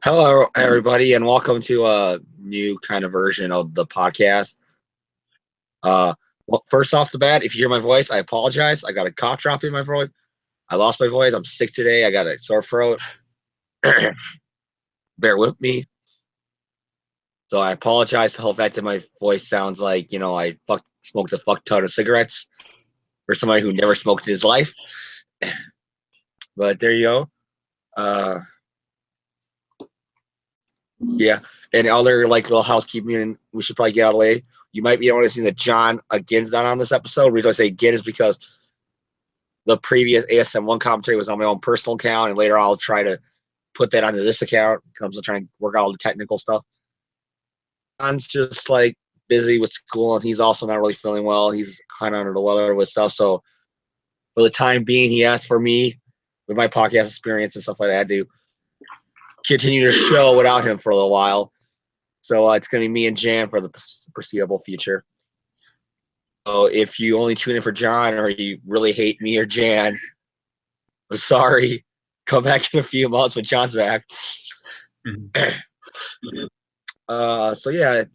Hello, everybody, and welcome to a new kind of version of the podcast. Well, first off the bat, if you hear my voice, I apologize. I got a cough drop in my throat. I lost my voice. I'm sick today. I got a sore throat. Bear with me. So I apologize to the whole fact that my voice sounds like, I smoked a fuck ton of cigarettes for somebody who never smoked in his life. But there you go. Yeah, and other little housekeeping, and we should probably get out of the way. You might be noticing that John again's not on this episode. The reason I say again is because the previous ASM1 commentary was on my own personal account, and later I'll try to put that onto this account. I'm still trying to work out all the technical stuff. John's just busy with school, and he's also not really feeling well. He's kind of under the weather with stuff. So for the time being, he asked for me with my podcast experience and stuff like that to continue the show without him for a little while. So it's going to be me and Jan for the foreseeable future. So if you only tune in for John or you really hate me or Jan, I'm sorry. Come back in a few months when John's back. So yeah, there's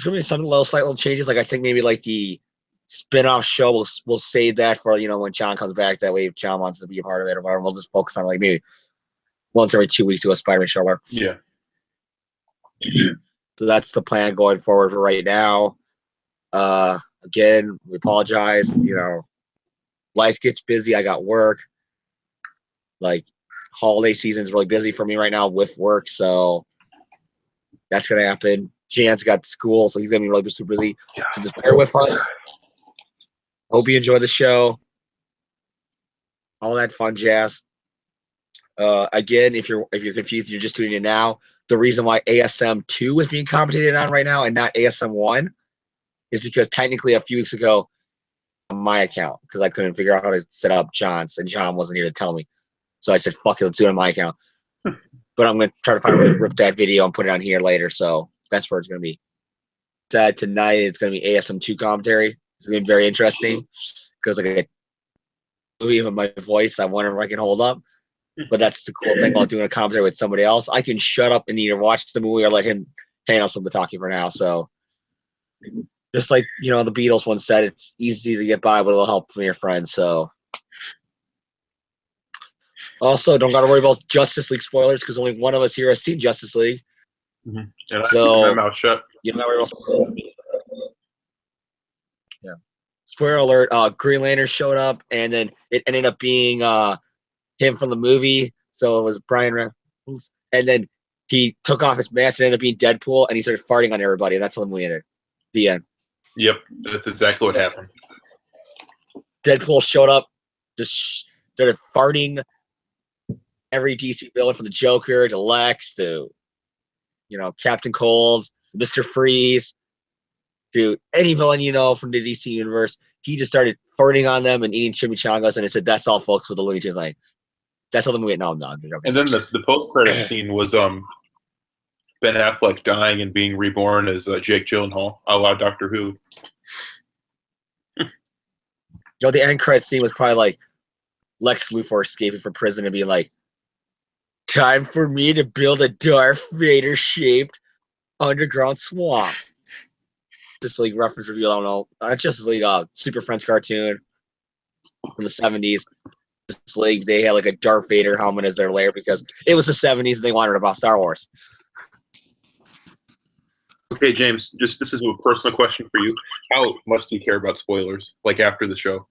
going to be some slight little changes. I think maybe the spin-off show, we'll save that for, when John comes back. That way if John wants to be a part of it or whatever, we'll just focus on maybe once every 2 weeks to a Spider-Man show. Yeah. So that's the plan going forward for right now. Again, we apologize. Life gets busy. I got work. Holiday season is really busy for me right now with work, so that's gonna happen. Jan's got school, so he's gonna be really super busy. So just bear with us. Hope you enjoy the show. All that fun jazz. Again, if you're confused, you're just tuning in now. The reason why ASM2 is being commentated on right now and not ASM1 is because technically a few weeks ago on my account, because I couldn't figure out how to set up John's, and John wasn't here to tell me. So I said, fuck it, let's do it on my account. But I'm going to try to find a way to rip that video and put it on here later. So that's where it's going to be. Tonight it's going to be ASM2 commentary. It's going to be very interesting because I movie with my voice, I wonder if I can hold up. But that's the cool thing about doing a commentary with somebody else. I can shut up and either watch the movie or let him handle some of the talking for now. So just the Beatles once said, it's easy to get by with a little help from your friends. So also, don't got to worry about Justice League spoilers because only one of us here has seen Justice League. And I keep my mouth shut. You don't got to worry about spoilers. Yeah. Spoiler alert, Green Lantern showed up, and then it ended up being him from the movie. So it was Brian Reynolds. And then he took off his mask and ended up being Deadpool, and he started farting on everybody, and that's how the movie ended. The end. Yep, that's exactly what happened. Deadpool showed up, just started farting every DC villain from the Joker to Lex to, Captain Cold, Mr. Freeze, to any villain from the DC universe. He just started farting on them and eating chimichangas, and it said, "That's all, folks, with the Looney Tunes line." That's how the movie. No, I'm not. And then the post-credit scene was Ben Affleck dying and being reborn as Jake Gyllenhaal, a la Doctor Who. The end credit scene was probably Lex Luthor escaping from prison and being like, "Time for me to build a Darth Vader-shaped underground swamp." Justice League reference review, I don't know. Justice League Super Friends cartoon from the 70s. Justice League, they had a Darth Vader helmet as their lair because it was the 70s and they wanted about Star Wars. Okay, James, this is a personal question for you. How much do you care about spoilers, after the show?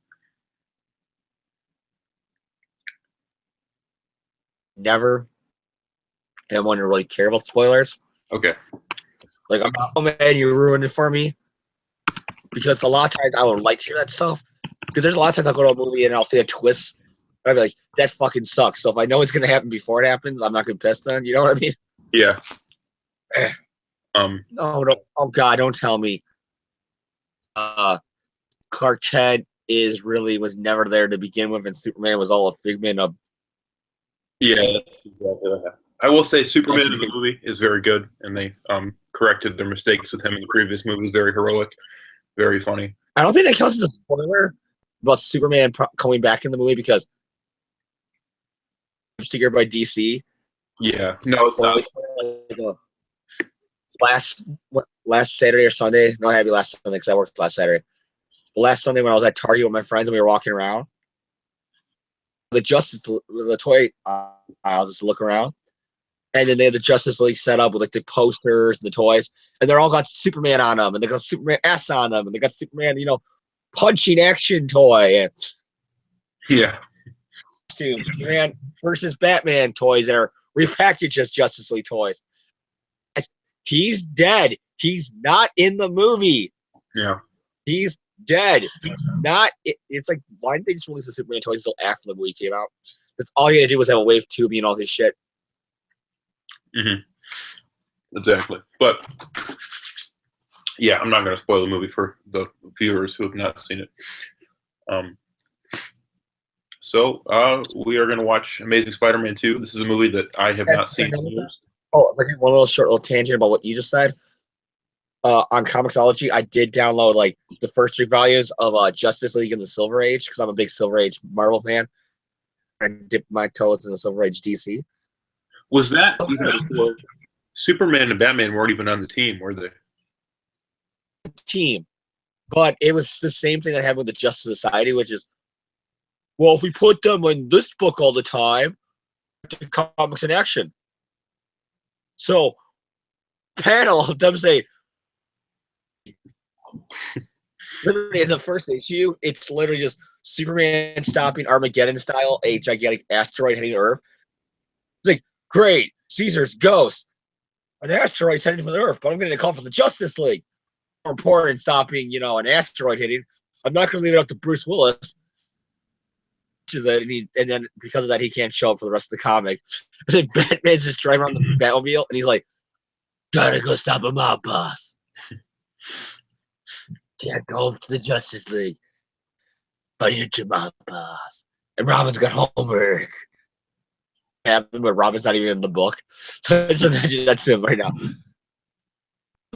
Never. I don't want to really care about spoilers. Okay. I'm like, "Oh man, you ruined it for me." Because a lot of times I would like to hear that stuff. Because there's a lot of times I'll go to a movie and I'll see a twist. And I'll be like, that fucking sucks. So if I know it's going to happen before it happens, I'm not going to be pissed then. You know what I mean? Yeah. Oh, no. Oh, God, don't tell me. Clark Kent was never there to begin with, and Superman was all a figment of. Yeah, that's exactly what happened. I will say Superman in the movie is very good, and they corrected their mistakes with him in the previous movies. Very heroic, very funny. I don't think that counts as a spoiler about Superman coming back in the movie because secret by DC. Yeah. No, it's not. Like last Saturday or Sunday. No, I had to be last Sunday because I worked last Saturday. Last Sunday when I was at Target with my friends and we were walking around, the toy I'll just look around, and then they have the Justice League set up with like the posters and the toys, and they're all got Superman on them, and they got Superman S on them, and they got Superman, punching action toy and Yeah. Superman versus Batman toys that are repackaged as Justice League toys. He's dead. He's not in the movie. Yeah. He's dead. He's not. It's like, why didn't they just release the Superman toys until after the movie came out? Because all you had to do was have a wave tubing and all this shit. Mm-hmm. Exactly. But yeah, I'm not going to spoil the movie for the viewers who have not seen it. So we are going to watch Amazing Spider-Man 2. This is a movie that I have not seen in years. Oh, like one little tangent about what you just said. On Comixology, I did download like the first 3 volumes of Justice League in the Silver Age because I'm a big Silver Age Marvel fan. I dipped my toes in the Silver Age DC. Was that even before Superman and Batman weren't even on the team, were they? Team, but it was the same thing that happened with the Justice Society, which is, well, if we put them in this book all the time, the comics in action. So, panel of them say, literally in the first issue, it's literally just Superman stopping Armageddon style, a gigantic asteroid hitting Earth. It's like, great, Caesar's ghost. An asteroid's heading for the Earth, but I'm going to call for the Justice League. More important stopping, an asteroid hitting. I'm not going to leave it up to Bruce Willis. And then because of that, he can't show up for the rest of the comic. And then Batman's just driving around the Batmobile, and he's like, gotta go stop a mob boss. Can't go to the Justice League. But you're to mob boss. And Robin's got homework. Happened, but Robin's not even in the book. So just imagine that's him right now.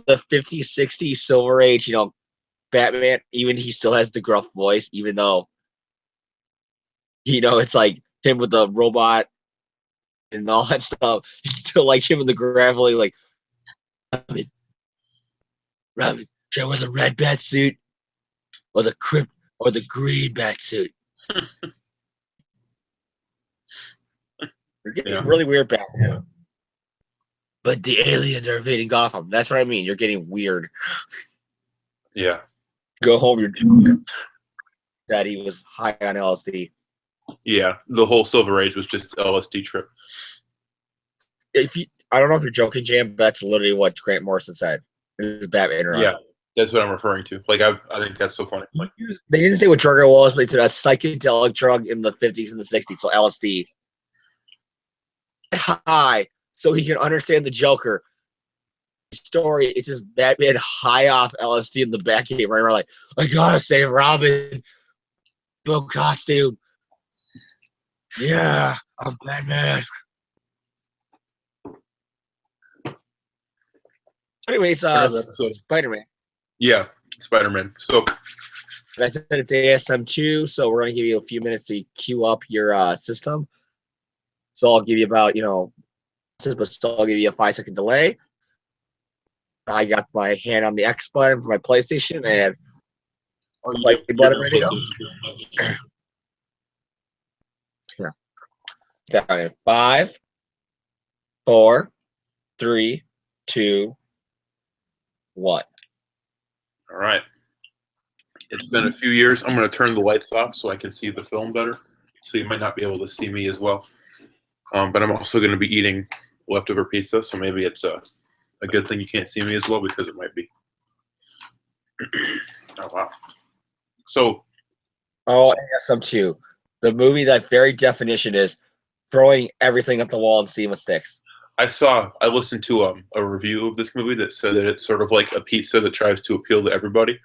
The 50s, 60s, Silver Age, Batman, even he still has the gruff voice, even though, it's like him with the robot and all that stuff. You still like him in the gravelly, like, Robin, should I wear the red bat suit or the green bat suit? You're getting really weird back now. But the aliens are invading Gotham. That's what I mean. You're getting weird. Yeah. Go home. Your daddy was high on LSD. Yeah, the whole Silver Age was just LSD trip. I don't know if you're joking, Jam, but that's literally what Grant Morrison said. It was Batman. Yeah, that's what I'm referring to. Like, I think that's so funny. Like, they didn't say what drug it was, but it's a psychedelic drug in the 50s and the 60s, so LSD. High, so he can understand the Joker. Story, it's just Batman high off LSD in the back game, right? We're like, I gotta save Robin. No costume. Yeah, I'm Batman. Anyways, Spider-Man. Yeah, Spider-Man. So, like I said, it's ASM2, so we're gonna give you a few minutes to queue up your system. So I'll give you about, but still I'll give you a 5-second delay. I got my hand on the X button for my PlayStation and play button ready to go. Yeah. 5, 4, 3, 2, 1. All right. It's been a few years. I'm going to turn the lights off so I can see the film better. So you might not be able to see me as well. But I'm also going to be eating leftover pizza, so maybe it's a good thing you can't see me as well, because it might be. Oh, wow. So. ASM2. The movie, that very definition is throwing everything at the wall and seeing what sticks. I listened to a review of this movie that said that it's sort of like a pizza that tries to appeal to everybody.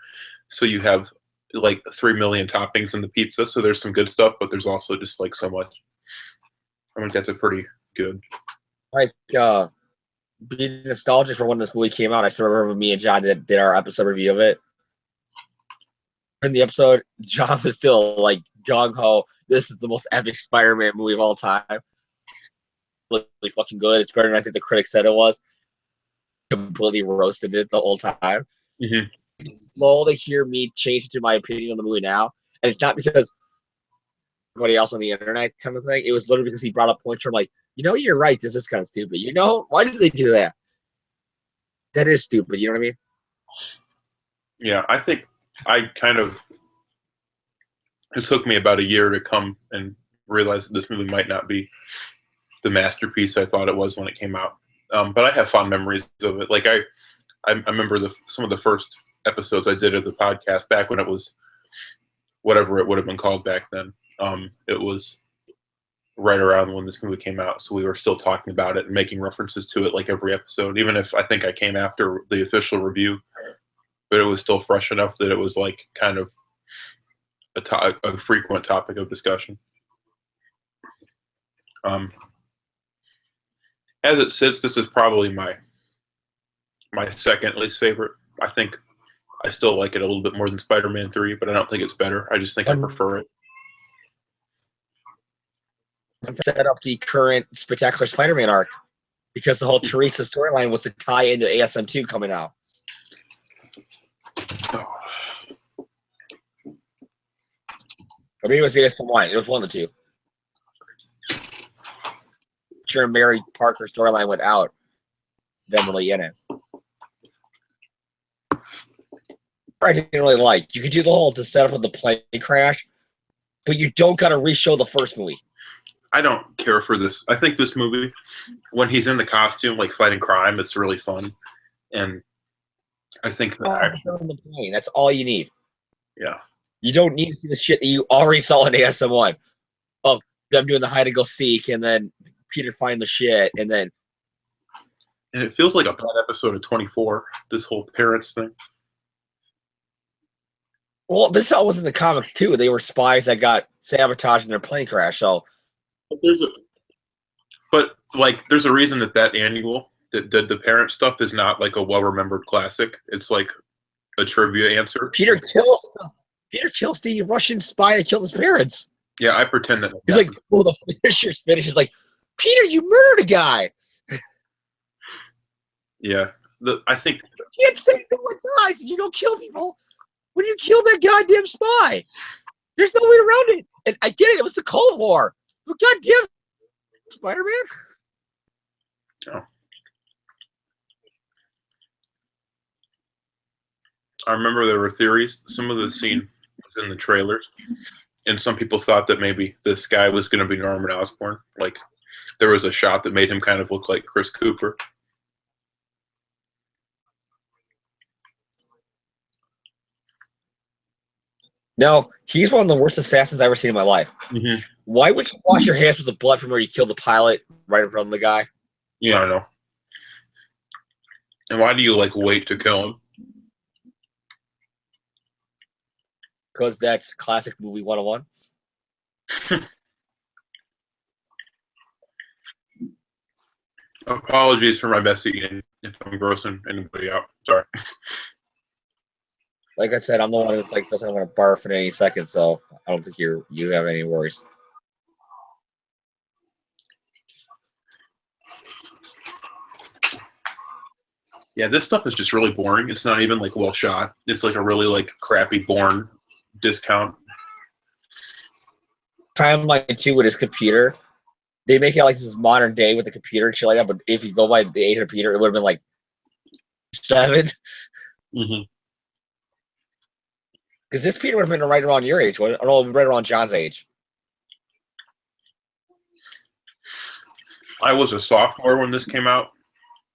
So you have like 3 million toppings in the pizza. So there's some good stuff, but there's also just like so much. I think that's a pretty good. Like, being nostalgic for when this movie came out, I still remember me and John did our episode review of it. In the episode, John was still like gung ho. This is the most epic Spider-Man movie of all time. really fucking good. It's better than I think the critics said it was. Completely roasted it the whole time. Mm-hmm. Slowly hear me change to my opinion on the movie now, and it's not because everybody else on the internet kind of thing. It was literally because he brought up points from like, you're right. This is kind of stupid. Why did they do that? That is stupid. You know what I mean? Yeah, I think it took me about a year to come and realize that this movie might not be the masterpiece I thought it was when it came out. But I have fond memories of it. Like I remember some of the first episodes I did of the podcast back when it was whatever it would have been called back then. It was right around when this movie came out, so we were still talking about it and making references to it like every episode, even if I think I came after the official review, but it was still fresh enough that it was like kind of a frequent topic of discussion. As it sits, this is probably my second least favorite. I think I still like it a little bit more than Spider-Man 3, but I don't think it's better. I just think I prefer it. Set up the current Spectacular Spider-Man arc because the whole Teresa storyline was to tie into ASM2 coming out. Oh. I mean, it was ASM1. It was one of the two. Sure, Mary Parker storyline without them really in it. I didn't really like. You could do the whole to set up with the plane crash, but you don't got to re-show the first movie. I don't care for this. I think this movie, when he's in the costume, like fighting crime, it's really fun. And I think that on the plane, that's all you need. Yeah. You don't need to see the shit that you already saw in ASM1 of them doing the hide and go seek, and then Peter find the shit, and it feels like a bad episode of 24. This whole parents thing. Well, this all was in the comics too. They were spies that got sabotaged in their plane crash. So. There's a reason that annual that did the parent stuff is not like a well-remembered classic. It's like a trivia answer. Peter kills the Russian spy that killed his parents. Yeah, I pretend that. He's like, the Fisher's finish is like, Peter, you murdered a guy. Yeah, I think you can't say no one dies and you don't kill people when you kill that goddamn spy. There's no way around it. And I get it. It was the Cold War. But goddamn, Spider-Man. Oh. I remember there were theories. Some of the scene was in the trailers, and some people thought that maybe this guy was going to be Norman Osborn. Like, there was a shot that made him kind of look like Chris Cooper. No, he's one of the worst assassins I've ever seen in my life. Mm-hmm. Why would you wash your hands with the blood from where you killed the pilot right in front of the guy? Yeah, I know. And why do you, wait to kill him? Because that's classic movie 101. Apologies for my messy eating if I'm grossing anybody out. Sorry. Like I said, I'm the one that's doesn't want to barf in any second, so I don't think you have any worries. Yeah, this stuff is just really boring. It's not even well shot. It's a really crappy Bourne discount. Timeline 2 with his computer. They make it this is modern day with the computer and shit like that, but if you go by the age of Peter, it would have been 7. Mm-hmm. Because this Peter would have been right around your age, or right around John's age. I was a sophomore when this came out,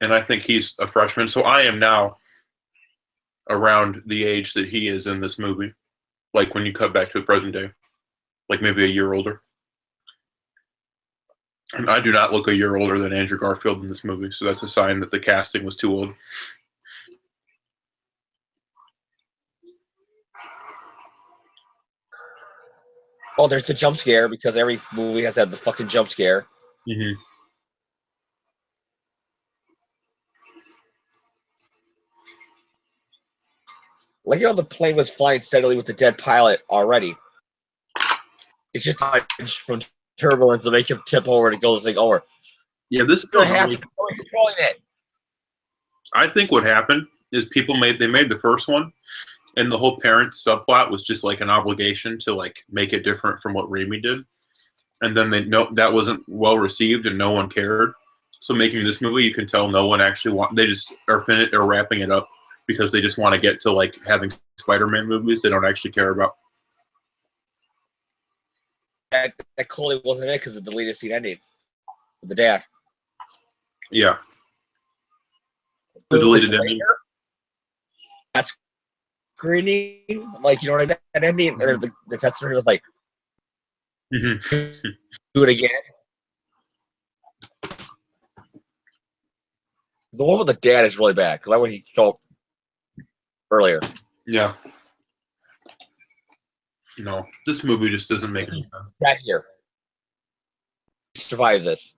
and I think he's a freshman. So I am now around the age that he is in this movie. When you cut back to the present day. Maybe a year older. And I do not look a year older than Andrew Garfield in this movie, so that's a sign that the casting was too old. Oh, there's the jump scare because every movie has had the fucking jump scare. Mm-hmm. The plane was flying steadily with the dead pilot already. It's just from turbulence to make him tip over and go this thing over. Yeah, this What's gonna feels happen? really. How are you controlling it? I think what happened is they made the first one, and the whole parent subplot was just like an obligation to like make it different from what Raimi did, and then they know that wasn't well received and no one cared. So making this movie, you can tell no one actually want. They just are wrapping it up because they just want to get to like having Spider-Man movies they don't actually care about. That clearly wasn't it because the deleted scene ending with the dad. Yeah, the deleted ending. That's screening, like you know what I mean? That ending, and the testimony was like, Mm-hmm. do it again. The one with the dad is really bad because that one he showed earlier. Yeah. No, this movie just doesn't make any sense. That here survive this.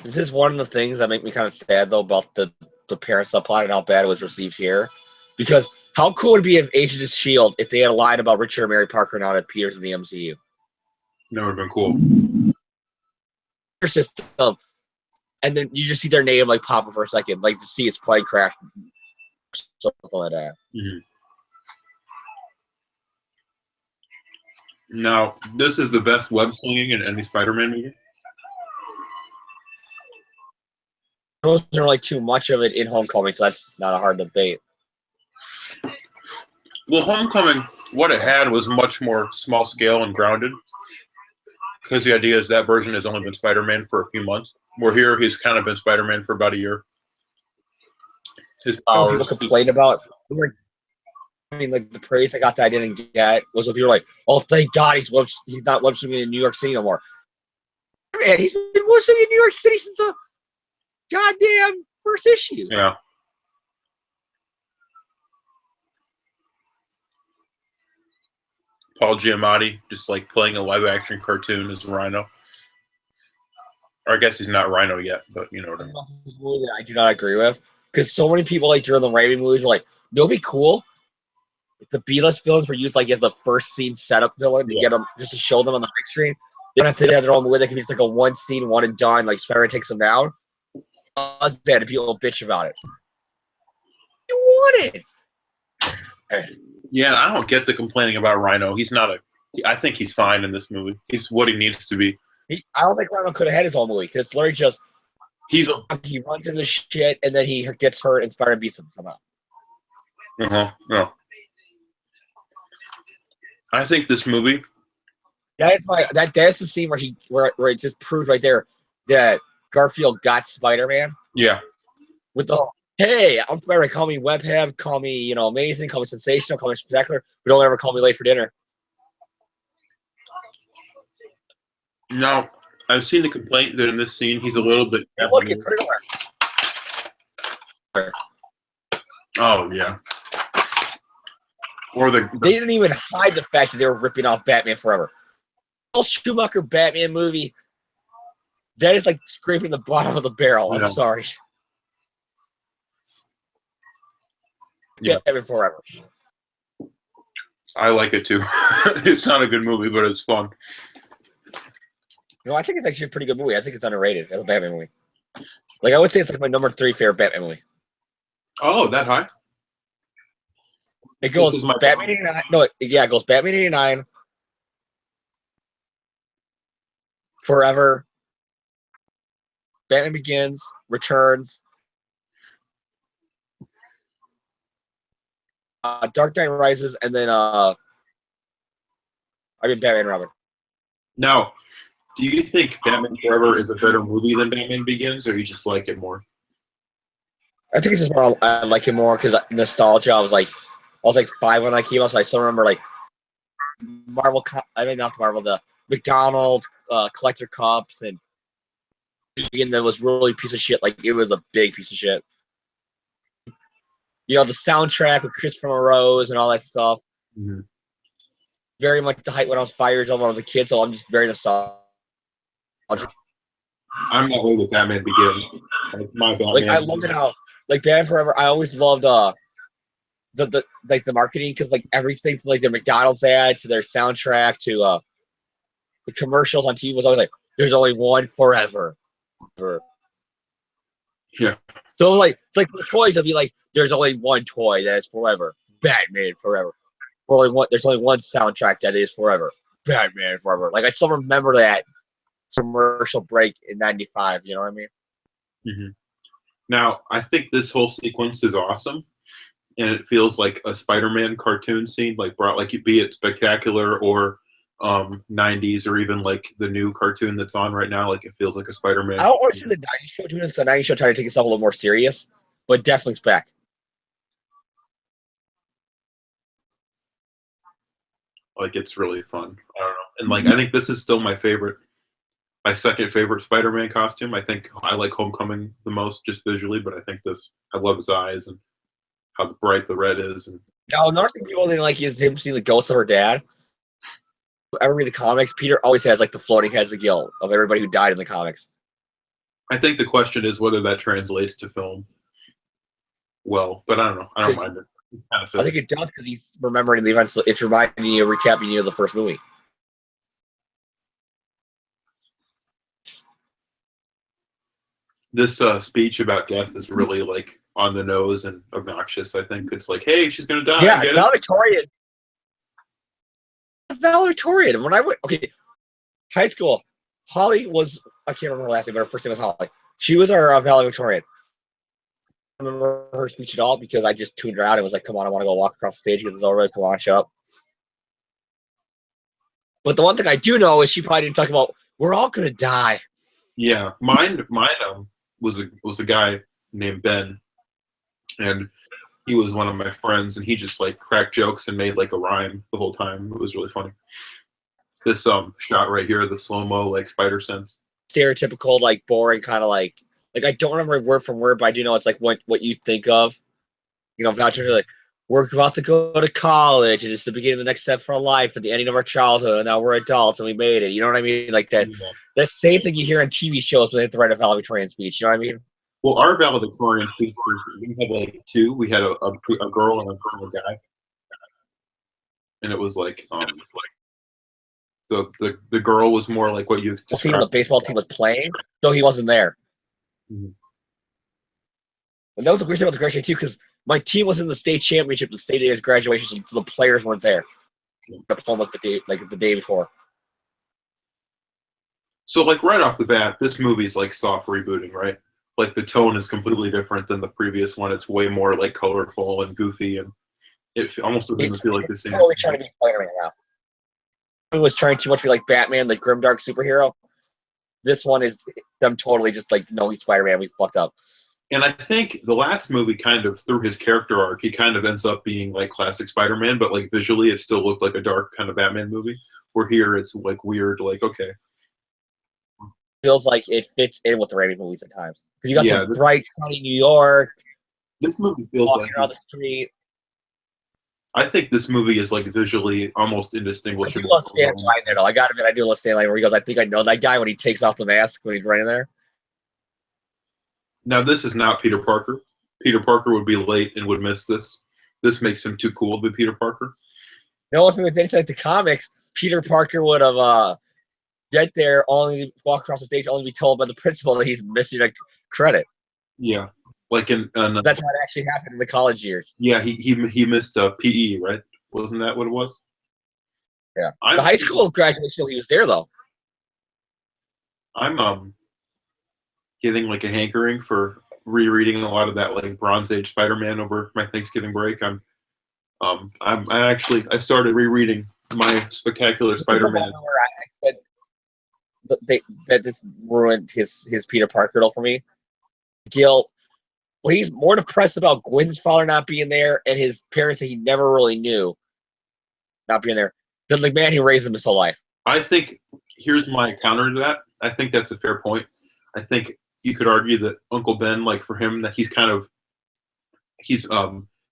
This is one of the things that make me kind of sad though about the parent subplot and how bad it was received here. Because how cool would it be if Agent of S.H.I.E.L.D. if they had lied about Richard and Mary Parker now that Peter's in the MCU? That would have been cool. System, and then you just see their name like pop up for a second, like to see its plane crash, something like that. Mm-hmm. Now, this is the best web slinging in any Spider-Man movie. There wasn't really too much of it in Homecoming, so that's not a hard debate. Well, Homecoming, what it had was much more small scale and grounded. Because the idea is that version has only been Spider-Man for a few months. Where here, he's kind of been Spider-Man for about a year. His powers. People complain about. I mean, like the praise I got that I didn't get was when people were like, "Oh, thank God he's not web slinging in New York City no more." Man, he's been web slinging in New York City since the goddamn first issue. Yeah. Paul Giamatti just like playing a live action cartoon as Rhino. Or I guess he's not Rhino yet, but you know what I mean. This movie that I do not agree with because so many people like during the Raimi movies are like, "It'll be cool if the B-list villains were used like as the first scene setup villain to get them just to show them on the big screen. They don't have to have their own movie. They can be just like a one scene, one and done. Like Spider-Man takes them down. That and people bitch about it. You want it? Yeah, I don't get the complaining about Rhino. He's not I think he's fine in this movie. He's what he needs to be. I don't think Rhino could have had his own movie because it's literally just he runs into shit and then he gets hurt and Spider-Man beats him somehow. No. I think this movie. That's the scene where it just proves right there that Garfield got Spider-Man. Yeah. With the hey, I'm Spider-Man. Call me Webhead. Call me amazing. Call me sensational. Call me spectacular. But don't ever call me late for dinner. Now, I've seen the complaint that in this scene he's a little bit. Look, it's oh yeah. Or they didn't even hide the fact that they were ripping off Batman Forever. The Schumacher Batman movie, that is like scraping the bottom of the barrel. I'm sorry. Yeah. Batman Forever. I like it too. It's not a good movie, but it's fun. I think it's actually a pretty good movie. I think it's underrated as a Batman movie. Like I would say it's like my number 3 favorite Batman movie. Oh, that high? It goes Batman 89. No, it goes Batman 89, Forever, Batman Begins, Returns, Dark Knight Rises, and then Batman Robin. Now, do you think Batman Forever is a better movie than Batman Begins, or you just like it more? I think it's just more. I like it more because nostalgia. I was like 5 when I came out, so I still remember like Marvel. I mean, not Marvel. The McDonald's collector cups and that was really piece of shit. Like it was a big piece of shit. The soundtrack with Christopher Rose and all that stuff. Mm-hmm. Very much the height when I was 5 years old when I was a kid, so I'm just very nostalgic. I'm that way with Batman Begins. Like my Batman. Like I loved it how like Batman Forever. I always loved the like the marketing because like everything from like their McDonald's ad to their soundtrack to the commercials on TV was always like, "There's only one forever." Yeah. So like it's like the toys will be like, "There's only one toy that is forever." Batman Forever. There's only one soundtrack that is forever. Batman Forever. Like I still remember that commercial break in '95. You know what I mean? Mm-hmm. Now, I think this whole sequence is awesome, and it feels like a Spider-Man cartoon scene, like brought like be it Spectacular or 90s or even like the new cartoon that's on right now. Like it feels like a Spider-Man. I don't always see the '90s show doing this. The '90s show trying to take itself a little more serious, but definitely Spec. Like it's really fun. I don't know, and like I think this is still my second favorite Spider-Man costume. I think I like Homecoming the most just visually, but I think I love his eyes and how bright the red is. And Now another thing people didn't like is him seeing the ghost of her dad. Ever read the comics? Peter always has like the floating heads of guilt of everybody who died in the comics. I think the question is whether that translates to film well, but I don't know. I don't mind it. Kind of I think it does because he's remembering the events. It's reminding you, recapping you of the first movie. This speech about death is really like on the nose and obnoxious. I think it's like, hey, she's gonna die. Yeah, valedictorian. Valedictorian. When I went, high school, Holly was, I can't remember her last name, but her first name was Holly. She was our valedictorian. I don't remember her speech at all because I just tuned her out and was like, come on, I want to go walk across the stage because it's already, come on, show up. But the one thing I do know is she probably didn't talk about, we're all going to die. Yeah, mine was a guy named Ben, and he was one of my friends, and he just like cracked jokes and made like a rhyme the whole time. It was really funny. This shot right here, the slow-mo like spider sense. Stereotypical, like boring, kind of like I don't remember word from word, but I do know it's like what you think of. You know, vouchers are like, we're about to go to college, and it's the beginning of the next step for our life, at the ending of our childhood, and now we're adults, and we made it. You know what I mean? Like that. Yeah. That same thing you hear on TV shows when they have to write a valedictorian speech. You know what I mean? Well, our valedictorian speech we had like two. We had a girl and a guy, and it was like the girl was more like what you described. The baseball team was playing, so he wasn't there. Mm-hmm. And that was the great thing about the graduation too, because my team was in the state championship, the state day's graduation, so the players weren't there. The diplomas the day before. So, like right off the bat, this movie's like soft rebooting, right? Like the tone is completely different than the previous one. It's way more like colorful and goofy, and it almost doesn't feel like the same. Totally trying to be Spider-Man now. It was trying too much to be like Batman, like grimdark superhero. This one is them totally just like, no, he's Spider-Man. We fucked up. And I think the last movie kind of, through his character arc, he kind of ends up being like classic Spider-Man, but like visually it still looked like a dark kind of Batman movie. Where here it's like weird, like, okay. Feels like it fits in with the Raimi movies at times. Because you got the bright, sunny New York. This movie feels like around the street. I think this movie is like visually almost indistinguishable. I do love Stan's line there, though. I got to admit, I do love Stan line where he goes, I think I know that guy when he takes off the mask when he's running there. Now, this is not Peter Parker. Peter Parker would be late and would miss this. This makes him too cool to be Peter Parker. No, if it was anything like the comics, Peter Parker would have get there, only walk across the stage, only be told by the principal that he's missing a credit. Yeah, like that's what actually happened in the college years. Yeah, he missed PE, right? Wasn't that what it was? Yeah, the high school graduation, he was there though. I'm getting like a hankering for rereading a lot of that like Bronze Age Spider-Man over my Thanksgiving break. I started rereading my Spectacular Spider-Man. I said that this ruined his Peter Parker role for me. Guilt. Well, he's more depressed about Gwen's father not being there and his parents that he never really knew not being there than the man who raised him his whole life. I think here's my counter to that. I think that's a fair point. I think you could argue that Uncle Ben, like for him, that he's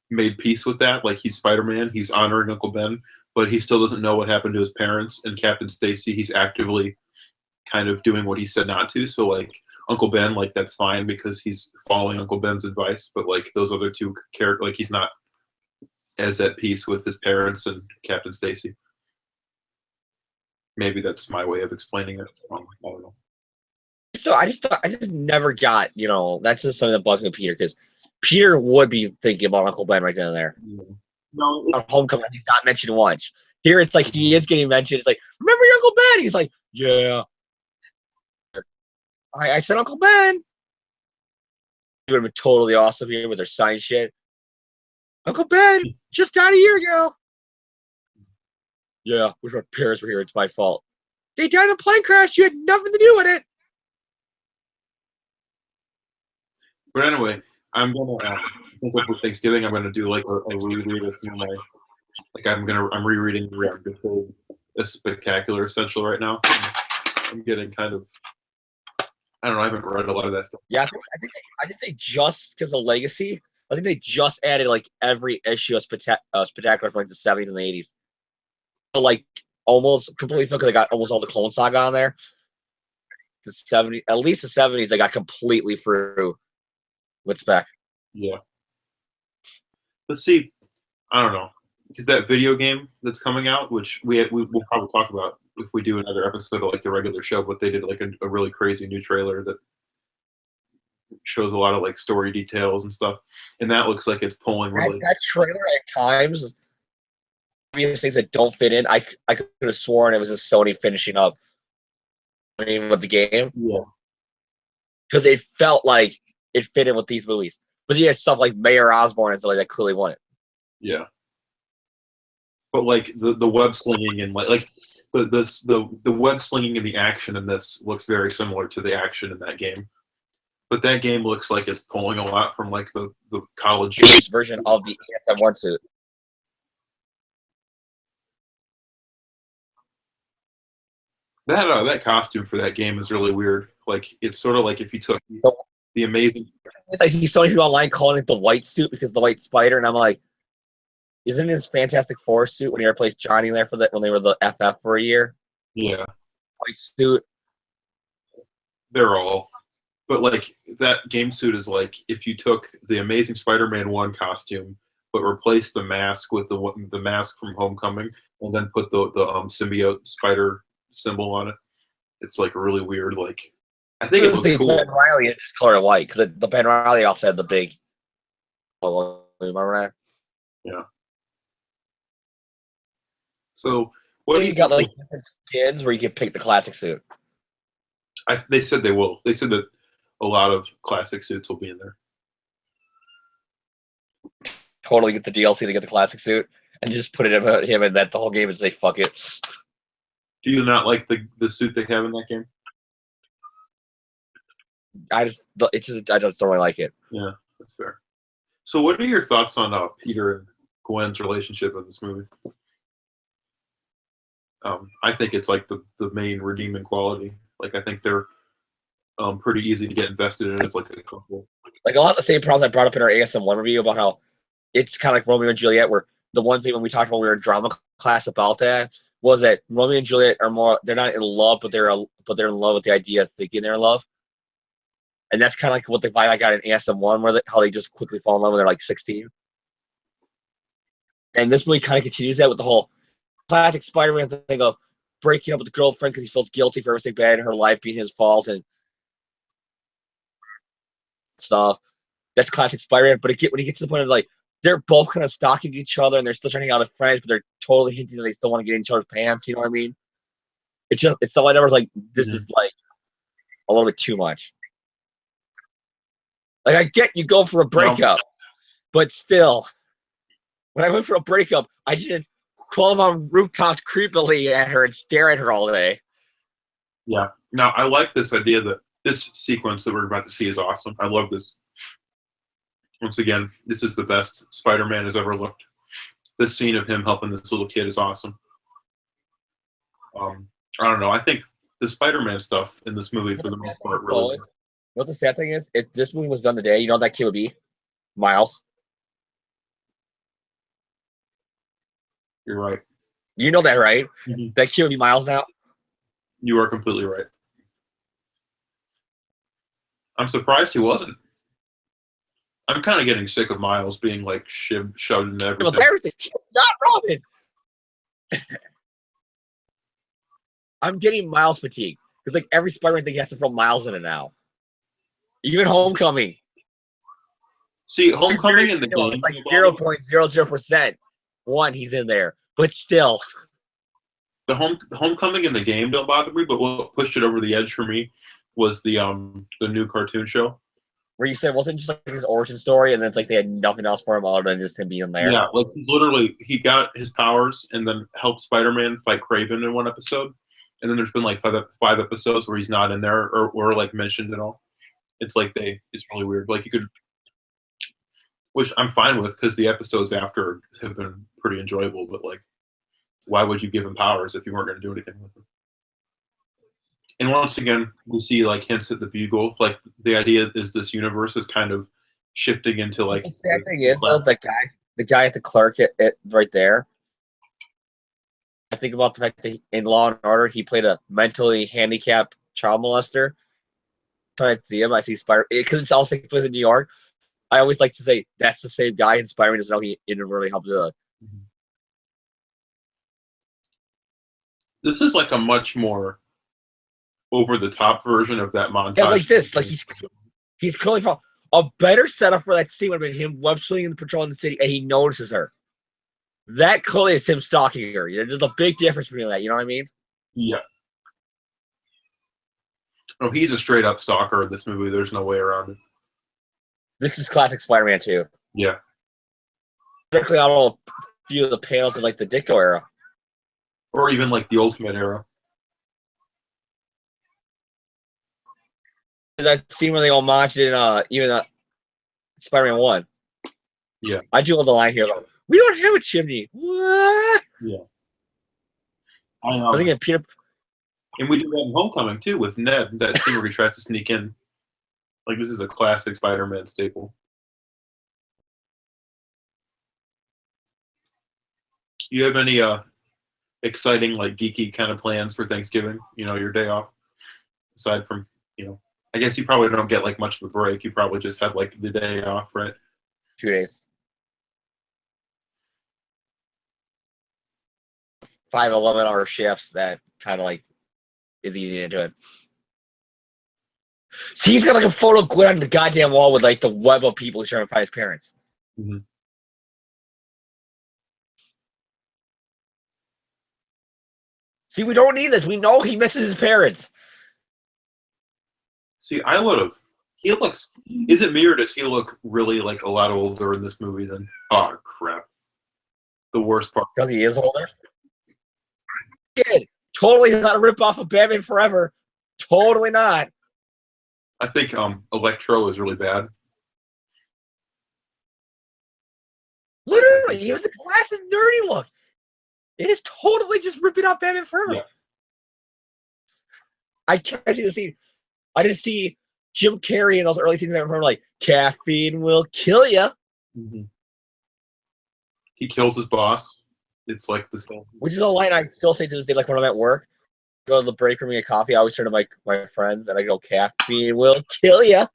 made peace with that. Like he's Spider-Man, he's honoring Uncle Ben, but he still doesn't know what happened to his parents. And Captain Stacy, he's actively kind of doing what he said not to. So like Uncle Ben, like that's fine because he's following Uncle Ben's advice, but like those other two characters, like he's not as at peace with his parents and Captain Stacy. Maybe that's my way of explaining it. I don't know. So I just never got, that's just something that bugs me with Peter, because Peter would be thinking about Uncle Ben right then and there. Yeah. No, On Homecoming, he's not mentioned once. Here, it's like he is getting mentioned. It's like, remember your Uncle Ben? He's like, yeah. I said Uncle Ben. It would have been totally awesome here with their sign shit. Uncle Ben just died a year ago. Yeah, wish my parents were here. It's my fault. They died in a plane crash. You had nothing to do with it. but anyway, I'm gonna think over Thanksgiving. I'm gonna do like a reread of my like I'm rereading a Spectacular Essential right now. I'm getting kind of I don't know. I haven't read a lot of that stuff. Yeah, I think they just, because of Legacy, I think they just added like every issue of Spectacular for like the 70s and the 80s. So, like almost completely because they got almost all the Clone Saga on there. The 70s, at least the 70s, they got completely through with Spec. Yeah. Let's see. I don't know. Because that video game that's coming out, which we'll probably talk about if we do another episode of like the regular show, but they did like a really crazy new trailer that shows a lot of like story details and stuff, and that looks like it's pulling really. That trailer at times, obvious things that don't fit in. I could have sworn it was just Sony finishing up with the game. Yeah. Because it felt like it fit in with these movies. But you had stuff like Mayor Osborne and stuff like that clearly won it. Yeah. But like the web slinging and like the web slinging and the action in this looks very similar to the action in that game. But that game looks like it's pulling a lot from like the college version of the ASM1 suit. That costume for that game is really weird. Like it's sort of like if you took the amazing. I see so many people online calling it the white suit because the white spider, and I'm like, isn't his Fantastic Four suit when he replaced Johnny there when they were the FF for a year? Yeah, white suit. They're all, but like that game suit is like if you took the Amazing Spider-Man 1 costume, but replaced the mask with the mask from Homecoming, and then put the symbiote spider symbol on it. It's like really weird. Like I think it looks cool. Ben Riley is just colored white because the Ben Riley also had the big. Remember that? Yeah. So what do you got? Like different skins where you can pick the classic suit. They said they will. They said that a lot of classic suits will be in there. Totally get the DLC to get the classic suit and just put it in him and that the whole game and say fuck it. Do you not like the suit they have in that game? I just don't really like it. Yeah, that's fair. So, what are your thoughts on Peter and Gwen's relationship in this movie? I think it's like the main redeeming quality. Like, I think they're pretty easy to get invested in. It's like a couple. Like a lot of the same problems I brought up in our ASM1 review about how it's kind of like Romeo and Juliet, where the one thing when we talked about we were in drama class about that was that Romeo and Juliet are more, they're not in love, but they're in love with the idea of thinking they're in love. And that's kind of like what the vibe I got in ASM1, where how they just quickly fall in love when they're like 16. And this movie kind of continues that with the whole classic Spider-Man thing of breaking up with the girlfriend because he feels guilty for everything bad in her life being his fault and stuff. That's classic Spider-Man. But when he gets to the point of like, they're both kind of stalking each other and they're still trying to hang out as friends, but they're totally hinting that they still want to get in each other's pants. You know what I mean? It's stuff I never was like, this is like a little bit too much. Like, I get you go for a breakup, but still, when I went for a breakup, I didn't climb on rooftops creepily at her and stare at her all day. Yeah. Now, I like this idea that this sequence that we're about to see is awesome. I love this. Once again, this is the best Spider-Man has ever looked. This scene of him helping this little kid is awesome. I don't know. I think the Spider-Man stuff in this movie, for the most part, really. What the sad thing is, if this movie was done today, you know what that kid would be? Miles. You're right. You know that, right? Mm-hmm. That kid would be Miles now. You are completely right. I'm surprised he wasn't. I'm kind of getting sick of Miles being like shoved into everything. Everything. He's not Robin. I'm getting Miles fatigue because like every Spider-Man thing has to throw Miles in it now. Even Homecoming. See, Homecoming in the game, it's like 0.00%. One, he's in there, but still. The Homecoming in the game don't bother me, but what pushed it over the edge for me was the new cartoon show. Where you said wasn't just like his origin story, and then it's like they had nothing else for him other than just him being there. Yeah, like literally, he got his powers and then helped Spider-Man fight Kraven in one episode, and then there's been like five episodes where he's not in there or like mentioned at all. It's like it's really weird. Like you could, which I'm fine with because the episodes after have been pretty enjoyable. But like, why would you give him powers if you weren't going to do anything with them? And once again, we see like hints at the Bugle. Like the idea is this universe is kind of shifting into like. The sad thing is, though, the guy at the clerk right there. I think about the fact that in Law and Order he played a mentally handicapped child molester. When I see him, I see Spider because it's also takes place in New York. I always like to say that's the same guy, and Spider-Man doesn't know he inadvertently helped the. This is like a much more over the top version of that montage. Yeah, like this. Like he's clearly from a better setup for that scene would have been him web swinging and patrolling the city, and he notices her. That clearly is him stalking her. There's a big difference between that. You know what I mean? Yeah. Oh, he's a straight up stalker in this movie. There's no way around it. This is classic Spider-Man too. Yeah. Particularly on a few of the panels in like the Ditko era. Or even like the Ultimate era. That scene where they homaged in even Spider-Man 1. Yeah. I do love the line here though. We don't have a chimney. What? Yeah. I know. I think Peter. And we do that in Homecoming too with Ned. That scene where he tries to sneak in. Like this is a classic Spider-Man staple. You have any exciting like geeky kind of plans for Thanksgiving? You know, your day off. Aside from, I guess you probably don't get like much of a break. You probably just have like the day off, right? 2 days. 5 11-hour shifts that kind of like is eating into it. See, he's got like a photo of Gwen on the goddamn wall with like the web of people trying to find his parents. Mm-hmm. See, we don't need this. We know he misses his parents. See, I would have. He looks. Is it me or does he look really like a lot older in this movie than? Oh crap! The worst part. Because he is older. Kid, totally not a rip off of Batman Forever. Totally not. I think Electro is really bad. Literally, even the glasses nerdy look. It is totally just ripping off Batman Forever. Yeah. I can't see the scene. I just see Jim Carrey in those early scenes of Batman Forever like, caffeine will kill you. Mm-hmm. He kills his boss. It's like this whole. Which is a line I still say to this day, like when I'm at work, go to the break room and get coffee, I always turn to my friends and I go, caffeine will kill you.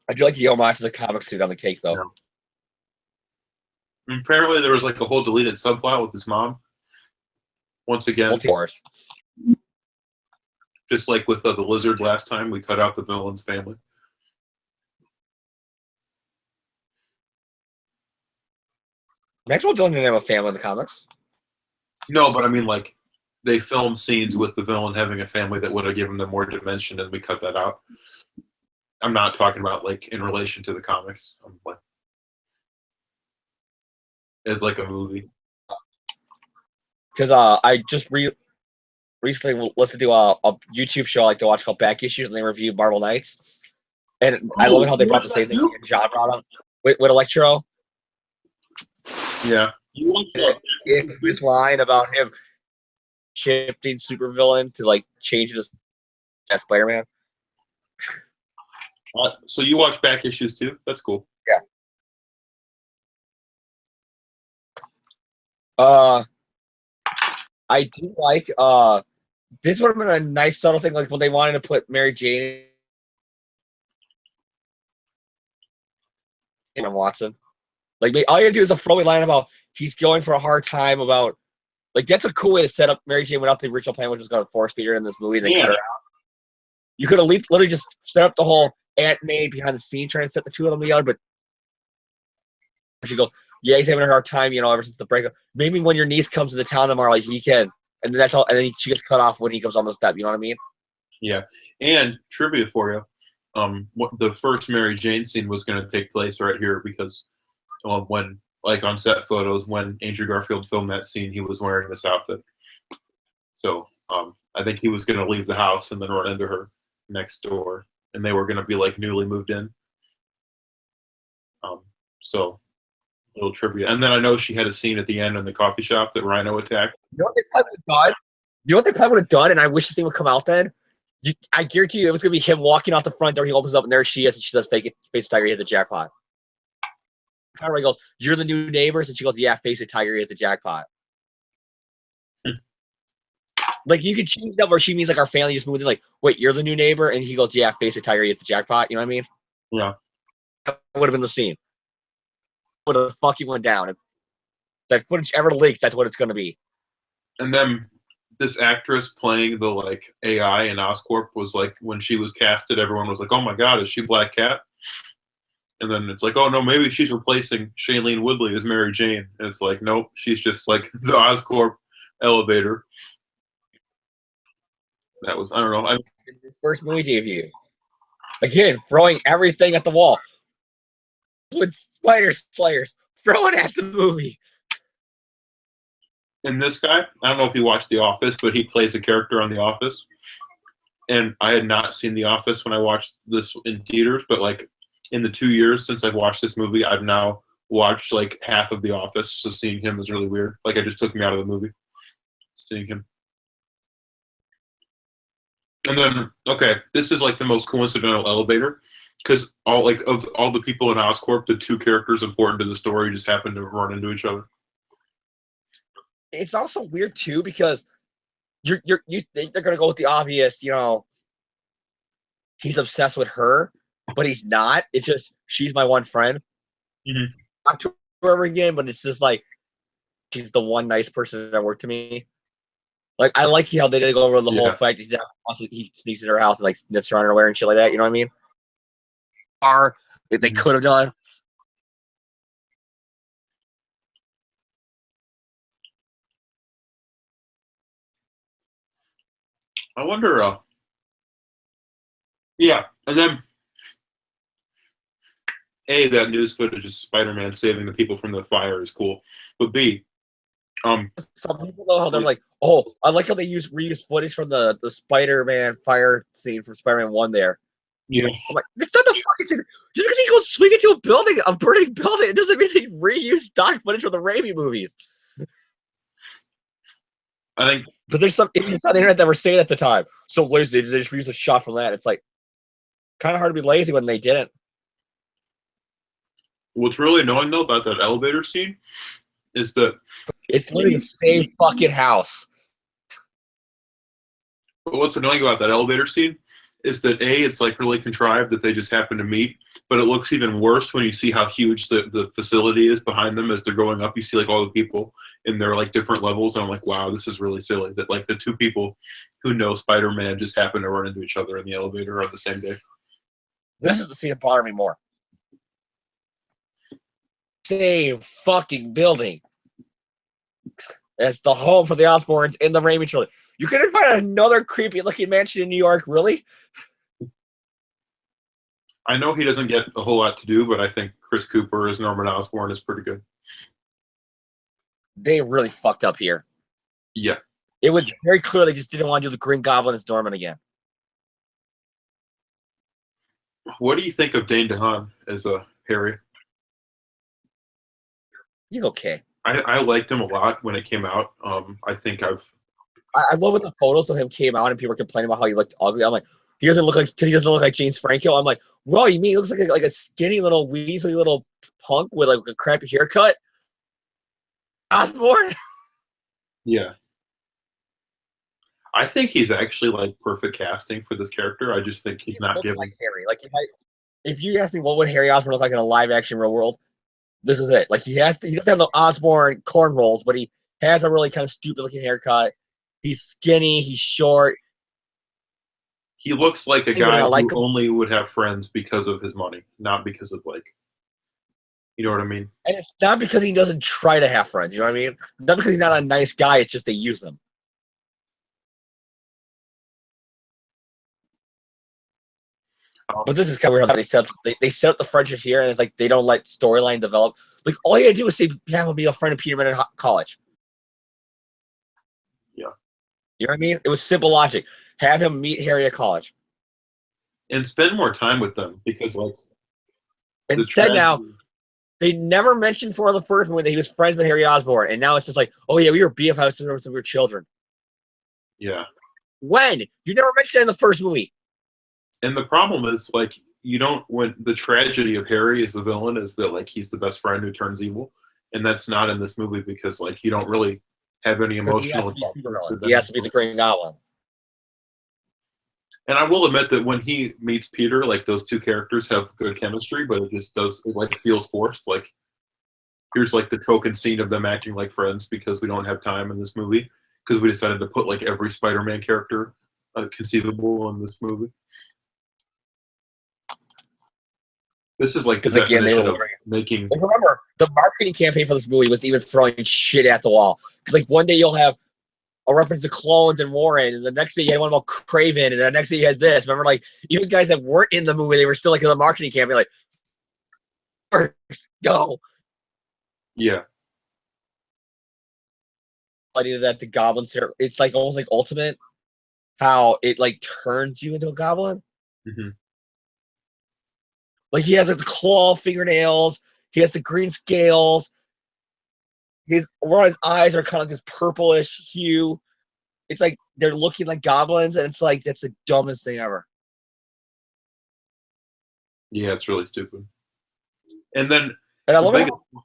I do like the homage to the comic suit on the cake, though. Yeah. Apparently, there was like a whole deleted subplot with his mom. Once again, just like with the lizard last time, we cut out the villain's family. Maxwell Dillon didn't have a family in the comics. No, but I mean, like, they filmed scenes with the villain having a family that would have given them more dimension, and we cut that out. I'm not talking about, like, in relation to the comics. I'm like, as, like, a movie. Because I just recently listened to a YouTube show I like to watch called Back Issues, and they review Marvel Knights. And I love how they brought the same thing John brought up with Electro. Yeah. This line about him shifting supervillain to like change his as Spider-Man. So you watch Back Issues too? That's cool. Yeah. I do like this would have been a nice subtle thing, like when they wanted to put Mary Jane in Watson. Like all you gotta do is a throwaway line about he's going for a hard time about like that's a cool way to set up Mary Jane without the original plan, which was going to force feed her in this movie. And then cut her out. You could have literally just set up the whole Aunt May behind the scenes trying to set the two of them together, but she go, yeah, he's having a hard time, ever since the breakup. Maybe when your niece comes to the town tomorrow, like he can, and then that's all. And then she gets cut off when he comes on the step. You know what I mean? Yeah. And trivia for you, what the first Mary Jane scene was going to take place right here because when, like on set photos, when Andrew Garfield filmed that scene, he was wearing this outfit. So I think he was going to leave the house and then run into her next door, and they were going to be like newly moved in. So a little trivia. And then I know she had a scene at the end in the coffee shop that Rhino attacked. You know what they probably would have done? You know what they probably would have done? And I wish the scene would come out then. I guarantee you, it was gonna be him walking out the front door. He opens up, and there she is, and she says, "Fake it, face it, tiger, you hit the jackpot." Conroy goes, "You're the new neighbors," and she goes, "Yeah, face it, tiger, you hit the jackpot." Like you could change that where she means like our family just moved in. Like, wait, you're the new neighbor, and he goes, "Yeah, face it, tiger, you hit the jackpot." You know what I mean? Yeah. That would have been the scene. Would have fucking went down. If that footage ever leaks, that's what it's gonna be. And then this actress playing the like AI in Oscorp was like, when she was casted, everyone was like, "Oh my god, is she Black Cat?" And then it's like, "Oh no, maybe she's replacing Shailene Woodley as Mary Jane." And it's like, nope, she's just like the Oscorp elevator. That was, I don't know. His first movie debut. Again, throwing everything at the wall. With spider slayers throwing at the movie. And this guy, I don't know if you watched The Office, but he plays a character on The Office. And I had not seen The Office when I watched this in theaters, but like in the 2 years since I've watched this movie, I've now watched like half of The Office. So seeing him is really weird. Like it just took me out of the movie, seeing him. And then, okay, this is like the most coincidental elevator because all like of all the people in Oscorp, the two characters important to the story just happen to run into each other. It's also weird too because they're gonna go with the obvious, he's obsessed with her, but he's not. It's just she's my one friend. Mm-hmm. Not to her again, but it's just like she's the one nice person that worked to me. Like I like how they did go over the whole fact he sneaks in her house and like sniffs her underwear and shit like that. You know what I mean? Or they could have done. I wonder. Yeah, and then A, that news footage of Spider-Man saving the people from the fire is cool, but B, some people though they're like, oh, I like how they reuse footage from the Spider-Man fire scene from Spider-Man 1 there. Yeah, I'm like, it's not the fucking scene. Just because he goes swing into a building, a burning building, it doesn't mean they reuse stock footage from the Raimi movies. I think. But there's some idiots on the internet that were saying at the time, so lazy, they just reuse a shot from that. It's like kind of hard to be lazy when they didn't. What's really annoying though about that elevator scene is that it's literally the same fucking house. But what's annoying about that elevator scene is that A, it's like really contrived that they just happen to meet, but it looks even worse when you see how huge the facility is behind them as they're going up. You see like all the people in their like different levels, and I'm like, wow, this is really silly that like the two people who know Spider-Man just happen to run into each other in the elevator on the same day. This is the scene that bothered me more. Same fucking building. It's the home for the Osborns in the Raimi trilogy. You couldn't find another creepy-looking mansion in New York, really? I know he doesn't get a whole lot to do, but I think Chris Cooper as Norman Osborn is pretty good. They really fucked up here. Yeah. It was very clear they just didn't want to do the Green Goblin as Norman again. What do you think of Dane DeHaan as Harry? He's okay. I liked him a lot when it came out. I think I love when the photos of him came out and people were complaining about how he looked ugly. I'm like, he doesn't look like James Franco. I'm like, bro, you mean he looks like a skinny little weaselly little punk with like a crappy haircut? Osborn? Yeah. I think he's actually like perfect casting for this character. I just think he's not given. Like Harry. Like if you ask me what would Harry Osborn look like in a live action real world, this is it. Like he doesn't have the Osborn corn rolls, but he has a really kind of stupid looking haircut. He's skinny. He's short. He looks like a guy who only would have friends because of his money, not because of like, you know what I mean? And it's not because he doesn't try to have friends. You know what I mean? Not because he's not a nice guy. It's just they use them. But this is kind of weird. They set up the friendship here, and it's like they don't let storyline develop. Like all you gotta do is say have him be a friend of Peterman in college. Yeah, you know what I mean. It was simple logic. Have him meet Harry at college, and spend more time with them because like. Instead, now they never mentioned for the first movie that he was friends with Harry Osborn, and now it's just like, oh yeah, we were BFFs since we were children. Yeah. When you never mentioned it in the first movie. And the problem is, like, you don't. When the tragedy of Harry as the villain is that, like, he's the best friend who turns evil, and that's not in this movie because, like, you don't really have any emotional. He has to be the Green Goblin. And I will admit that when he meets Peter, like, those two characters have good chemistry, but it just does. It like feels forced. Like, here's like the token scene of them acting like friends because we don't have time in this movie because we decided to put like every Spider-Man character conceivable in this movie. This is like the definition of making. Like, remember, the marketing campaign for this movie was even throwing shit at the wall. Because like one day you'll have a reference to clones and Warren, and the next day you had one about Craven, and the next day you had this. Remember, like even guys that weren't in the movie, they were still like in the marketing campaign, like, go. Yeah. I did that to goblins. It's like almost like Ultimate, how it like turns you into a goblin. Mm-hmm. Like he has like the claw fingernails, he has the green scales. His eyes are kind of this purplish hue. It's like they're looking like goblins, and it's like that's the dumbest thing ever. Yeah, it's really stupid. And then I love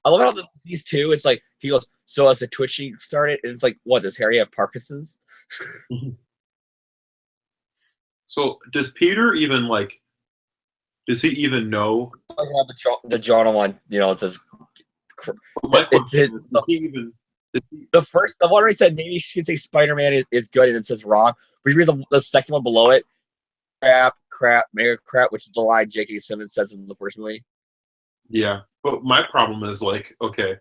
how these two. It's like he goes, so as the twitching started, and it's like, what does Harry have Parkinson's? So does Peter even like? Does he even know? I have the Jonah one. You know, it says. Does he even? The one where he said maybe she could say Spider-Man is good, and it says wrong. But you read the second one below it. Crap, which is the line J.K. Simmons says in the first movie. Yeah, but my problem is like, okay,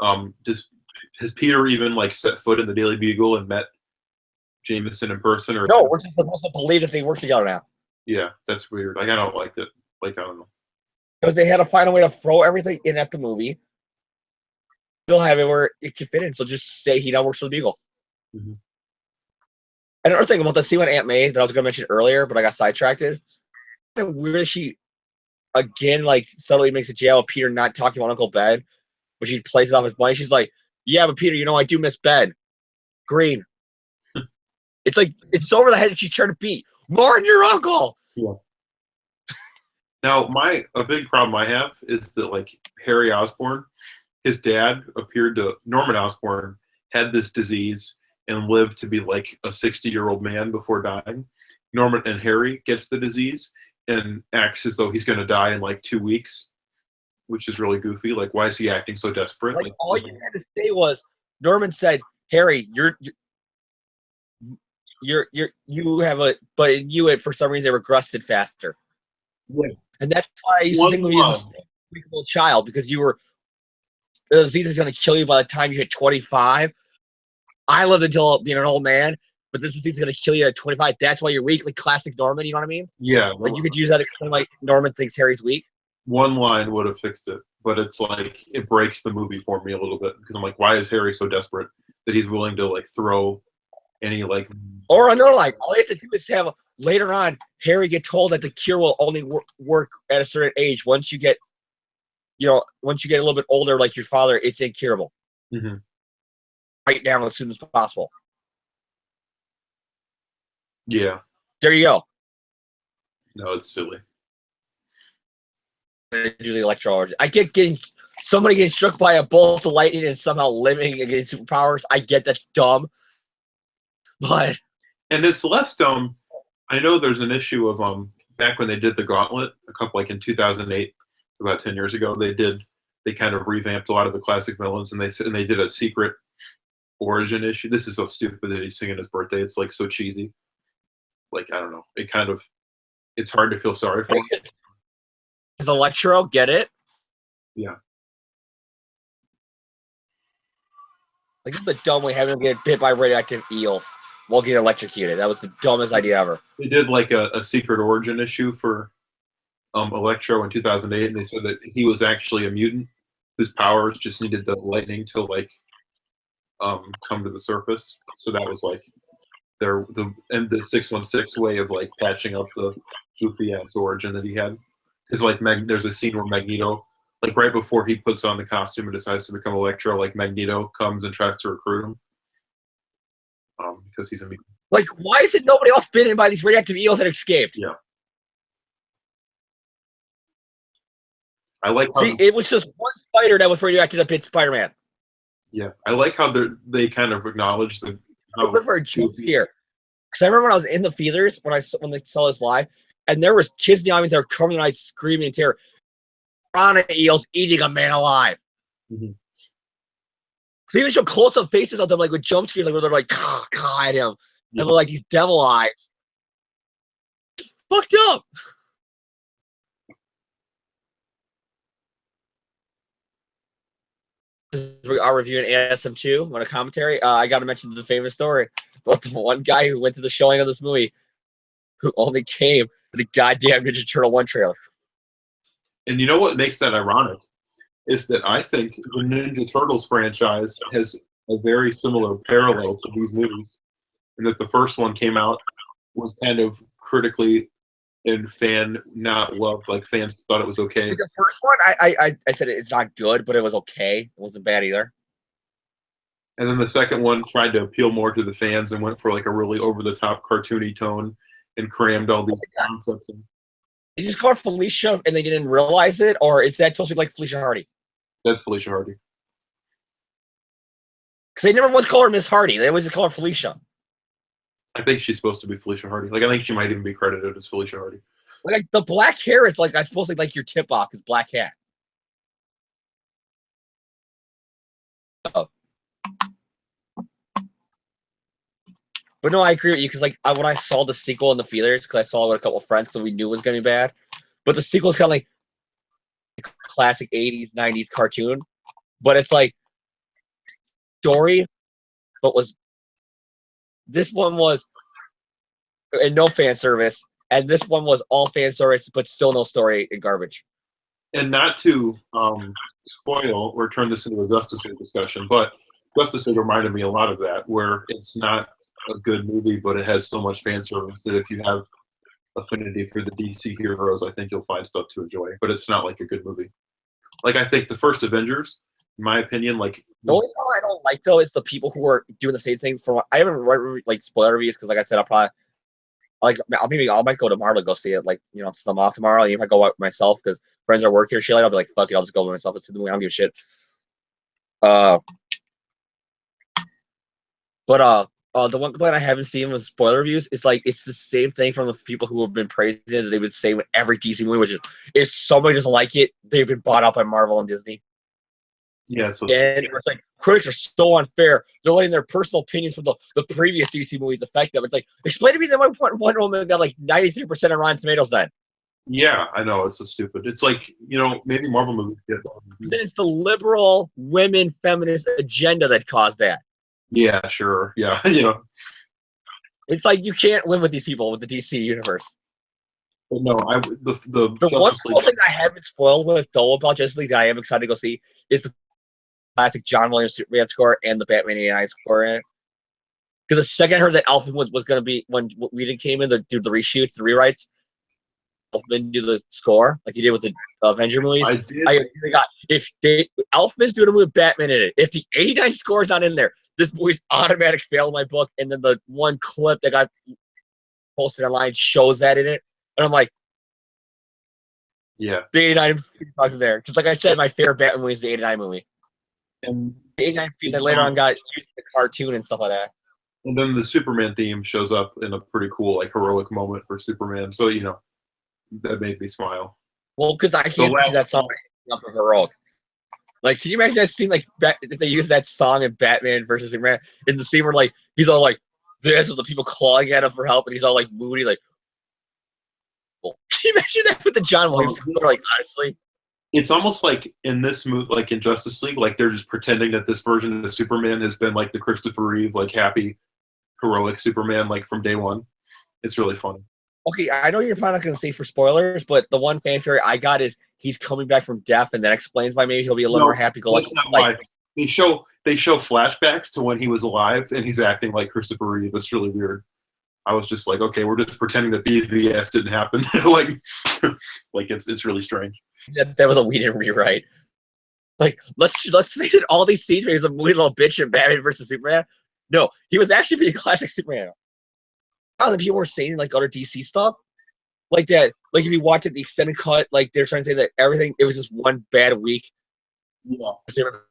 has Peter even like set foot in the Daily Bugle and met Jameson in person? Or no, we're just supposed to believe that they work together now. Yeah, that's weird. Like I don't like it. Like I don't know. Because they had to find a way to throw everything in at the movie. Still have it where it can fit in. So just say he now works for the Bugle. Mm-hmm. Another thing about the scene with Aunt May that I was going to mention earlier, but I got sidetracked. Where she again like subtly makes a jail of Peter not talking about Uncle Ben, but she plays it off his money. She's like, "Yeah, but Peter, you know I do miss Ben. Green." It's like it's over the head that she's trying to beat. More than your uncle. Yeah. Now, a big problem I have is that like Harry Osborn, his dad Norman Osborn had this disease and lived to be like a 60-year-old man before dying. Norman and Harry gets the disease and acts as though he's going to die in like 2 weeks, which is really goofy. Like, why is he acting so desperate? Like all you had to say was Norman said, "Harry, you have but for some reason they regressed faster." Yeah. And that's why I used to think of you as a child, because the disease is going to kill you by the time you hit 25. I lived until being an old man, but this disease is going to kill you at 25. That's why you're weak, like classic Norman. You know what I mean? Yeah. Like you could use that to explain why Norman thinks Harry's weak. One line would have fixed it, but it's like it breaks the movie for me a little bit because I'm like, why is Harry so desperate that he's willing to like throw any like? Or another line, all you have to do is have later on Harry get told that the cure will only work at a certain age. Once you get a little bit older, like your father, it's incurable. Mm-hmm. Right now, as soon as possible. Yeah. There you go. No, it's silly. Do the electro. I get somebody getting struck by a bolt of lightning and somehow living against superpowers. I get that's dumb, but And it's less dumb. I know there's an issue of back when they did the Gauntlet, a couple like in 2008, about 10 years ago, they kind of revamped a lot of the classic villains, and they did a secret origin issue. This is so stupid that he's singing his birthday. It's like so cheesy. Like I don't know. It's hard to feel sorry for him. Is Electro get it? Yeah. Like this is the dumb way having to get bit by radioactive eels while getting electrocuted. That was the dumbest idea ever. They did like a secret origin issue for Electro in 2008, and they said that he was actually a mutant whose powers just needed the lightning to like come to the surface. So that was like the 616 way of like patching up the goofy ass origin that he had. Because like there's a scene where Magneto, like right before he puts on the costume and decides to become Electro, like Magneto comes and tries to recruit him because he's a mutant. Like, why is it nobody else bitten by these radioactive eels that escaped? Yeah. I like how it was just one spider that was radioactive that bit Spider-Man. Yeah, I like how they kind of acknowledge the. I'm looking for a joke here, because I remember when I was in the theaters when they saw this live, and there was kids in the audience that were covering their eyes, screaming in terror. Piranha eels eating a man alive. Mm-hmm. They even show close-up faces of them, like with jump scares, like where they're like at him, and with like these devil eyes. It's fucked up. We are reviewing ASM2 on a commentary. I got to mention the famous story about the one guy who went to the showing of this movie who only came for the goddamn Ninja Turtle 1 trailer. And you know what makes that ironic is that I think the Ninja Turtles franchise has a very similar parallel to these movies, and that the first one came out was kind of critically and fan not loved. Like fans thought it was okay. The first one, I said it's not good, but it was okay. It wasn't bad either. And then the second one tried to appeal more to the fans and went for like a really over-the-top cartoony tone and crammed all these concepts in. They just called her Felicia and they didn't realize it, or is that supposed to be like Felicia Hardy? That's Felicia Hardy. Because they never once call her Miss Hardy. They always just call her Felicia. I think she's supposed to be Felicia Hardy. Like I think she might even be credited as Felicia Hardy. Like the black hair is like I supposed to like your tip off is black hat. Oh. But no, I agree with you because like when I saw the sequel in the theaters, because I saw it with a couple of friends because we knew it was gonna be bad. But the sequel is kind of like classic 80s, 90s cartoon. But it's like story, but this one was and no fan service, and this one was all fan service, but still no story and garbage. And not to spoil or turn this into a Justice League discussion, but Justice League reminded me a lot of that, where it's not a good movie, but it has so much fan service that if you have affinity for the DC heroes, I think you'll find stuff to enjoy. But it's not like a good movie. Like I think the first Avengers, in my opinion, like the only thing I don't like though is the people who are doing the same thing. I haven't read like spoiler reviews because, like I said, I might go tomorrow to go see it. Like I'm off tomorrow. Even if I go out myself because friends are work here, shit, I'll be like, fuck it, I'll just go by myself and see the movie. I don't give a shit. But the one complaint I haven't seen with spoiler reviews is like it's the same thing from the people who have been praising it that they've been saying with every DC movie, which is if somebody doesn't like it, they've been bought out by Marvel and Disney. Yeah, so and it's like critics are so unfair. They're letting their personal opinions from the previous DC movies affect them. It's like explain to me that Wonder Woman got like 93% on Rotten Tomatoes then. Yeah, I know it's so stupid. It's like maybe Marvel movies get. Then it's the liberal women feminist agenda that caused that. Yeah, sure. Yeah, It's like you can't win with these people with the DC universe. But no, the one thing I haven't spoiled with though about Justice League that I am excited to go see is the classic John Williams Superman score and the Batman '89 score in it. Because the second I heard that Elfman was going to be when Whedon came in to do the reshoots, the rewrites, Elfman do the score like he did with the Avenger movies. I did. Elfman's doing a movie with Batman in it. If the '89 score is not in there, this movie's automatic fail in my book. And then the one clip that got posted online shows that in it, and I'm like, yeah, the '89 songs in there. Just like I said, my favorite Batman movie is the '89 movie. And the '89 feed that later on got used in the cartoon and stuff like that. And then the Superman theme shows up in a pretty cool, like, heroic moment for Superman. So, that made me smile. Well, because I The can't see last that song up for heroic. Like, can you imagine that scene? Like, if they use that song in Batman versus Superman in the scene where like he's all like this with the people clawing at him for help, and he's all like moody, like. Well, can you imagine that with the John Williams? Like, honestly. It's almost like in this movie, like in Justice League, like they're just pretending that this version of Superman has been like the Christopher Reeve, like happy, heroic Superman, like from day one. It's really funny. Okay, I know you're probably not going to say for spoilers, but the one fan theory I got is he's coming back from death, and that explains why maybe he'll be a little more happy-go-lucky. That's not why. They show flashbacks to when he was alive, and he's acting like Christopher Reeve. It's really weird. I was just like, okay, we're just pretending that BVS didn't happen. like it's really strange. That was a weird rewrite. Like, let's say that all these scenes where he's a wee little bitch in Batman versus Superman. No, he was actually pretty classic Superman. How the people were saying like other DC stuff, like that. Like if you watch it, the extended cut, like they're trying to say that everything it was just one bad week. Yeah.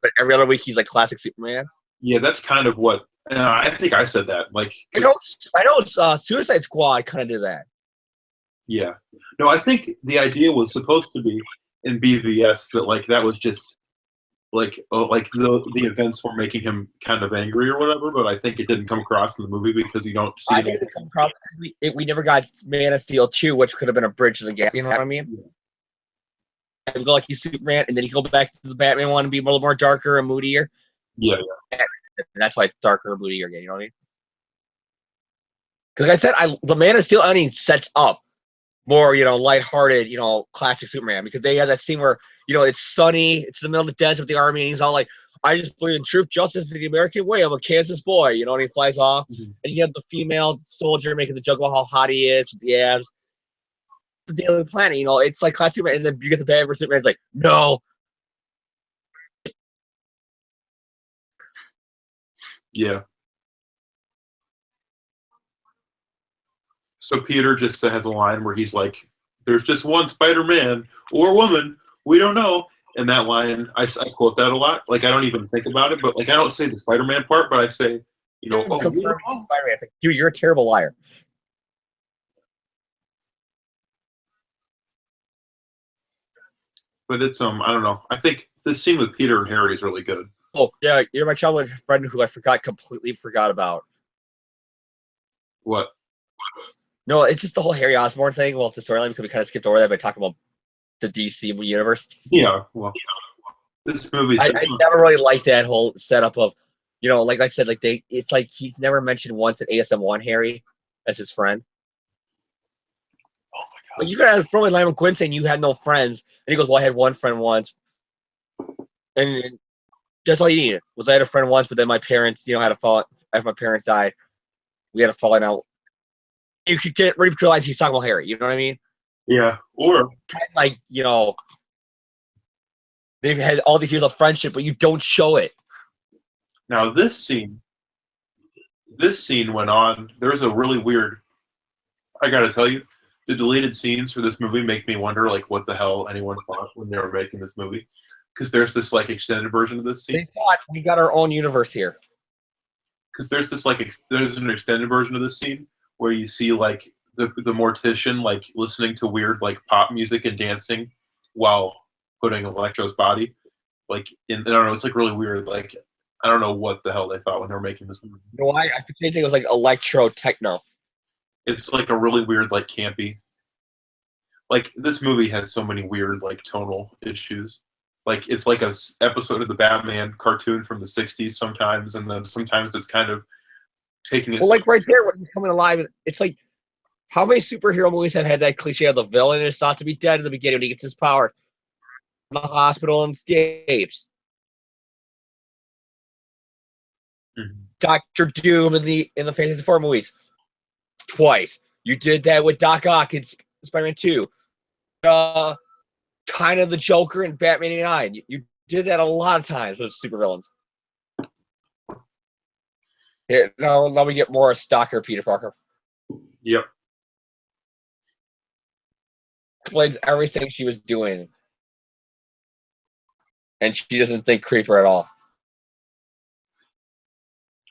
But every other week he's like classic Superman. Yeah, that's kind of what I think. I said that. Like, I know. Suicide Squad kind of did that. Yeah. No, I think the idea was supposed to be in BVS that like that was just like the events were making him kind of angry or whatever, but I think it didn't come across in the movie because you don't see it come across. We never got Man of Steel 2, which could have been a bridge to the gap. You know what I mean? Yeah. Go like he's Superman, and then he go back to the Batman one and be a little more darker and moodier. Yeah. And that's why it's darker and moodier again. You know what I mean? Because like I said, the Man of Steel ending sets up more, lighthearted, classic Superman. Because they have that scene where, it's sunny, it's in the middle of the desert with the army, and he's all like, I just believe in truth, justice, and the American way. I'm a Kansas boy, and he flies off. Mm-hmm. And you have the female soldier making the joke about how hot he is with the abs. The Daily Planet, it's like classic Superman. And then you get the Batman versus Superman, it's like, no. Yeah. So Peter just has a line where he's like, there's just one Spider-Man or woman, we don't know. And that line, I quote that a lot. Like, I don't even think about it, but like, I don't say the Spider-Man part, but I say, Spider-Man. It's like, dude, you're a terrible liar. But it's, I don't know. I think the scene with Peter and Harry is really good. Oh, yeah, you're my childhood friend who I completely forgot about. What? No, it's just the whole Harry Osborn thing. Well, it's the storyline because we kind of skipped over that by talking about the DC universe. Yeah, well, this movie. I never really liked that whole setup of, like I said, like it's like he's never mentioned once an ASM1 Harry as his friend. Oh my god! Like you could have thrown in Lionel Quinn saying you had no friends, and he goes, "Well, I had one friend once," and that's all you needed was I had a friend once, but then my parents, had a fall after my parents died. We had a falling out. You could get ready to realize he's talking about Harry. You know what I mean? Yeah. Or like they've had all these years of friendship, but you don't show it. Now this scene went on. There's a really weird. I gotta tell you, the deleted scenes for this movie make me wonder, like, what the hell anyone thought when they were making this movie. Because there's this like extended version of this scene. They thought we got our own universe here. Because there's this like there's an extended version of this scene where you see like the mortician like listening to weird like pop music and dancing while putting Electro's body like in. I don't know. It's like really weird. Like I don't know what the hell they thought when they were making this movie. No, I could think it was like electro techno. It's like a really weird like campy. Like this movie has so many weird like tonal issues. Like it's like a episode of the Batman cartoon from the '60s sometimes, and then sometimes it's kind of taking it. Well, like right there when he's coming alive, it's like how many superhero movies have had that cliche of the villain is thought to be dead in the beginning when he gets his power, in the hospital and escapes. Mm-hmm. Dr. Doom in the Fantastic Four movies twice. You did that with Doc Ock in Spider-Man 2. Kind of the Joker in Batman '89. You did that a lot of times with supervillains. Here, now we get more stalker Peter Parker. Yep. Explains everything she was doing. And she doesn't think creeper at all.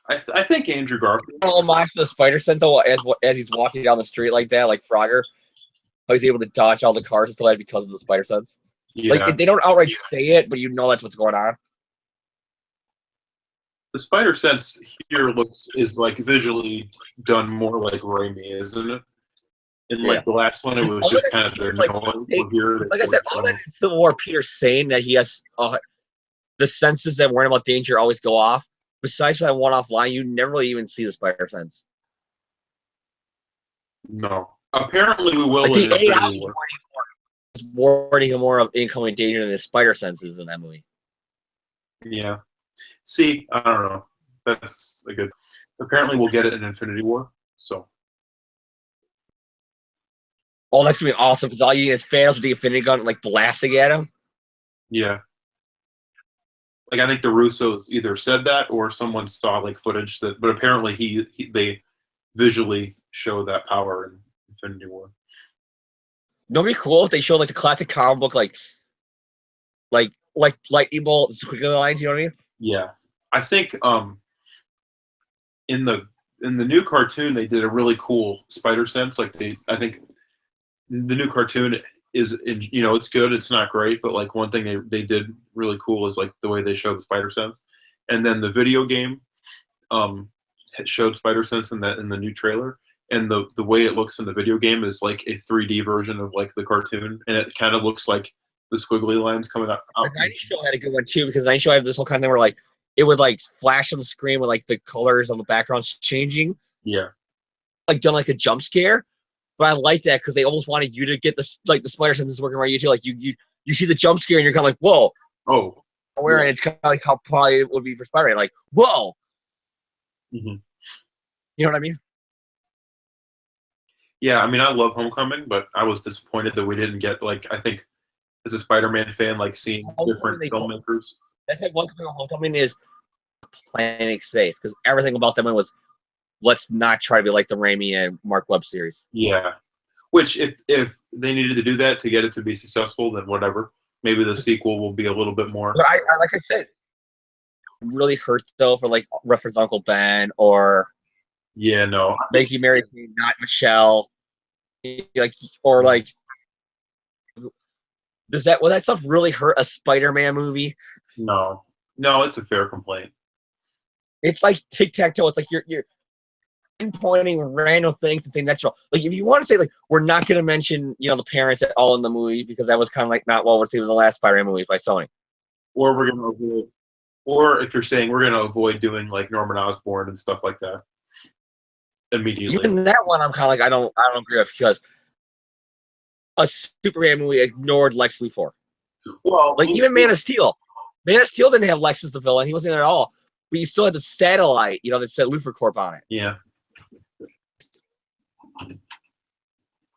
I think Andrew Garfield. Homage to the spider sense as he's walking down the street like that, like Frogger, how he's able to dodge all the cars and stuff like that because of the spider sense. Yeah. Like they don't outright say it, but you know that's what's going on. The spider sense here is like visually done more like Raimi, isn't it? In like the last one, it was just kind of their like, noise. Like I said, all that in Civil War, Peter's saying that he has the senses that warn about danger always go off. Besides that one-off line, you never really even see the spider sense. No. Apparently, we will. Like the AI is warning him more of incoming danger than his spider senses in that movie. Yeah. See, I don't know. That's a good. Apparently, we'll get it in Infinity War. So. Oh, that's gonna be awesome because all you need is Thanos with the Infinity Gun like blasting at him. Yeah. Like I think the Russos either said that or someone saw like footage that, but apparently they visually show that power in Infinity War. It'd be cool if they showed like the classic comic book like lightning bolt squiggly lines. You know what I mean? Yeah, I think in the new cartoon they did a really cool spider sense. Like I think the new cartoon is, you know, it's good. It's not great, but like one thing they did really cool is like the way they show the spider sense, and then the video game showed spider sense in the new trailer, and the way it looks in the video game is like a 3D version of like the cartoon, and it kind of looks like the squiggly lines coming out. The 90s show had a good one too because the 90s show had this whole kind of thing where like it would like flash on the screen with like the colors on the backgrounds changing. Yeah, like done like a jump scare. But I like that because they almost wanted you to get this like the spider sense working around you too. Like you see the jump scare and you're kind of like, whoa. Oh. Where it's kind of like how probably it would be for Spider-Man. Like, whoa. Mm-hmm. You know what I mean? Yeah, I mean, I love Homecoming, but I was disappointed that we didn't get, like, I think as a Spider-Man fan, like seeing different filmmakers. That's like one thing about Homecoming is playing it safe because everything about them was let's not try to be like the Raimi and Mark Webb series. Yeah, which if they needed to do that to get it to be successful, then whatever. Maybe the sequel will be a little bit more. But I like I said, really hurt though for like reference Uncle Ben or yeah, no, Make You Marry Me, Not Michelle, like or like. Will that stuff really hurt a Spider-Man movie? No, it's a fair complaint. It's like tic-tac-toe. It's like you're pinpointing random things and saying that's wrong. Like if you want to say like we're not going to mention the parents at all in the movie because that was kind of like not well received in the last Spider-Man movies by Sony. Or we're going to avoid, or if you're saying we're going to avoid doing like Norman Osborn and stuff like that immediately. Even that one, I'm kind of like I don't agree with because a Superman movie ignored Lex Luthor. Well, like even Man of Steel. Man of Steel didn't have Lex as the villain. He wasn't there at all. But you still had the satellite, that said Luthor Corp on it. Yeah.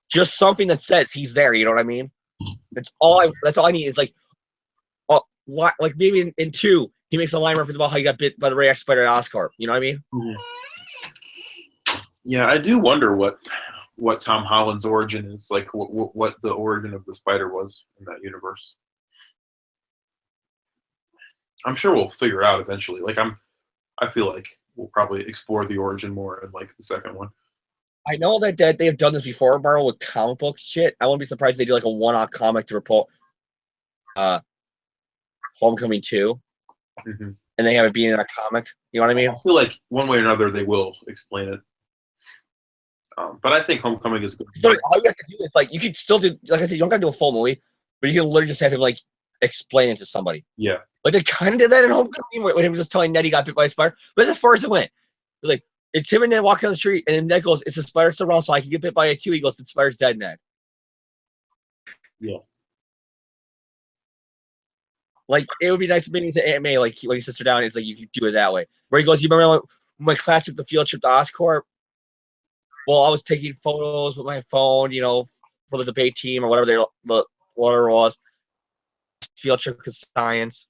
Just something that says he's there. You know what I mean? That's all I need is like, like maybe in 2 he makes a line reference about how he got bit by the radioactive spider at Oscorp. You know what I mean? Mm-hmm. Yeah, I do wonder what Tom Holland's origin is, like what the origin of the spider was in that universe. I'm sure we'll figure it out eventually. Like I feel like we'll probably explore the origin more in like the second one. I know that they have done this before, Marvel, with comic book shit. I wouldn't be surprised if they do like a one-off comic to report Homecoming 2. Mm-hmm. And they have it being in a comic. You know what I mean? I feel like one way or another they will explain it. But I think Homecoming is good. So all you have to do is like you could still do, like I said, you don't got to do a full movie, but you can literally just have him like explain it to somebody. Yeah. Like they kind of did that in Homecoming when he was just telling Ned he got bit by a spider. But that's as far as it went. It was like it's him and Ned walking down the street, and then Ned goes, "It's a spider still around, so I can get bit by it too." He goes, "The spider's dead, Ned." Yeah. Like it would be nice meeting to Aunt May, like when you sit her down, it's like you could do it that way. Where he goes, "You remember when my class took the field trip to Oscorp? Well, I was taking photos with my phone, for the debate team or whatever it was. Field trip because science."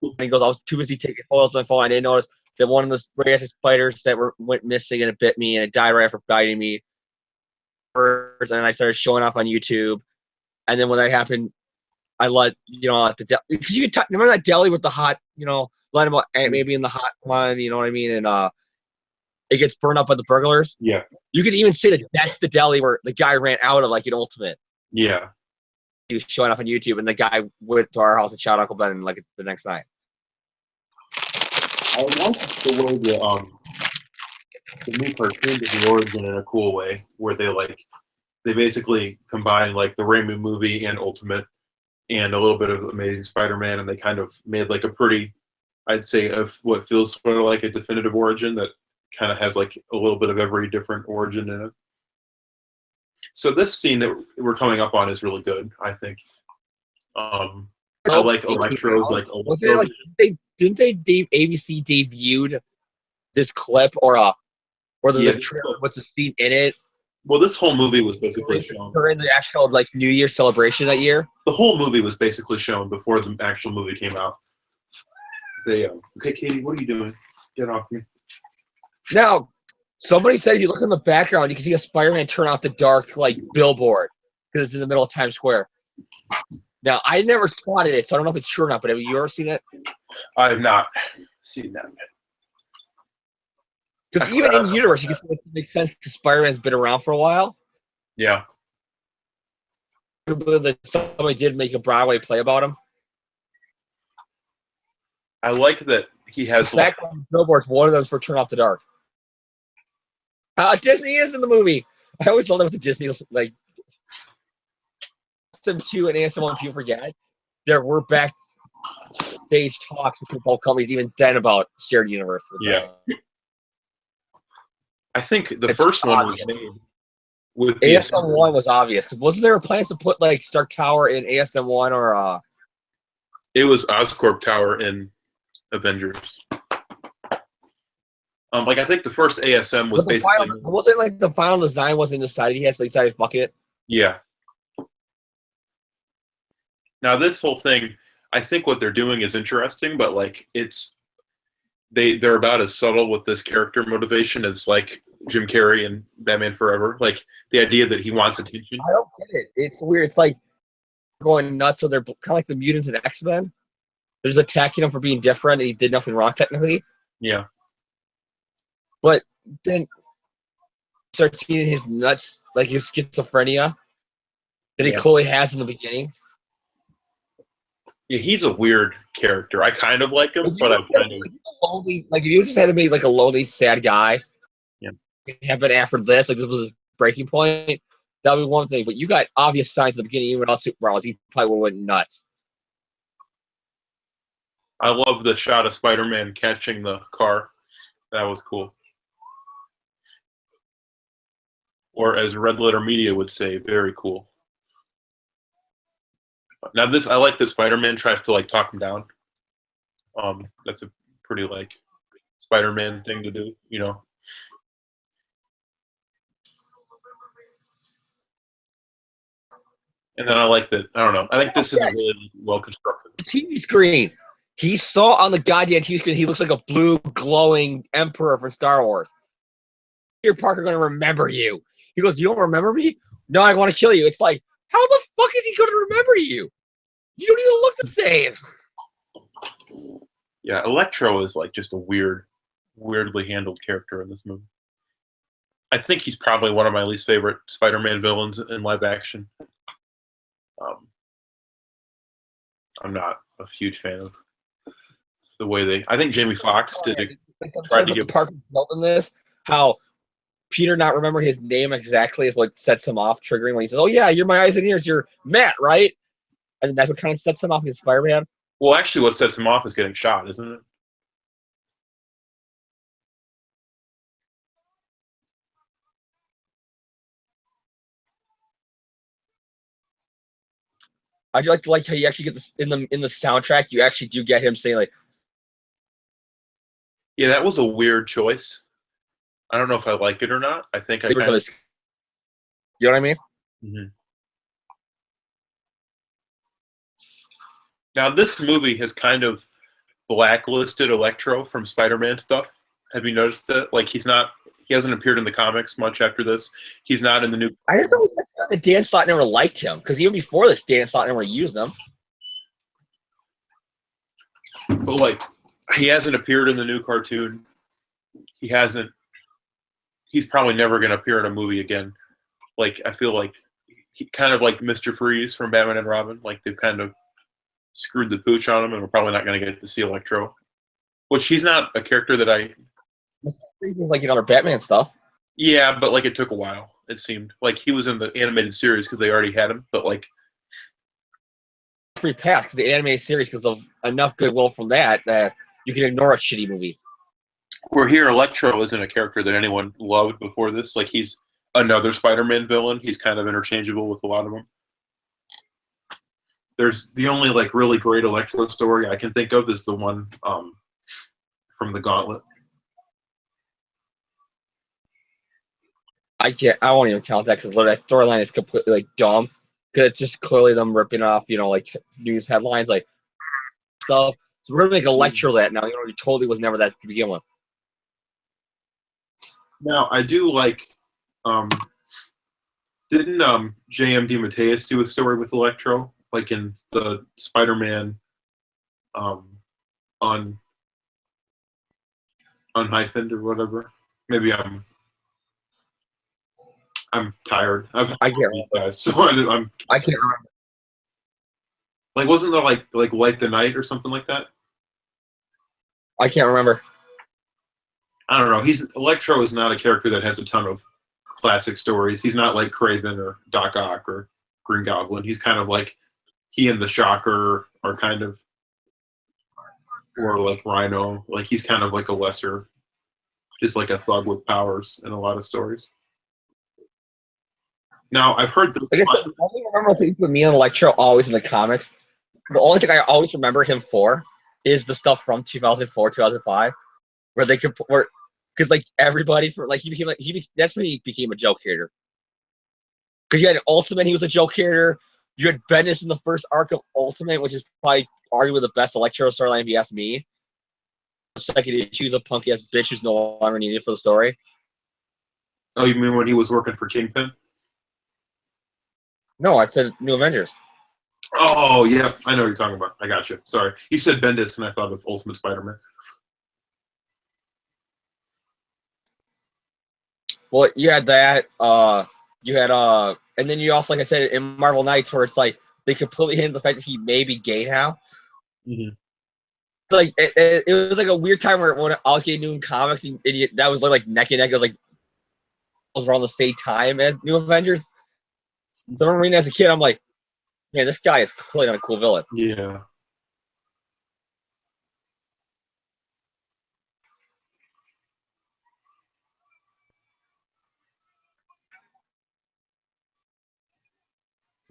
And he goes, "I was too busy taking photos with my phone. I didn't notice that one of the radioactive spiders that went missing and it bit me and it died right after biting me." And then I started showing off on YouTube. And then when that happened, I let at the deli, because you could remember that deli with the hot let him maybe in the hot one, you know what I mean? And it gets burned up by the burglars. Yeah. You could even say that that's the deli where the guy ran out of, like, an Ultimate. Yeah. He was showing up on YouTube, and the guy went to our house and shot Uncle Ben, like, the next night. I like the way the new cartoon did the origin in a cool way, where they basically combine like the Raimi movie and Ultimate and a little bit of Amazing Spider-Man, and they kind of made like a pretty, I'd say, of what feels sort of like a definitive origin that kind of has like a little bit of every different origin in it. So this scene that we're coming up on is really good, I think. I like Electro's like Wasn't it like didn't they ABC debuted this clip or the trailer with the scene in it? Well, this whole movie was basically shown during the actual like New Year celebration that year. The whole movie was basically shown before the actual movie came out. They okay, Katie, what are you doing? Get off me. Now, somebody said if you look in the background, you can see a Spider-Man turn off the dark like billboard because it's in the middle of Times Square. Now, I never spotted it, so I don't know if it's true or not. But have you ever seen it? I have not seen that. Because even in universe, you can see it makes sense because Spider-Man's been around for a while. Yeah. I believe that somebody did make a Broadway play about him. I like that he has background billboards. One of them's for Turn Off the Dark. Disney is in the movie. I always love that with the Disney like ASM2 and ASM1 People Forget. There were backstage talks with both companies even then about shared universe. Yeah. I think the first one was made with ASM1 was obvious. Wasn't there a plan to put like Stark Tower in ASM1 or It was Oscorp Tower in Avengers. Like I think the first ASM was basically wasn't like the final design wasn't decided. He has to decide fuck it. Yeah. Now this whole thing, I think what they're doing is interesting, but like they're about as subtle with this character motivation as like Jim Carrey and Batman Forever. Like the idea that he wants attention. I don't get it. It's weird. It's like going nuts. So they're kind of like the mutants in X-Men. They're just attacking him for being different, and he did nothing wrong technically. Yeah. But then starts eating his nuts, like his schizophrenia that he clearly has in the beginning. Yeah, he's a weird character. I kind of like him, but I kind of lonely. Like if you just had to be like a lonely, sad guy, have been after this, like this was his breaking point. That would be one thing. But you got obvious signs at the beginning, even without superpowers, he probably would have went nuts. I love the shot of Spider-Man catching the car. That was cool. Or as Red Letter Media would say, very cool. Now this, I like that Spider-Man tries to like talk him down. That's a pretty like Spider-Man thing to do, you know. And then I like that. I don't know. I think this is really well constructed. The TV screen. He saw on the goddamn TV screen. He looks like a blue glowing emperor from Star Wars. Peter Parker going to remember you. He goes, "You don't remember me? No, I want to kill you." It's like, how the fuck is he going to remember you? You don't even look the same. Yeah, Electro is like just a weirdly handled character in this movie. I think he's probably one of my least favorite Spider-Man villains in live action. I'm not a huge fan of the way I think Jamie Foxx tried to give Parker in this. How Peter not remembering his name exactly is what sets him off, triggering when he says, "Oh yeah, you're my eyes and ears. You're Matt, right?" And that's what kind of sets him off against Spider-Man. Well, actually, what sets him off is getting shot, isn't it? I'd like how you actually get this in the soundtrack. You actually do get him saying like, "Yeah, that was a weird choice. I don't know if I like it or not. I think you know what I mean?" Mm-hmm. Now, this movie has kind of blacklisted Electro from Spider-Man stuff. Have you noticed that? Like, he hasn't appeared in the comics much after this. He's not in the new. I just always thought that Dan Slott never liked him because even before this, Dan Slott never used him. But like, He hasn't appeared in the new cartoon. He hasn't. He's probably never going to appear in a movie again. Like, I feel like he kind of like Mr. Freeze from Batman and Robin. Like, they've kind of screwed the pooch on him, and we're probably not going to get to see Electro. Which he's not a character that I. Mr. Freeze is like other Batman stuff. Yeah, but like it took a while. It seemed like he was in the animated series because they already had him. But like, Free pass because the animated series because of enough goodwill from that you can ignore a shitty movie. we're here. Electro isn't a character that anyone loved before this. Like, he's another Spider-Man villain. He's kind of interchangeable with a lot of them. There's the only like really great Electro story I can think of is the one from the Gauntlet. I won't even count that because that storyline is completely like dumb. Because it's just clearly them ripping off, like news headlines, like stuff. So we're gonna make Electro that now. He totally was never that to begin with. Now I do like. Didn't J.M. DeMatteis do a story with Electro, like in the Spider-Man, unhyphened or whatever? Maybe I'm tired. I can't remember. Guys, so I can't remember. Like, wasn't there like Light the Night or something like that? I can't remember. I don't know. Electro is not a character that has a ton of classic stories. He's not like Kraven or Doc Ock or Green Goblin. He's kind of like he and the Shocker are kind of, or like Rhino. Like, he's kind of like a lesser, just like a thug with powers in a lot of stories. Now, I've heard this. I guess the only memorable things with me and Electro always in the comics, the only thing I always remember him for is the stuff from 2004, 2005, where they could, because like everybody for like he became that's when he became a joke character. Because you had Ultimate, he was a joke character. You had Bendis in the first arc of Ultimate, which is probably arguably the best Electro storyline if you ask me. The second issue is a punk ass bitch who's no longer needed for the story. Oh, you mean when he was working for Kingpin? No, I said New Avengers. Oh, yeah. I know what you're talking about. I got you. Sorry. You said Bendis, and I thought of Ultimate Spider-Man. Well, you had that. You had and then you also, like I said, in Marvel Knights, where it's like they completely hid the fact that he may be gay now. Mm-hmm. Like it was like a weird time where when I was getting new in comics, and that was like neck and neck. It was like around the same time as New Avengers. So I remember reading as a kid, I'm like, man, this guy is clearly not a cool villain. Yeah.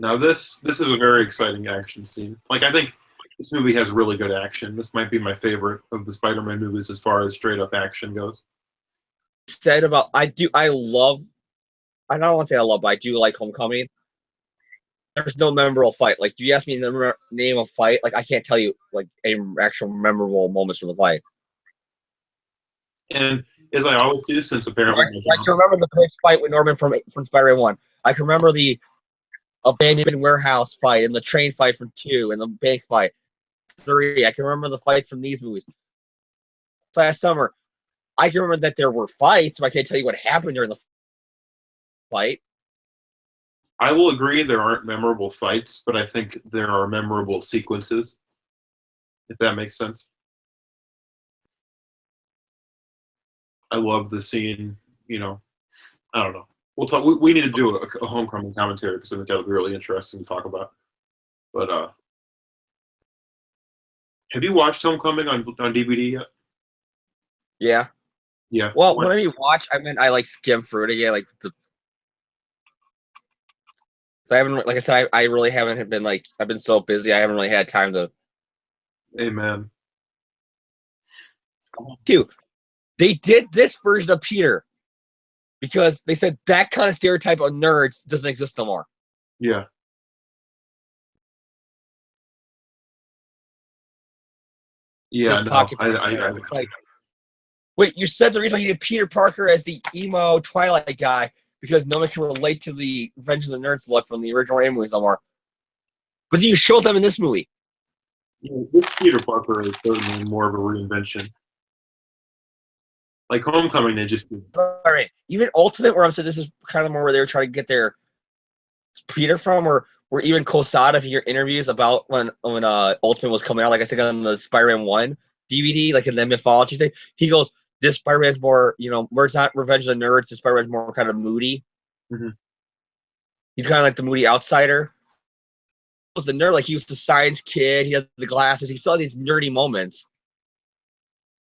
Now this is a very exciting action scene. Like, I think this movie has really good action. This might be my favorite of the Spider-Man movies as far as straight up action goes. Said about I don't want to say I love, but I do like Homecoming. There's no memorable fight. Like, if you ask me to name a fight, like I can't tell you like a actual memorable moments from the fight. And as I always do, since apparently I can remember the first fight with Norman from Spider-Man 1. I can remember the abandoned warehouse fight and the train fight from 2 and the bank fight 3. I can remember the fights from these movies. Last summer, I can remember that there were fights, but I can't tell you what happened during the fight. I will agree there aren't memorable fights, but I think there are memorable sequences, if that makes sense. I love the scene, I don't know. We'll talk. We need to do a Homecoming commentary because I think that'll be really interesting to talk about. But have you watched Homecoming on DVD yet? Yeah. Yeah. Well, whenever you watch, I mean, I like skim through it again, so I haven't, like I said, I really haven't been like, I've been so busy, I haven't really had time to. Amen. Dude, they did this version of Peter because they said that kind of stereotype of nerds doesn't exist no more. Yeah. Yeah, no, It's like, wait, you said the reason why you did Peter Parker as the emo Twilight guy because no one can relate to the Revenge of the Nerds look from the original Raimi movies no more. But you showed them in this movie. This Peter Parker is certainly more of a reinvention. Like Homecoming, they just All right, even Ultimate, where I'm saying this is kind of more where they were trying to get their Peter from, or even Kosada, if you hear interviews about when Ultimate was coming out, like I said on the Spider-Man 1 DVD, like in the mythology thing, he goes, this Spider-Man's more, where it's not Revenge of the Nerds, this Spider-Man's more kind of moody. Mm-hmm. He's kind of like the moody outsider. He was the nerd, like he was the science kid, he had the glasses, he saw these nerdy moments.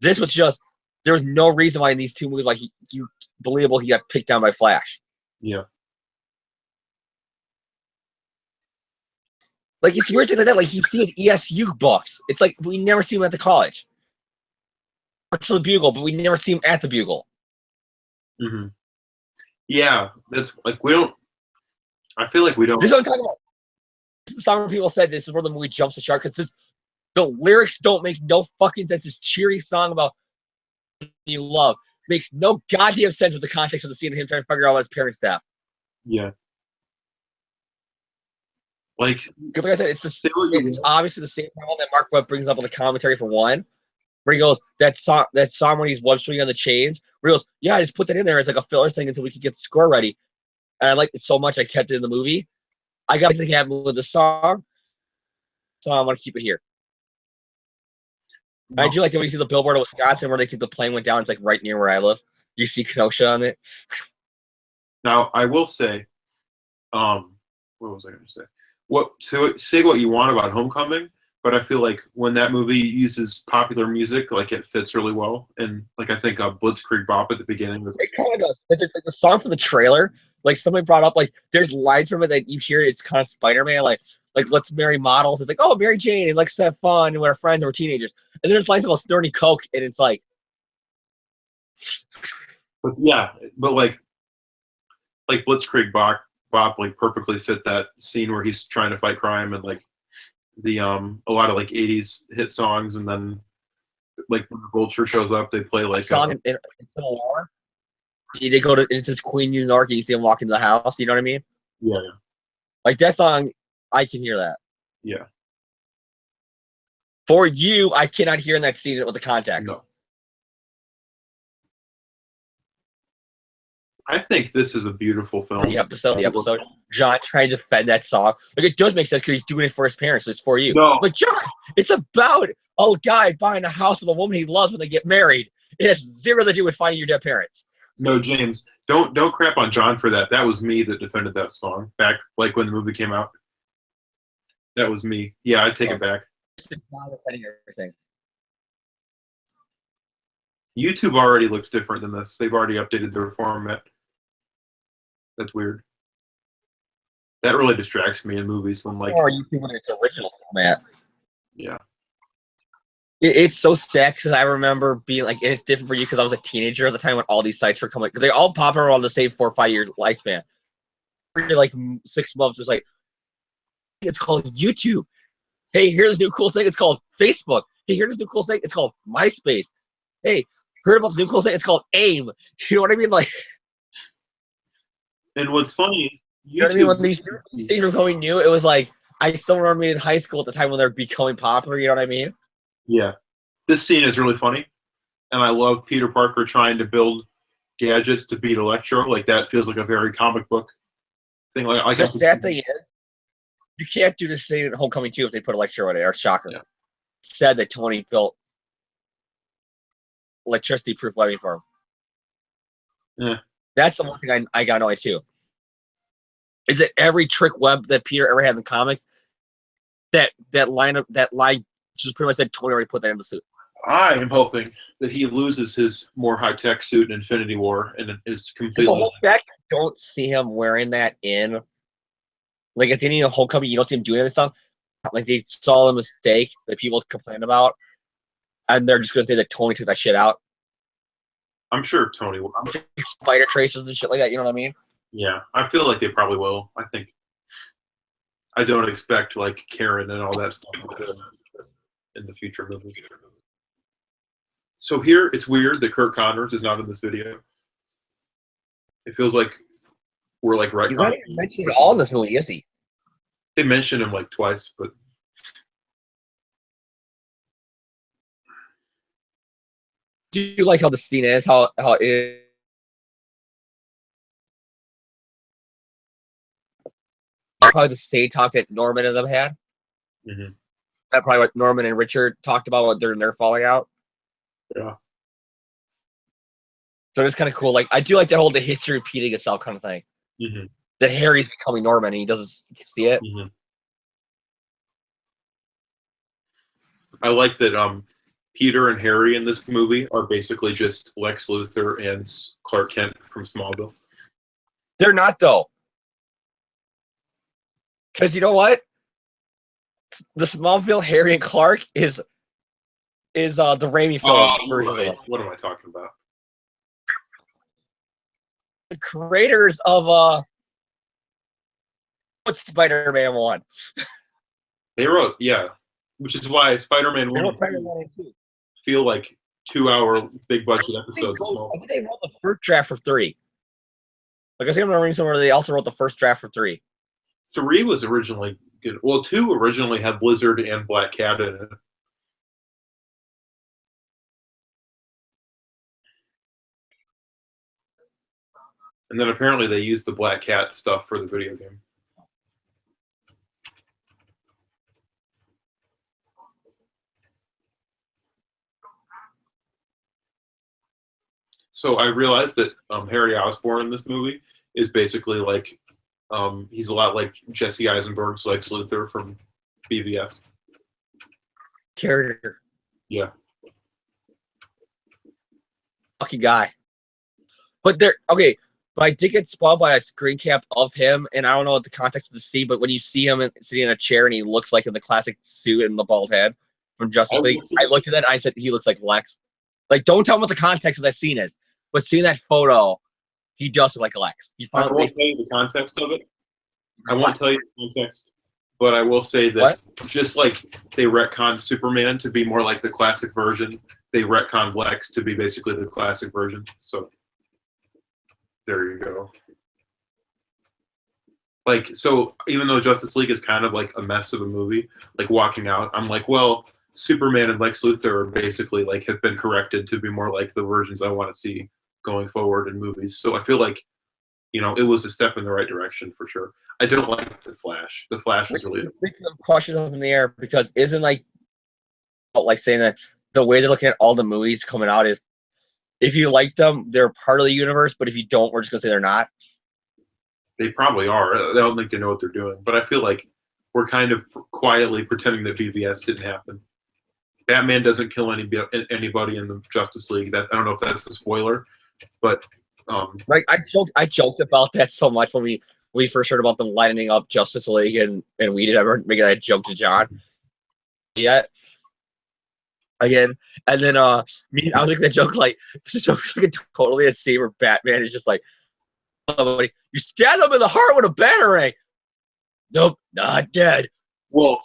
This was just, there was no reason why in these two movies, like, you believable he got picked down by Flash. Yeah. Like, it's weird thing like that. Like, you see his ESU books. It's like we never see him at the college. Actually, the Bugle, but we never see him at the Bugle. Mm-hmm. Yeah, that's like we don't. I feel like we don't. This is what I'm talking about. Some people said this is where the movie jumps the shark because the lyrics don't make no fucking sense. This cheery song about you love makes no goddamn sense with the context of the scene of him trying to figure out what his parents have. Yeah. Like I said, it's obviously the same problem that Mark Webb brings up in the commentary for one, where he goes, that song when he's web swinging on the chains, where he goes, yeah, I just put that in there as like a filler thing until we could get the score ready. And I liked it so much I kept it in the movie. I got to have with the song, so I want to keep it here. No. I do like when you see the billboard of Wisconsin where they think the plane went down. It's like right near where I live. You see Kenosha on it. Now I will say, what was I going to say? Say what you want about Homecoming, but I feel like when that movie uses popular music, like it fits really well. And like I think Blitzkrieg Bop at the beginning was. It kind of does. Like the song from the trailer, like somebody brought up, like there's lines from it that you hear. It's kind of Spider-Man, like let's marry models. It's like, oh, Mary Jane, and let's have fun, and we're friends, and we're teenagers. And then there's lines about snorting coke, and it's like, but yeah, but like Blitzkrieg Bop like perfectly fit that scene where he's trying to fight crime, and like the a lot of like 80s hit songs, and then like when the Vulture shows up, they play like song in Civil War. They go to, it's just Queen New York, and you see him walk into the house. You know what I mean? Yeah. Like that song, I can hear that. Yeah. For you, I cannot hear in that scene with the context. No. I think this is a beautiful film. The episode. John trying to defend that song. Like, it does make sense because he's doing it for his parents, so it's for you. No. But John, it's about a guy buying a house with a woman he loves when they get married. It has zero to do with finding your dead parents. No, James, don't crap on John for that. That was me that defended that song back like when the movie came out. That was me. Yeah, I take it back. YouTube already looks different than this. They've already updated their format. That's weird. That really distracts me in movies when like. Or YouTube when it's original format. Yeah. It's so sad because I remember being like, and it's different for you because I was a teenager at the time when all these sites were coming, because they all pop around the same 4 or 5 year lifespan. For like 6 months, it was like, it's called YouTube. Hey, here's this new cool thing. It's called Facebook. Hey, here's this new cool thing. It's called MySpace. Hey, heard about this new cool thing? It's called AIM. You know what I mean? Like, and what's funny is you know what I mean? When these things were going new, it was like, I still remember me in high school at the time when they're becoming popular. You know what I mean? Yeah. This scene is really funny. And I love Peter Parker trying to build gadgets to beat Electro. Like, that feels like a very comic book thing. Like, the sad thing is, you can't do the same at Homecoming 2 if they put Electro in it, or Shocker. Yeah. It's sad that Tony built electricity-proof webbing for him. Yeah. That's the one thing I got annoyed too. Is that every trick web that Peter ever had in the comics, that line just pretty much said Tony already put that in the suit. I am hoping that he loses his more high-tech suit in Infinity War and is completely. The whole fact I don't see him wearing that in, like at the end of Homecoming, you don't see him doing this stuff. Like they saw a mistake that people complain about, and they're just gonna say that Tony took that shit out. I'm sure Tony will. Spider traces and shit like that. You know what I mean? Yeah, I feel like they probably will. I think. I don't expect like Karen and all that stuff in the future movies. So here, it's weird that Kirk Connors is not in this video. It feels like we're like right. He's not even mentioned at all in this movie, is he? They mention him like twice, but Do you like how the scene is? How it is? Probably the same talk that Norman and them had. Mm-hmm. That's probably what Norman and Richard talked about during their falling out. Yeah. So it's kind of cool. Like I do like that whole the history repeating itself kind of thing. Mm-hmm. That Harry's becoming Norman and he doesn't see it. Mm-hmm. I like that Peter and Harry in this movie are basically just Lex Luthor and Clark Kent from Smallville. They're not though. Because you know what? The Smallville Harry and Clark is the Raimi film version right. of it. What am I talking about? The creators of what's Spider-Man 1? They wrote, yeah, which is why Spider-Man 1 feel like 2-hour big budget episodes. I think they wrote the first draft for 3. Like I think I'm remembering somewhere they also wrote the first draft for 3. 3 was originally good. Well, 2 originally had Blizzard and Black Cat in it. And then apparently they used the Black Cat stuff for the video game. So I realized that Harry Osborn in this movie is basically like, he's a lot like Jesse Eisenberg's Lex Luthor from BVS. Character. Yeah. Lucky guy. But they're okay. But I did get spoiled by a screen cap of him, and I don't know what the context of the scene, but when you see him sitting in a chair and he looks like in the classic suit and the bald head from Justice League, I looked at that and I said he looks like Lex. Like, don't tell me what the context of that scene is, but seeing that photo, he does look like Lex. I won't tell you the context of it. I won't tell you the context, but I will say that just like they retconned Superman to be more like the classic version, they retconned Lex to be basically the classic version. So there you go. Like, so even though Justice League is kind of like a mess of a movie, like walking out, I'm like, well, Superman and Lex Luthor are basically like have been corrected to be more like the versions I want to see going forward in movies. So I feel like, you know, it was a step in the right direction for sure. I don't like the Flash. The Flash was really some questions up in the air because isn't like saying that the way they're looking at all the movies coming out is if you like them, they're part of the universe, but if you don't, we're just gonna say they're not. They probably are. I don't think they know what they're doing, but I feel like we're kind of quietly pretending that BVS didn't happen. Batman doesn't kill anybody in the Justice League. That I don't know if that's the spoiler, but like I joked about that so much when we first heard about them lining up Justice League and we did ever make that joke to John. Yet again, and then I was making that joke like this is like totally a scene where Batman is just like, oh, buddy, you stabbed him in the heart with a batarang. Nope, not dead. Well,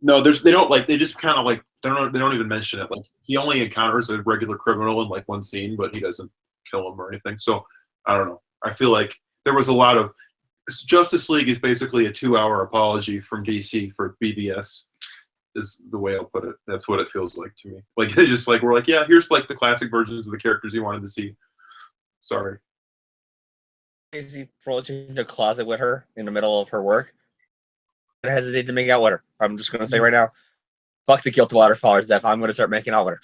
no, they don't like they just kind of like they don't even mention it. Like he only encounters a regular criminal in like one scene, but he doesn't kill him or anything. So I don't know. I feel like there was a lot of Justice League is basically a 2-hour apology from DC for BVS. Is the way I'll put it. That's what it feels like to me. Like they just like we're like, yeah, here's like the classic versions of the characters you wanted to see. Sorry. He throws you into a closet with her in the middle of her work. I hesitate to make out with her. I'm just gonna say right now, fuck the guilt waterfall, Zeph. I'm gonna start making out with her.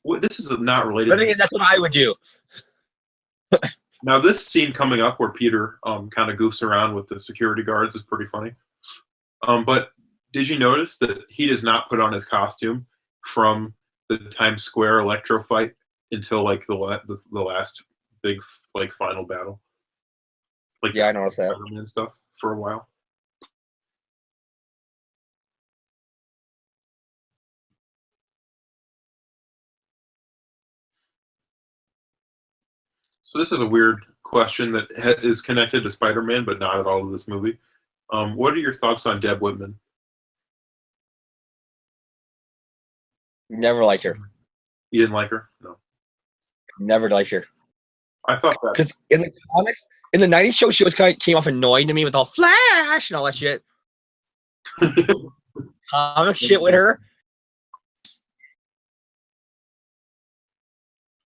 Well, this is not related. But again, that's what I would do. Now, this scene coming up where Peter kind of goofs around with the security guards is pretty funny. But did you notice that he does not put on his costume from the Times Square Electro fight until like the last big like final battle? Like yeah, I noticed that. Spider-Man stuff for a while. So this is a weird question that is connected to Spider-Man, but not at all to this movie. What are your thoughts on Deb Whitman? Never liked her. You didn't like her? No. Never liked her. I thought that because in the comics, in the '90s show, she was came off annoying to me with all Flash and all that shit. Comic shit with her.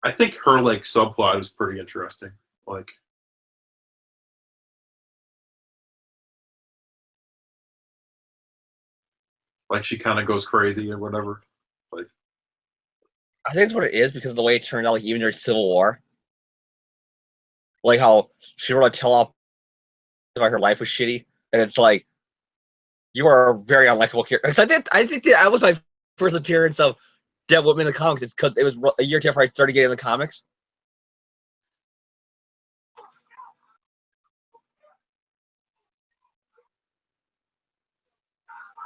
I think her like subplot is pretty interesting. Like she kind of goes crazy or whatever. Like I think that's what it is because of the way it turned out. Like even during Civil War, like how she wrote a tell off about her life was shitty, and it's like you are a very unlikable character. I think that was my first appearance of Dead Woman in the comics. It's because it was a year after I started getting in the comics.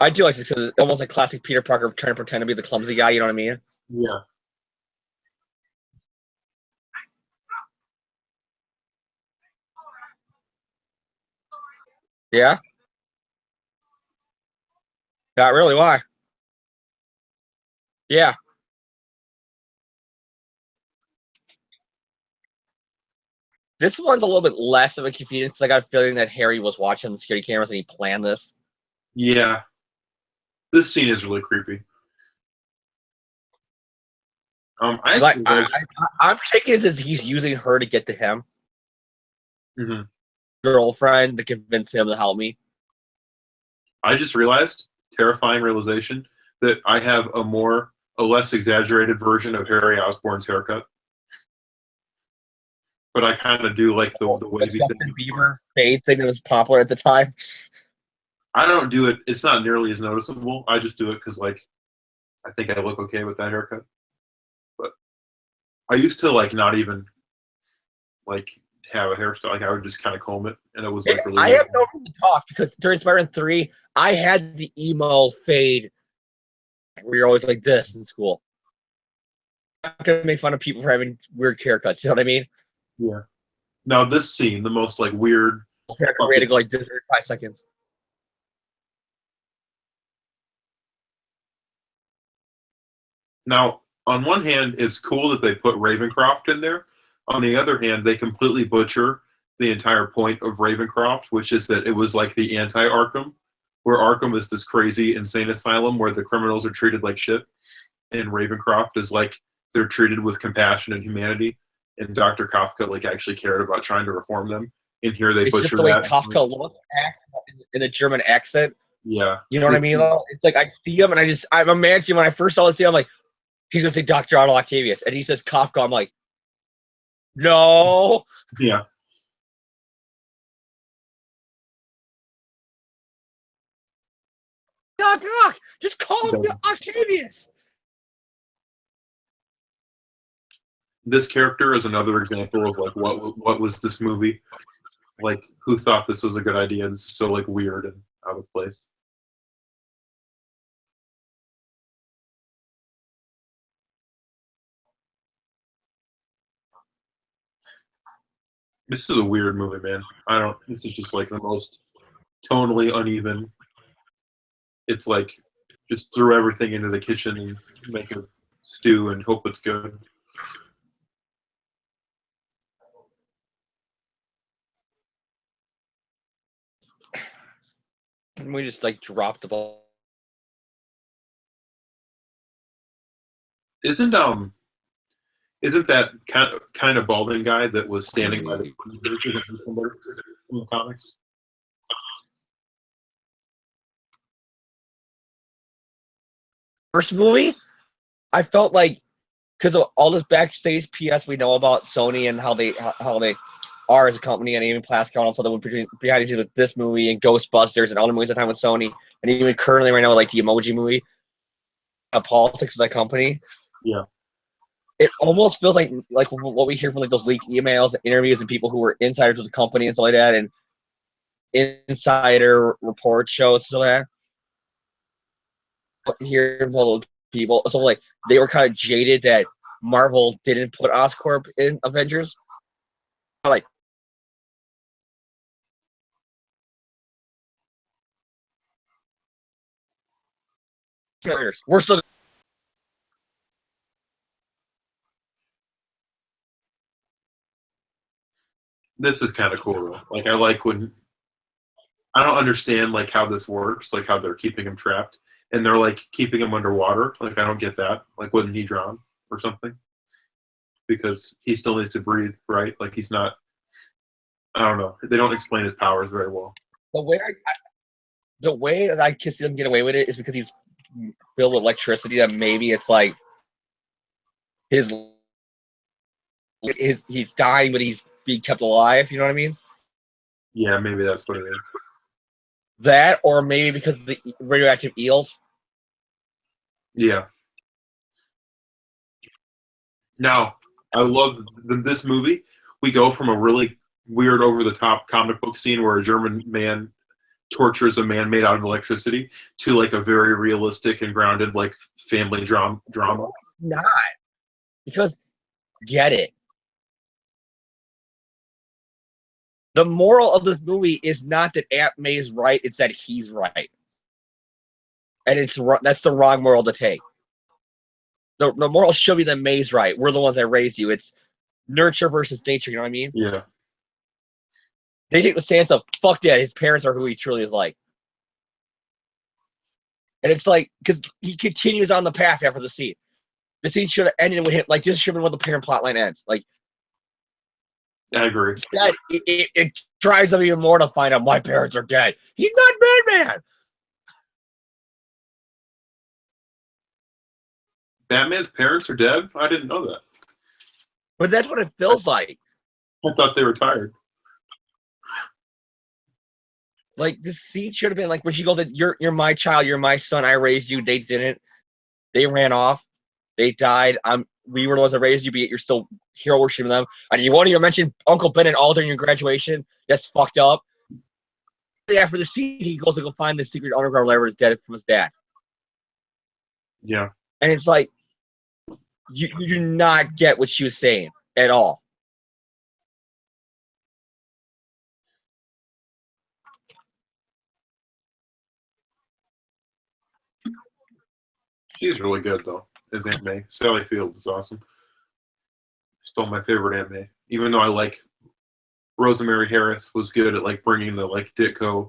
I do like this because it's almost like classic Peter Parker trying to pretend to be the clumsy guy. You know what I mean? yeah. Yeah. Not really. Why? Yeah. This one's a little bit less of a confusion because I got a feeling that Harry was watching the security cameras and he planned this. Yeah. This scene is really creepy. I'm taking it as he's using her to get to him, Mhm. girlfriend, to convince him to help me. I just realized, terrifying realization, that I have a less exaggerated version of Harry Osborn's haircut. But I kind of do like the wavy Justin thing. Bieber fade thing that was popular at the time. I don't do it. It's not nearly as noticeable. I just do it because like I think I look okay with that haircut. But I used to like not even like have a hairstyle. Like I would just kind of comb it, and it was like really. I have no room to talk because during Spider-Man 3, I had the emo fade where you're always like this in school. I'm not gonna make fun of people for having weird haircuts. You know what I mean? Yeah. Now this scene, the most like weird. We had to go like this every 5 seconds. Now, on one hand, it's cool that they put Ravencroft in there. On the other hand, they completely butcher the entire point of Ravencroft, which is that it was like the anti-Arkham, where Arkham is this crazy, insane asylum where the criminals are treated like shit, and Ravencroft is like they're treated with compassion and humanity. And Dr. Kafka like actually cared about trying to reform them. And here they It's butcher just the way that. Kafka looks, acts in a German accent. Yeah. You know what I mean? Though it's like I see him and I'm imagining when I first saw this scene, I'm like, he's gonna say Dr. Otto Octavius, and he says Kafka. I'm like, no. Yeah. Doc, just call him Octavius. This character is another example of like what was this movie? Like who thought this was a good idea? This is so like weird and out of place. This is a weird movie, man. I don't. This is just like the most tonally uneven. It's like just throw everything into the kitchen and make a stew and hope it's good. And we just like dropped the ball. Isn't that kind of balding guy that was standing by the isn't he somebody from the comics? First movie, I felt like because of all this backstage PS we know about Sony and how they are as a company, and even Plasco and also the behind the scenes with this movie and Ghostbusters and other movies at the time with Sony, and even currently right now with like the Emoji movie, politics of that company. Yeah. It almost feels like what we hear from like those leaked emails, and interviews, and people who were insiders with the company and stuff like that, and insider report shows and stuff like that. But here from all those people, so like they were kind of jaded that Marvel didn't put Oscorp in Avengers. Like, we're still. This is kind of cool though. Like I like when I don't understand like how this works, like how they're keeping him trapped, and they're like keeping him underwater. Like I don't get that. Like wouldn't he drown or something? because he still needs to breathe, right? Like he's not. I don't know. They don't explain his powers very well. The way that I see him get away with it is because he's filled with electricity. That maybe it's like he's dying, but he's being kept alive. You know what I mean? Yeah, maybe that's what it is. That, or maybe because of the radioactive eels. Yeah. Now, I love this movie. We go from a really weird, over-the-top comic book scene where a German man tortures a man made out of electricity to like a very realistic and grounded like family drama. Not because get it. The moral of this movie is not that Aunt May's right; it's that he's right, and that's the wrong moral to take. The moral should be that May's right. We're the ones that raised you. It's nurture versus nature. You know what I mean? Yeah. They take the stance of fuck that. His parents are who he truly is like. And it's like, because he continues on the path after the scene. The scene should have ended with him. Like, this should have been when the parent plotline ends. Like, I agree. instead, it drives him even more to find out my parents are dead. He's not Batman. Batman's parents are dead? I didn't know that. But that's what it feels like. I thought they were retired. Like, this scene should have been like when she goes, you're my child, you're my son, I raised you. They didn't. They ran off. They died. We were the ones that raised you, but yet you're still hero worshiping them. And you won't even mention Uncle Ben and all during your graduation. That's fucked up. After the scene, he goes to go find the secret underground lair where his dad from his dad. Yeah. And it's like, you do not get what she was saying at all. She's really good, though, as Aunt May. Sally Field is awesome. Still my favorite Aunt May. Even though I like Rosemary Harris was good at, like, bringing the, like, Ditko,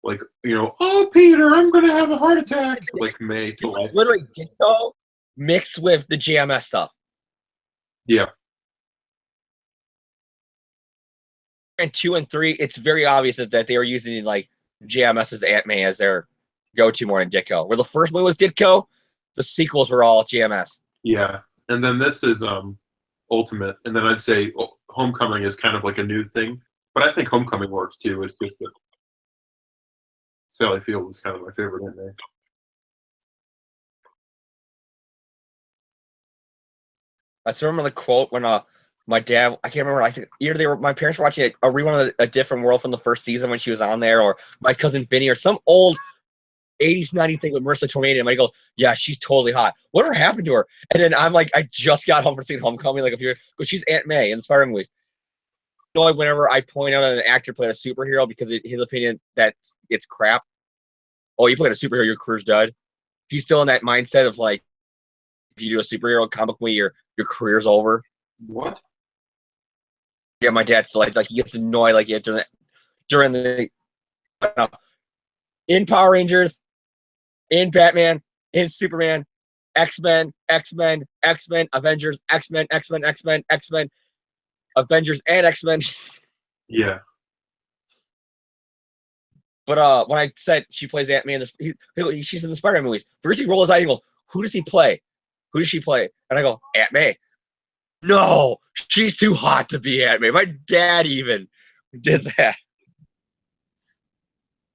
like, you know, oh, Peter, I'm going to have a heart attack. Like, May to life. Literally, Ditko mixed with the JMS stuff. Yeah. And 2 and 3, it's very obvious that they were using, like, JMS's Aunt May as their go-to more than Ditko. Where the first one was Ditko, the sequels were all JMS. Yeah. And then this is Ultimate. And then I'd say Homecoming is kind of like a new thing. But I think Homecoming works, too. It's just that Sally Field is kind of my favorite Aunt May. I still remember the quote when my dad, I can't remember, I think either my parents were watching a rerun of A Different World from the first season when she was on there, or my cousin Vinny, or some old 80s, 90s thing with Marissa Tomei, and I go, yeah, she's totally hot. Whatever happened to her? And then I'm like, I just got home from seeing Homecoming, like, because she's Aunt May in Spider movies. You know, whenever I point out an actor playing a superhero because his opinion that it's crap, oh, you played a superhero, your career's dead. He's still in that mindset of like, if you do a superhero comic movie, your career's over. What? Yeah, my dad's still like he gets annoyed like during the in Power Rangers, in Batman, in Superman, X-Men, Avengers, X-Men, Avengers, and X-Men. Yeah. But when I said she plays Aunt May in this, she's in the Spider-Man movies. First he rolls his eye and he goes, who does he play? Who does she play? And I go, Aunt May. No, she's too hot to be Aunt May. My dad even did that.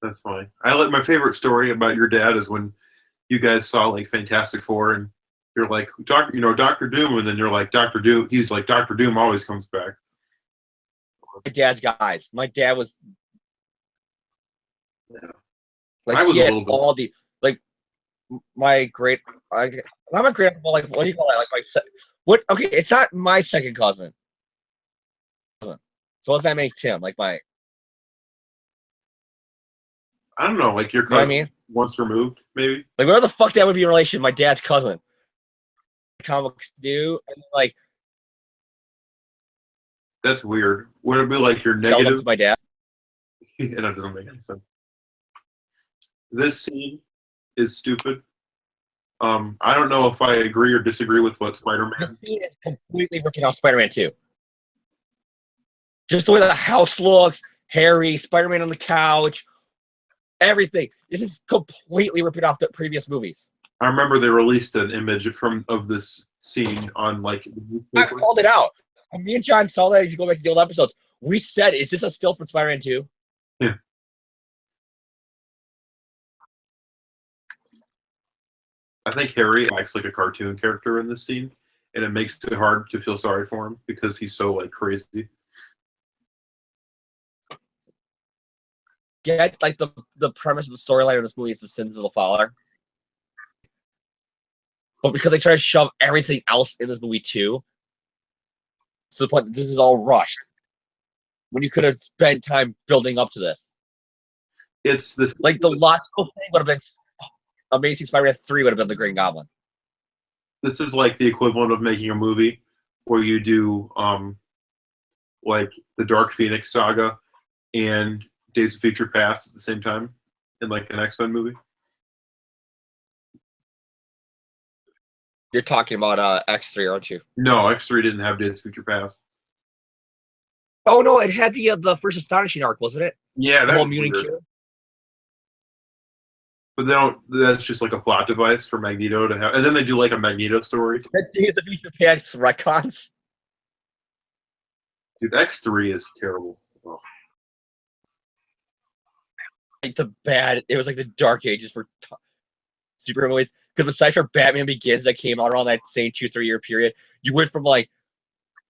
That's funny. My favorite story about your dad is when you guys saw like Fantastic Four and you're like, Dr. Doom, and then you're like, Dr. Doom. He's like, Dr. Doom always comes back. My dad's guys. My dad was like, I was he a had little bit. all the like my great. I'm a great. Like, what do you call that? Like what? Okay, it's not my second cousin. So what does that make Tim? Like my. I don't know, like your You know what I cousin mean? once removed, maybe. Like, where the fuck that would be in relation to my dad's cousin? Comics do, and like That's weird. Would it be like your tell them negative? to my dad. And that doesn't make any sense. This scene is stupid. I don't know if I agree or disagree with what Spider-Man. This scene is completely ripping off Spider-Man 2. Just the way the house looks, Harry, Spider-Man on the couch, everything. This is completely ripping off the previous movies. I remember they released an image of this scene on like the I newspaper. called it out. Me and John saw that if you go back to the old episodes. We said, is this a still from Spider-Man 2? Yeah. I think Harry acts like a cartoon character in this scene, and it makes it hard to feel sorry for him because he's so like crazy. Get like the premise of the storyline of this movie is the sins of the father. But because they try to shove everything else in this movie too, to the point that this is all rushed. When you could have spent time building up to this. It's this Like the logical thing would have been Amazing Spider-Man 3 would have been the Green Goblin. This is like the equivalent of making a movie where you do like the Dark Phoenix saga and Days of Future Past at the same time in like an X-Men movie. You're talking about X3, aren't you? No, X3 didn't have Days of Future Past. Oh no, it had the first Astonishing arc, wasn't it? Yeah, The that whole was mutant weird. cure. But they don't. That's just like a plot device for Magneto to have, and then they do like a Magneto story. That Days of Future Past retcons. Dude, X3 is terrible. Oh. Like it was like the dark ages for superhero movies. Because besides for Batman Begins that came out around that same 2-3 year period, you went from like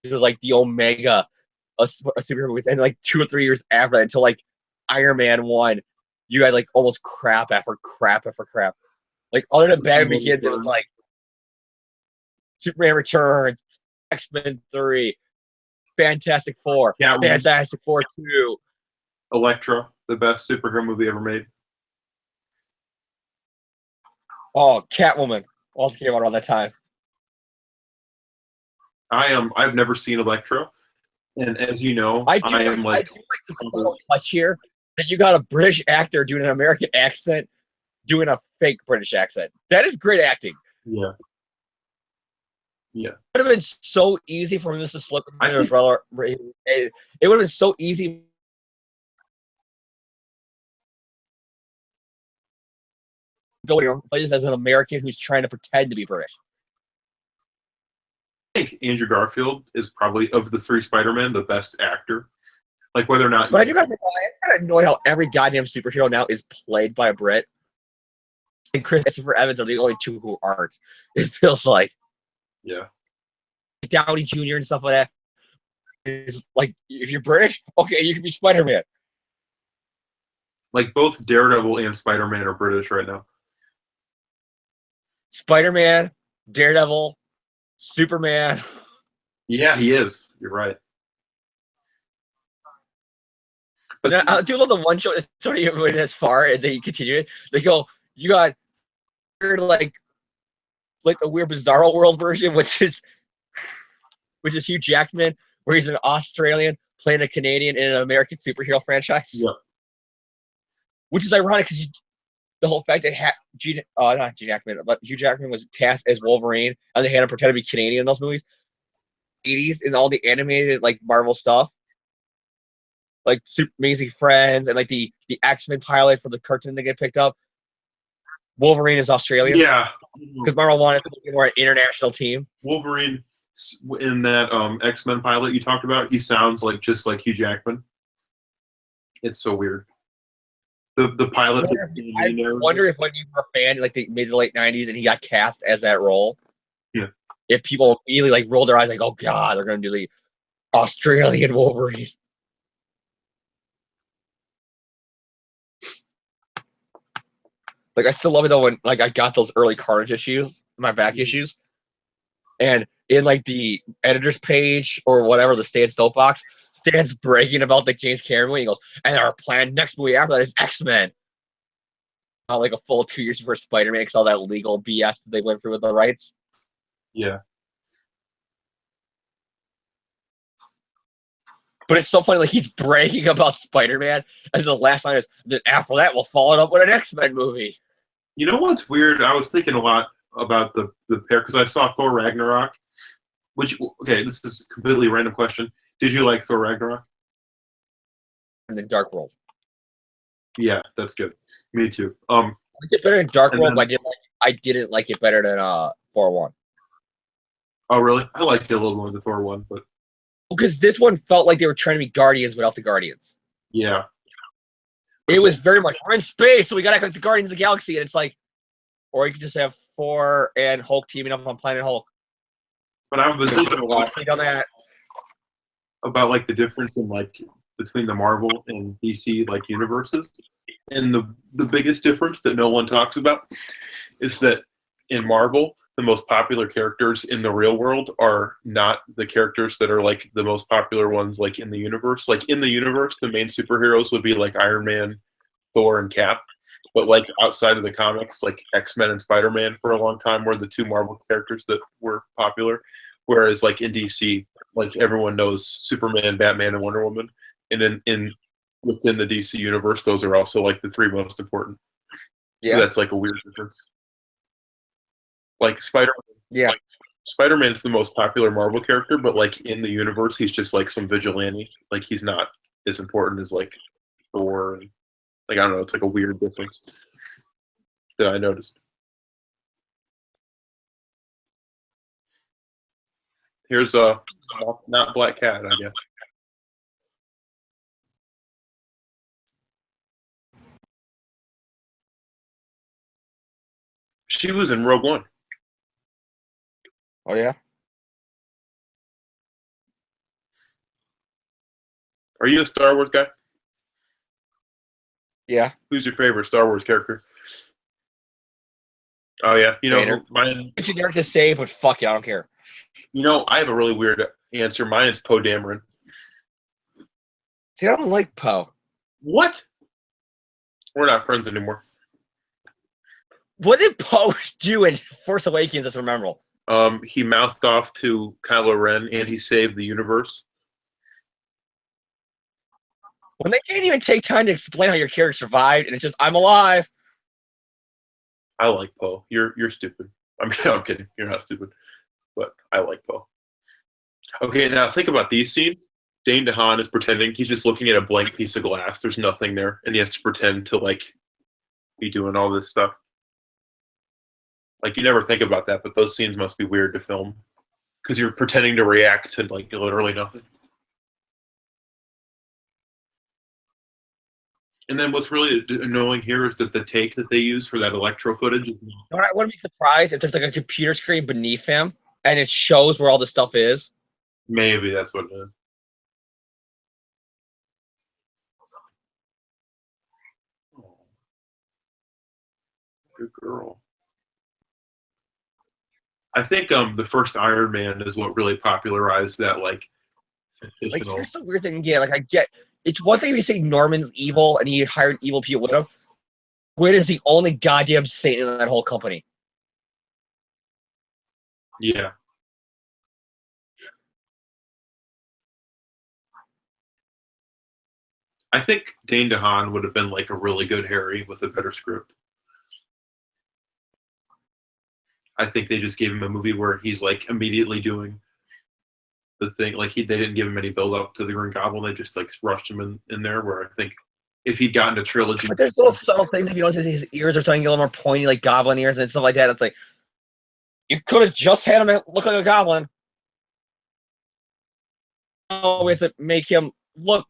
it was like the Omega of superhero movies, and like 2 or 3 years after that until like Iron Man 1, you had like almost crap after crap after crap. Like other than Batman Begins, it was like Superman Returns, X-Men 3, Fantastic Four, Fantastic Four 2. Elektra, the best superhero movie ever made. Oh, Catwoman also came out around that time. I've never seen Elektra, and as you know, I do like the touch here that you got a British actor doing an American accent, doing a fake British accent. That is great acting. Yeah. Yeah. It would have been so easy for him to slip. It would have been so easy. Go to your place as an American who's trying to pretend to be British. I think Andrew Garfield is probably, of the 3 Spider-Man, the best actor. Like whether or not. But I do gotta think, I'm kind of annoyed how every goddamn superhero now is played by a Brit. And Christopher Evans are the only 2 who aren't. It feels like. Yeah. Downey Jr. and stuff like that. It's like, if you're British, okay, you can be Spider-Man. Like both Daredevil and Spider-Man are British right now. Spider-Man, Daredevil, Superman. Yeah, he is. You're right. But I do love the one show that's sort of went as far and they continue it. They go, you got like a weird Bizarro World version, which is Hugh Jackman, where he's an Australian playing a Canadian in an American superhero franchise. Yeah. Which is ironic because the whole fact that not Hugh Jackman, but Hugh Jackman was cast as Wolverine, and they had him pretend to be Canadian in those movies. 80s and all the animated like Marvel stuff, like Super Amazing Friends and like the X-Men pilot for the cartoon that get picked up. Wolverine is Australian. Yeah, because Marvel wanted to be more an international team. Wolverine in that X-Men pilot you talked about, he sounds like just like Hugh Jackman. It's so weird. The pilot. I wonder if when you were a fan, like the mid to late '90s, and he got cast as that role. Yeah. If people immediately like rolled their eyes, like, "Oh God, they're going to do the Australian Wolverine." Like I still love it though when like I got those early Carnage issues, my back issues, and in like the editor's page or whatever, the Stan Soapbox, Stan's bragging about the James Cameron movie. He goes, and our planned next movie after that is X-Men. Not like a full 2 years before Spider-Man, because all that legal BS that they went through with the rights. Yeah. But it's so funny, like he's bragging about Spider-Man, and the last line is, then after that, we'll follow it up with an X-Men movie. You know what's weird? I was thinking a lot about the pair because I saw Thor Ragnarok. Which okay, this is a completely random question. Did you like Thor Ragnarok? In the Dark World. Yeah, that's good. Me too. I liked it better in Dark And World, then- but I didn't like it better than 4-1. Oh really? I liked it a little more than Thor one, but Because this one felt like they were trying to be Guardians without the Guardians. yeah. It was very much, we're in space, so we gotta act like the Guardians of the Galaxy, and it's like, or you could just have Thor and Hulk teaming up on Planet Hulk. But I've been thinking On that. about like the difference in like between the Marvel and DC like universes. And the biggest difference that no one talks about is that in Marvel, the most popular characters in the real world are not the characters that are like the most popular ones like in the universe. Like in the universe, the main superheroes would be like Iron Man, Thor, and Cap. But like outside of the comics, like X-Men and Spider-Man for a long time were the two Marvel characters that were popular. Whereas like in DC, like everyone knows Superman, Batman, and Wonder Woman. And in within the DC universe, those are also like the three most important. Yeah. So that's like a weird difference. Like Yeah. Spider-Man's the most popular Marvel character, but like in the universe, he's just like some vigilante. Like he's not as important as like Thor. Like I don't know, it's like a weird difference that I noticed. Here's a not Black Cat, I guess. She was in Rogue One. Oh yeah. Are you a Star Wars guy? Yeah. Who's your favorite Star Wars character? Oh yeah, you know Vader. mine. It's generic to say, but fuck it, I don't care. You know, I have a really weird answer. Mine is Poe Dameron. See, I don't like Poe. What? We're not friends anymore. What did Poe do in Force Awakens that's memorable? He mouthed off to Kylo Ren, and he saved the universe. When they can't even take time to explain how your character survived, and it's just, I'm alive. I like Poe. You're stupid. I mean, I'm kidding. You're not stupid, but I like Poe. Okay, now think about these scenes. Dane DeHaan is pretending he's just looking at a blank piece of glass. There's nothing there, and he has to pretend to like be doing all this stuff. Like you never think about that, but those scenes must be weird to film because you're pretending to react to like literally nothing. And then what's really annoying here is that the take that they use for that electro footage. I wouldn't be surprised if there's like a computer screen beneath him and it shows where all the stuff is. Maybe that's what it is. Oh, good girl. I think the first Iron Man is what really popularized that like fictional. Here's the weird thing. Yeah, I get it's one thing if you say Norman's evil and he hired evil people with him. Gwen is the only goddamn saint in that whole company. Yeah. I think Dane DeHaan would have been like a really good Harry with a better script. I think they just gave him a movie where he's like immediately doing the thing. Like they didn't give him any build up to the Green Goblin. They just like rushed him in there. Where I think if he'd gotten a trilogy, But there's little subtle things. If you notice his ears are starting to get a little more pointy, like goblin ears and stuff like that. It's like you could have just had him look like a goblin. With it, make him look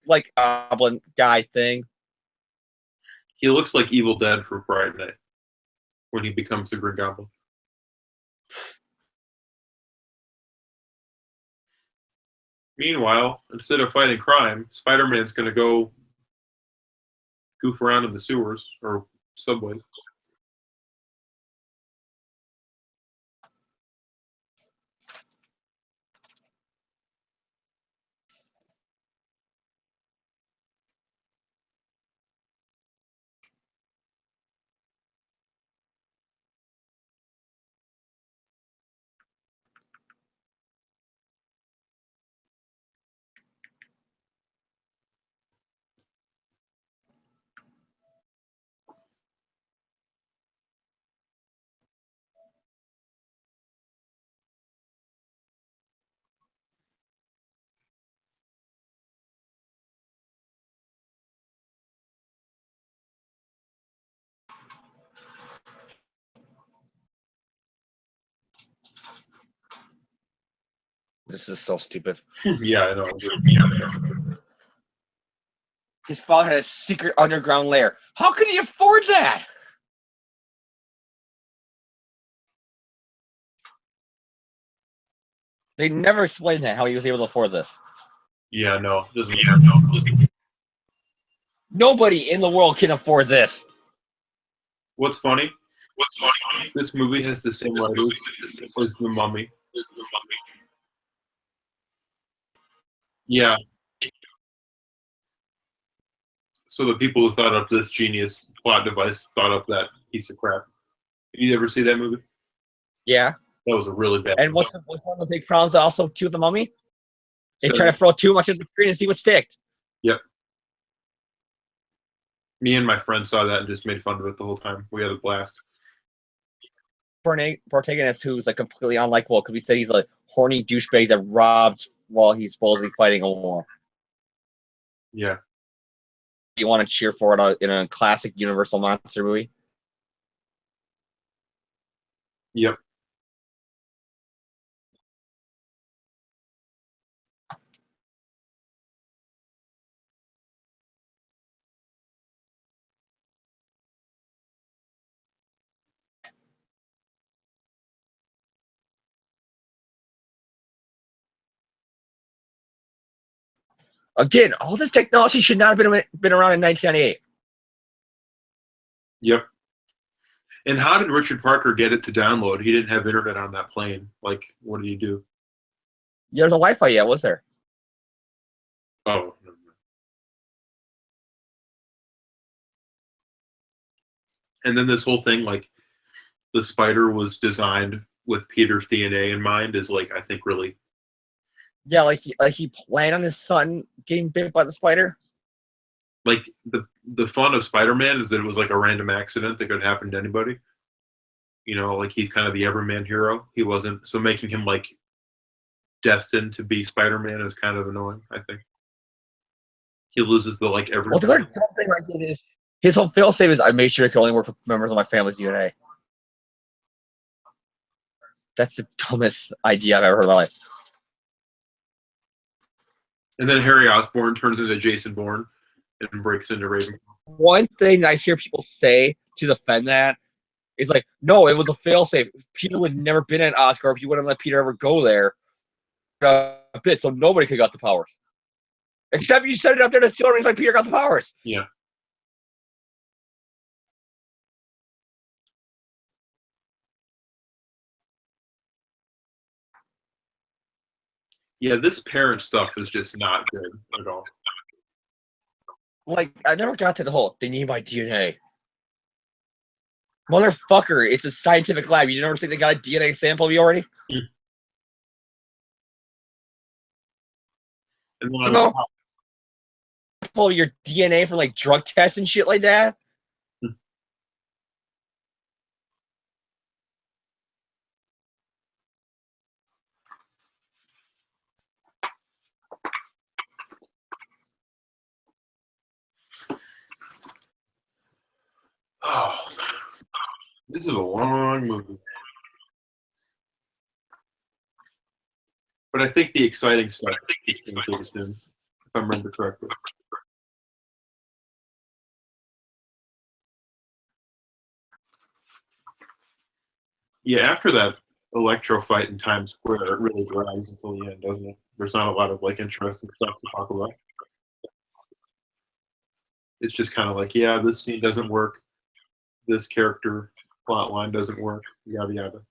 like a goblin guy thing. he looks like Evil Dead from Friday Night when he becomes the Green Goblin. Meanwhile, instead of fighting crime, Spider-Man's going to go goof around in the sewers or subways. This is so stupid. Yeah, I know. His father had a secret underground lair. How could he afford that? They never explained that, how he was able to afford this. Yeah, no. Doesn't. Nobody in the world can afford this. What's funny? This movie has the same writers as The Mummy. Yeah. So the people who thought up this genius plot device thought up that piece of crap. Did you ever see that movie? Yeah. That was a really bad And movie. what's one of the big problems also too with the Mummy? They So, try to throw too much at the screen and see what sticks. yep. Me and my friend saw that and just made fun of it the whole time. We had a blast. Protagonist who's like completely unlikable because we said he's a horny douchebag that robbed while he's supposedly fighting a war. Yeah. You want to cheer for it in a classic Universal monster movie? Yep. Again, all this technology should not have been around in 1998. Yep. And how did Richard Parker get it to download? He didn't have internet on that plane. Like, what did he do? Yeah, there's no Wi-Fi yet, was there? Oh. And then this whole thing, like, the spider was designed with Peter's DNA in mind is, like, I think really... Yeah, like he planned on his son getting bit by the spider. Like, the fun of Spider-Man is that it was, like, a random accident that could happen to anybody. You know, like, he's kind of the everyman hero. He wasn't... So making him, like, destined to be Spider-Man is kind of annoying, I think. He loses the, like, every... Well, the other dumb thing like it is his whole failsafe is I made sure I could only work with members of my family's DNA. That's the dumbest idea I've ever heard in my life. And then Harry Osborn turns into Jason Bourne and breaks into Raven. One thing I hear people say to defend that is like, no, it was a failsafe. Peter would never been at Oscorp. You wouldn't let Peter ever go there. A bit, so nobody could got the powers. Except you set it up there to show like Peter got the powers. Yeah. Yeah, this parent stuff is just not good at all. Like, I never got to the whole, they need my DNA. Motherfucker, it's a scientific lab. You never think they got a DNA sample of you already? And You know, pull your DNA for like drug tests and shit like that. Oh, this is a long movie. But I think the exciting stuff is going to take us in, if I remember correctly. Yeah, after that Electro fight in Times Square, it really drags until the end, doesn't it? There's not a lot of like interesting stuff to talk about. It's just kind of like, yeah, this scene doesn't work. This character plot line doesn't work. Yada yada.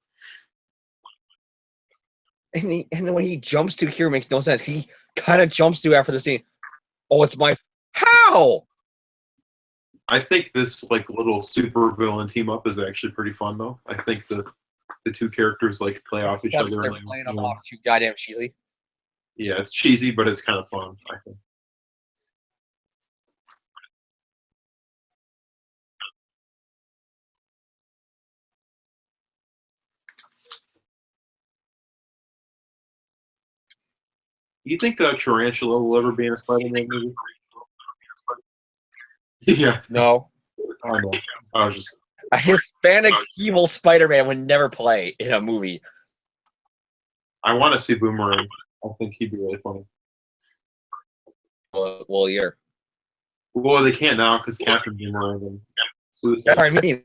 And then when he jumps to here, it makes no sense. He kind of jumps to after the scene. Oh, it's my... How? I think this like little super villain team up is actually pretty fun though. I think the two characters like play off each other. They're playing them off too goddamn cheesy. Yeah, it's cheesy, but it's kind of fun, I think. You think Tarantula will ever be in a Spider-Man movie? Yeah. No. I know. I was just... A Hispanic evil Spider-Man would never play in a movie. I want to see Boomerang. I think he'd be really funny. Well, yeah. Well, they can't now because Captain Boomerang and That's Suicide. what I mean.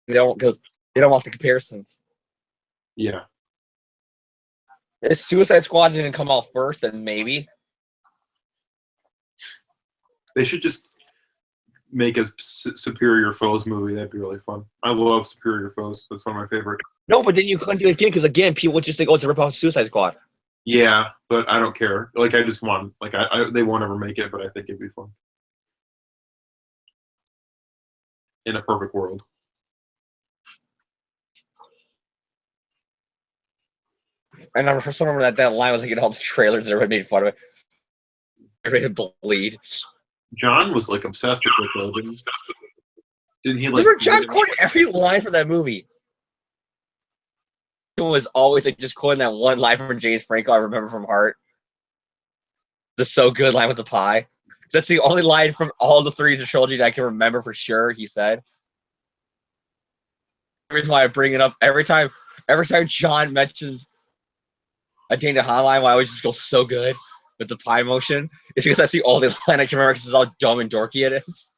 They don't because they don't want the comparisons. Yeah. If Suicide Squad didn't come out first, then maybe. They should just make a Superior Foes movie. That'd be really fun. I love Superior Foes. That's one of my favorite. No, but then you couldn't do it again because again, people would just think, "Oh, it's a ripoff of Suicide Squad." Yeah, but I don't care. Like, I just want, like, they won't ever make it, but I think it'd be fun. In a perfect world. I never first remember that line was like in all the trailers and everybody made fun of it. Everybody would bleed. John was like obsessed with it though, didn't he? Like, remember John quoted every line from that movie. It was always like just quoting that one line from James Franco I remember from Heart. The so good line with the pie. That's the only line from all the three of the trilogy that I can remember for sure. He said. The reason why I bring it up every time John mentions a Dana Han line, why I always just go so good with the pie motion, is because that's the only line I can remember because it's how dumb and dorky it is.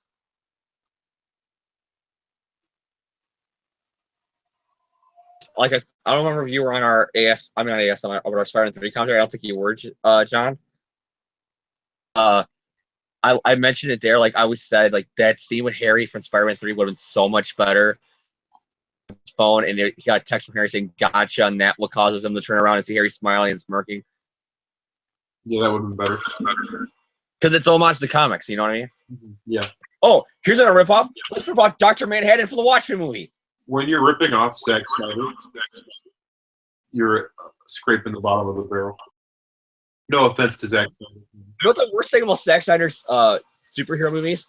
Like I don't remember if you were on our ASM, over our Spider-Man 3 commentary. I don't think you were, John. I mentioned it there. Like I always said, like that scene with Harry from Spider-Man 3 would have been so much better. His phone and he got a text from Harry saying "Gotcha," and that what causes him to turn around and see Harry smiling and smirking. Yeah, that would have been better. Because it's homage to the comics, you know what I mean? Yeah. Oh, here's another ripoff. Let's rip off Dr. Manhattan for the Watchmen movie. When you're ripping off Zack Snyder, you're scraping the bottom of the barrel. No offense to Zack Snyder. You know what the worst thing about Zack Snyder's superhero movies?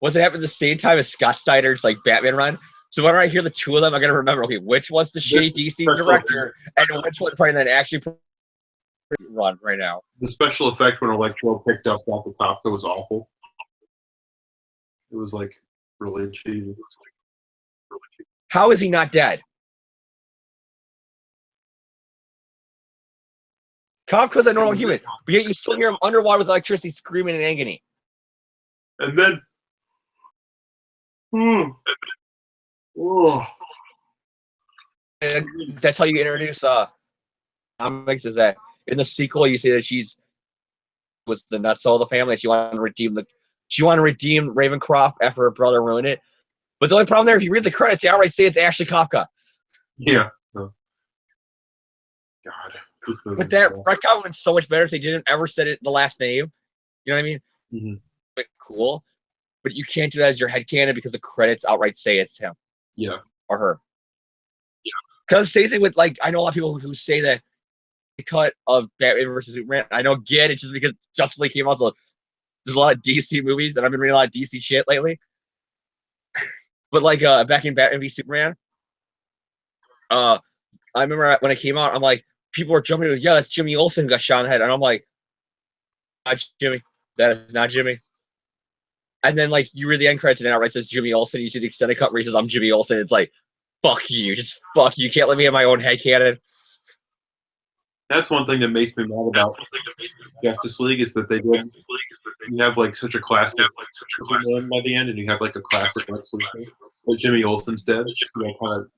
Was it happened the same time as Scott Snyder's like Batman run? So whenever I hear the two of them, I gotta remember, okay, which one's the shitty DC director and which one's trying to actually run right now. The special effect when Electro picked up off the top, that was awful. It was like really cheesy. How is he not dead? Kafka's a normal human, but yet you still hear him underwater with electricity screaming in agony. And then, And that's how you introduce comics. Is that in the sequel you see that she's was the nutso of the family. She wanted to redeem Ravencroft after her brother ruined it. But the only problem there, if you read the credits, they outright say it's Ashley Kafka. Yeah. Oh. God. But that retcon would be so much better if they didn't ever said it the last name. You know what I mean? Mm-hmm. But cool. But you can't do that as your headcanon because the credits outright say it's him. Yeah. Or her. Yeah. Because same thing with, like, I know a lot of people who say that the cut of Batman versus Superman, I don't get it just because Justice League came out, so there's a lot of DC movies, and I've been reading a lot of DC shit lately. But, like, back in Batman v Superman, I remember when it came out, I'm like, people were jumping to, yeah, that's Jimmy Olsen who got shot in the head. And I'm like, not Jimmy. That is not Jimmy. And then, like, you read the end credits and it outright says Jimmy Olsen. You see the extended cut where he says, I'm Jimmy Olsen. It's like, fuck you. Just fuck you. You can't let me have my own headcanon. That's one thing that makes me mad about Justice League is that you have like such a classic Superman by the end, and you have like a classic Lex Luthor. But Jimmy Olsen's dead. So kind of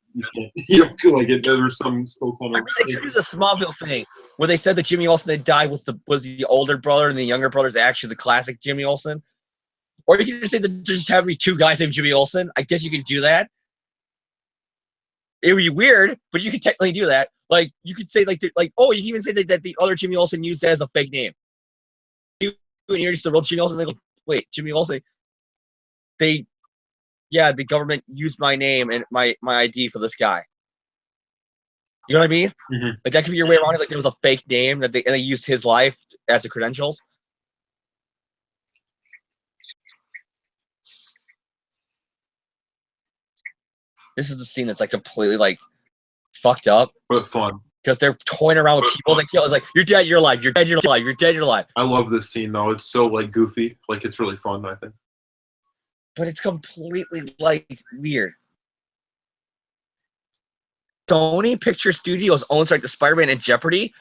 you don't feel like it. There's some still kind of. They could do the Smallville thing where they said that Jimmy Olsen that died was the older brother, and the younger brother's actually the classic Jimmy Olsen. Or you can just say that just have me two guys named Jimmy Olsen. I guess you can do that. It would be weird, but you could technically do that. Like you could say you can even say that the other Jimmy Olsen used that as a fake name. And you're just the real Jimmy Olsen. They go, wait, Jimmy Olsen. The government used my name and my ID for this guy. You know what I mean? Mm-hmm. Like that could be your way around it. Like there was a fake name that they used his life as the credentials. This is the scene that's like completely like fucked up. But fun. Because they're toying around with people that kill. It's like, you're dead, you're alive, you're dead, you're alive, you're dead, you're alive. I love this scene though. It's so like goofy. Like it's really fun, I think. But it's completely like weird. Sony Picture Studios owns like the Spider-Man and Jeopardy.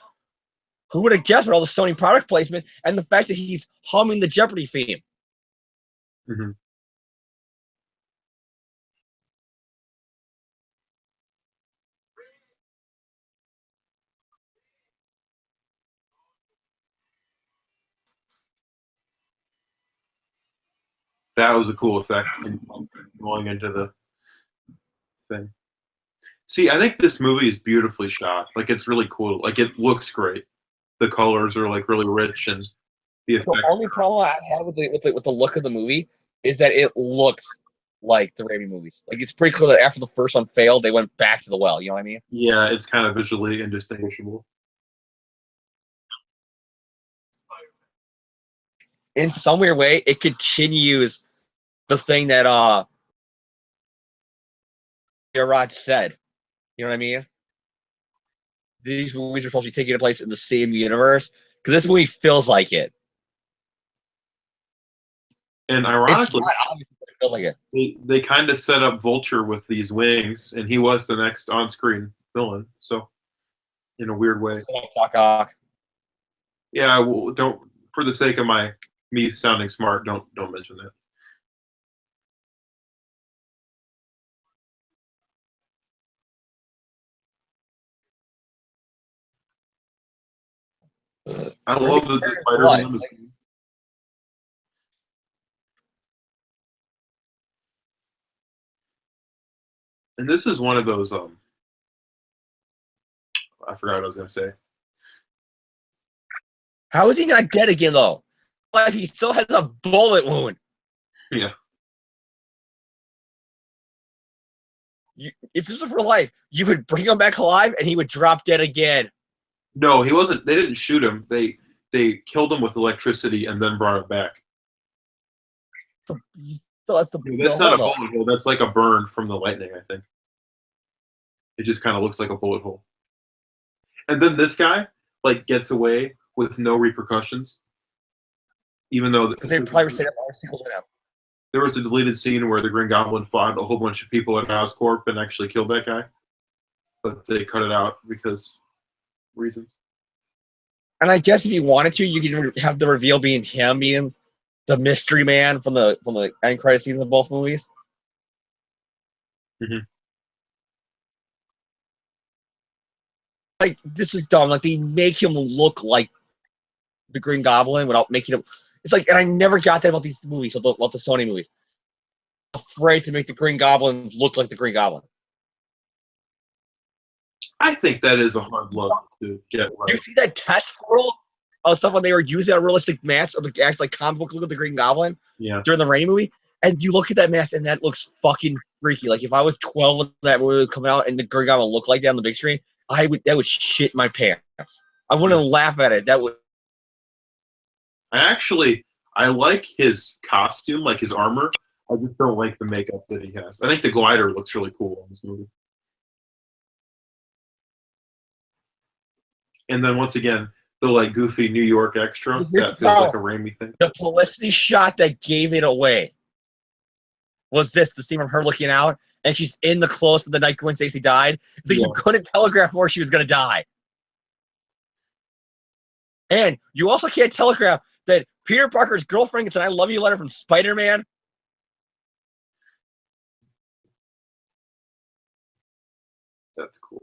Who would have guessed with all the Sony product placement and the fact that he's humming the Jeopardy theme? Mm-hmm. That was a cool effect going into the thing. See, I think this movie is beautifully shot. Like, it's really cool. Like, it looks great. The colors are like really rich, and the effects. The only problem I had with the look of the movie is that it looks like the Raimi movies. Like, it's pretty clear that after the first one failed, they went back to the well. You know what I mean? Yeah, it's kind of visually indistinguishable. In some weird way, it continues the thing that Rod said. You know what I mean? These movies are supposed to be taking place in the same universe because this movie feels like it. And ironically, it's not obvious, but it feels like it. they kind of set up Vulture with these wings, and he was the next on-screen villain. So, in a weird way. Yeah, well, don't, for the sake of me sounding smart, don't mention that. I love the Spider-Man. And this is one of those. I forgot what I was gonna say. How is he not dead again, though? Like, he still has a bullet wound. Yeah. If this was for life, you would bring him back alive, and he would drop dead again. No, he wasn't. They didn't shoot him. They killed him with electricity and then brought him back. So that's that's not a bullet hole. That's like a burn from the lightning, I think. It just kind of looks like a bullet hole. And then this guy like gets away with no repercussions, even though they probably say that's all sequels right now. There was a deleted scene where the Green Goblin fought a whole bunch of people at Oscorp and actually killed that guy, but they cut it out because reasons. And I guess if you wanted to, you could have the reveal being him being the mystery man from the end credit scenes of both movies. Mm-hmm. Like, this is dumb. Like, they make him look like the Green Goblin without making him. It's like, and I never got that about these movies, about the Sony movies. I'm afraid to make the Green Goblin look like the Green Goblin. I think that is a hard look to get right. You see that test photo of stuff when they were using a realistic mask of the actual like comic book look of the Green Goblin during the Raimi movie, and you look at that mask and that looks fucking freaky. Like, if I was 12 when that movie would come out and the Green Goblin looked like that on the big screen, that would shit my pants. I wouldn't laugh at it. That would. I like his costume, like his armor. I just don't like the makeup that he has. I think the glider looks really cool in this movie. And then once again, the like goofy New York extra that feels like a Raimi thing. The publicity shot that gave it away was the scene of her looking out, and she's in the clothes of the night Gwen Stacy died. It's like you couldn't telegraph where she was going to die. And you also can't telegraph that Peter Parker's girlfriend gets an I love you letter from Spider-Man. That's cool.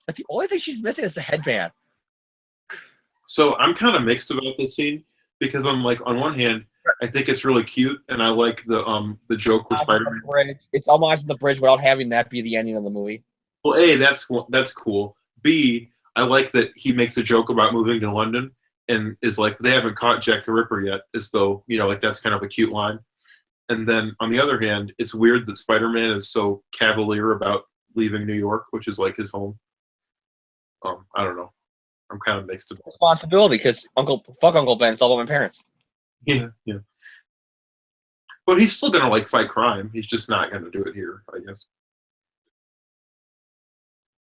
That's the only thing she's missing is the headband. So I'm kind of mixed about this scene because I'm like, on one hand, I think it's really cute, and I like the joke with Spider-Man. It's homage to the bridge without having that be the ending of the movie. Well, A, that's cool. B, I like that he makes a joke about moving to London and is like, they haven't caught Jack the Ripper yet, as though, like that's kind of a cute line. And then on the other hand, it's weird that Spider-Man is so cavalier about leaving New York, which is like his home. I don't know. I'm kind of mixed about responsibility because Uncle Ben, it's all about my parents. Yeah. But he's still gonna like fight crime. He's just not gonna do it here, I guess.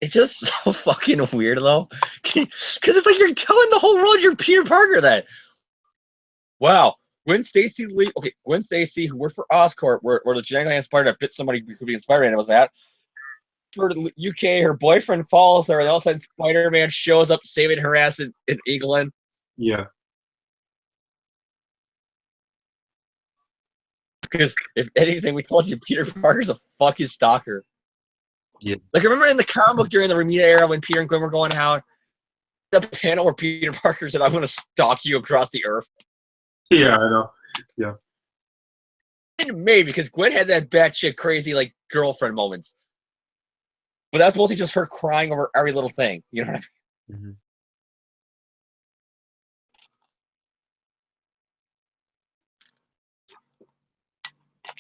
It's just so fucking weird though, because it's like you're telling the whole world you're Peter Parker. That wow, Gwen Stacy, who worked for Oscorp, where the genetically inspired that bit somebody who could be inspired, and it was that. for the UK, her boyfriend follows her, and all of a sudden Spider-Man shows up saving her ass in England. Yeah. Because if anything, we told you Peter Parker's a fucking stalker. Yeah. Like, remember in the comic book during the Romita era when Peter and Gwen were going out, the panel where Peter Parker said, "I'm going to stalk you across the earth." Yeah, I know. Yeah. And maybe because Gwen had that batshit crazy like girlfriend moments, but that's mostly just her crying over every little thing. You know what I mean? Mm-hmm.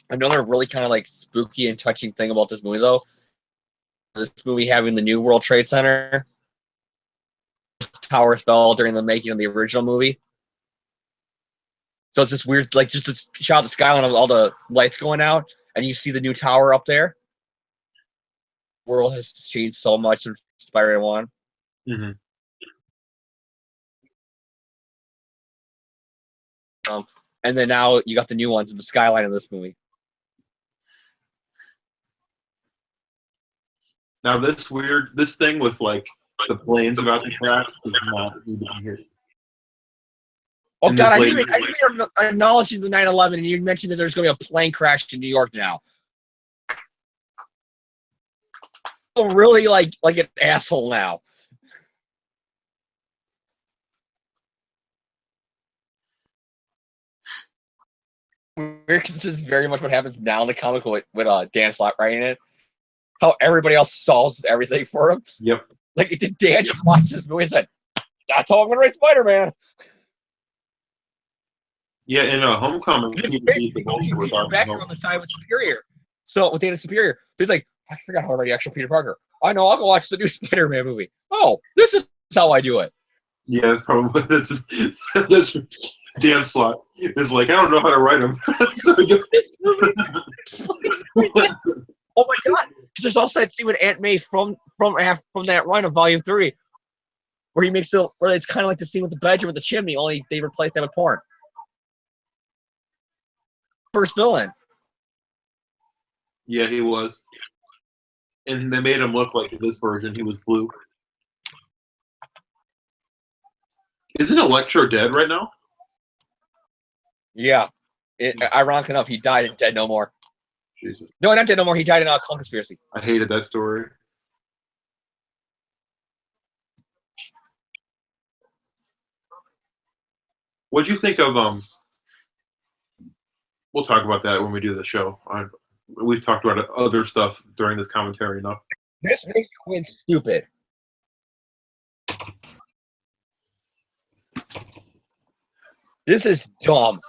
Another really kind of like spooky and touching thing about this movie, though, this movie having the New World Trade Center towers fell during the making of the original movie. So it's this weird, like, just a shot of the skyline of all the lights going out, and you see the new tower up there. The world has changed so much since Spider-Man 1. Mm-hmm. And then now you got the new ones in the skyline of this movie. Now this thing with like the planes about to crash does not need to be here. Oh And God, I this didn't even acknowledge the 9/11, and you mentioned that there's going to be a plane crash in New York now. I'm really like an asshole now. This is very much what happens now in the comic with Dan Slott writing it. How everybody else solves everything for him. Yep. Like, did Dan just watch this movie and said, "That's how I'm going to write Spider-Man"? Yeah, in Homecoming, he beat the bullshit with Peter Becker on the side with Superior. So with Dana Superior, he's like, "I forgot how to write actual Peter Parker. I know, I'll go watch the new Spider-Man movie. Oh, this is how I do it." Yeah, that's probably that's Dan Slott is like, I don't know how to write them. Oh my God! Because there's also that scene with Aunt May from that run of Volume 3, where he makes it where it's kind of like the scene with the bedroom with the chimney, only they replaced that with porn. First villain. Yeah, he was. And they made him look like in this version he was blue. Isn't Electro dead right now? Yeah. Ironic enough, he died in Dead No More. Jesus. No, not Dead No More. He died in Clone Conspiracy. I hated that story. What'd you think of we'll talk about that when we do the show. We've talked about other stuff during this commentary enough. This makes Quinn stupid. This is dumb.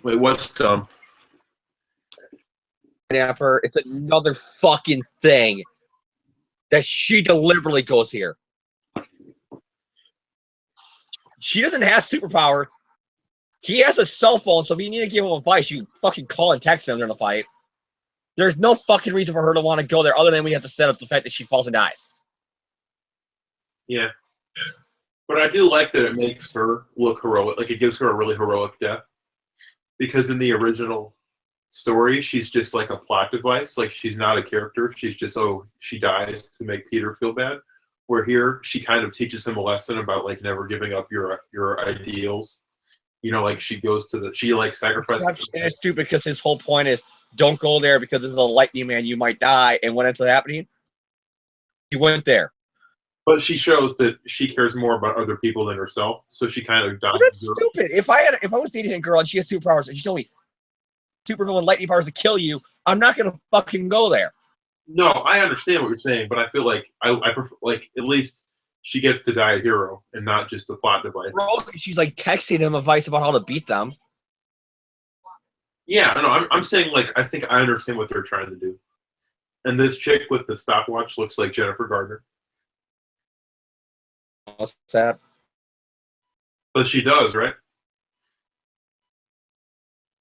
Wait, what's dumb? It's another fucking thing that she deliberately goes here. She doesn't have superpowers. He has a cell phone, so if you need to give him advice, you fucking call and text him during the fight. There's no fucking reason for her to want to go there other than we have to set up the fact that she falls and dies. Yeah. But I do like that it makes her look heroic. Like, it gives her a really heroic death. Because in the original story, she's just like a plot device. Like, she's not a character. She's just, she dies to make Peter feel bad. Where here, she kind of teaches him a lesson about, like, never giving up your ideals. You know, like, she sacrifices. It's stupid because his whole point is, don't go there because this is a lightning man, you might die. And when it's happening, he went there. But she shows that she cares more about other people than herself, so she kind of dies. Well, that's stupid. If I was dating a girl and she has superpowers and she told me supervillain lightning powers to kill you, I'm not gonna fucking go there. No, I understand what you're saying, but I feel like I prefer, like, at least she gets to die a hero and not just a plot device. Bro, she's like texting him advice about how to beat them. Yeah, no, I'm saying, like, I think I understand what they're trying to do. And this chick with the stopwatch looks like Jennifer Gardner. What's that? But she does, right?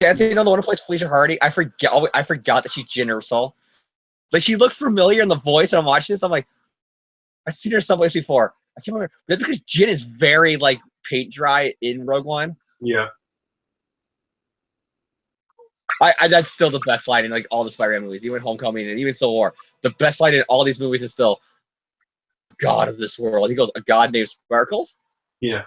Yeah, you know the one who plays Felicia Hardy. I forgot that she's Jyn Erso. Like, she looked familiar in the voice, and I'm watching this. I'm like, I've seen her someplace before. I can't remember. That's because Jyn is very like paint dry in Rogue One. Yeah. That's still the best line in like all the Spider-Man movies, even Homecoming and even Civil War. The best line in all these movies is still God of this world. He goes, a god named Sparkles? Yeah.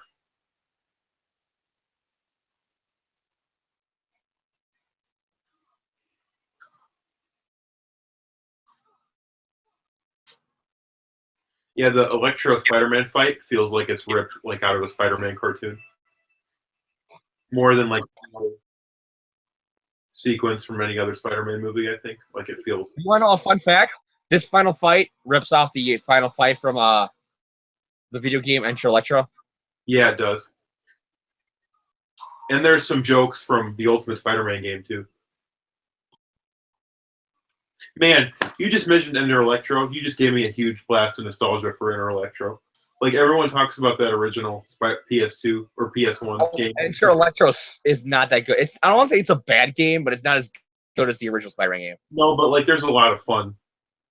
Yeah, the Electro Spider-Man fight feels like it's ripped like out of a Spider-Man cartoon. More than like sequence from any other Spider-Man movie, I think. Like it feels. You want to know a fun fact? This final fight rips off the final fight from the video game Enter Electro. Yeah, it does. And there's some jokes from the Ultimate Spider-Man game too. Man, you just mentioned Enter Electro. You just gave me a huge blast of nostalgia for Enter Electro. Like everyone talks about that original PS2 or PS1 game. Enter Electro is not that good. I don't want to say it's a bad game, but it's not as good as the original Spider-Man game. No, but like there's a lot of fun.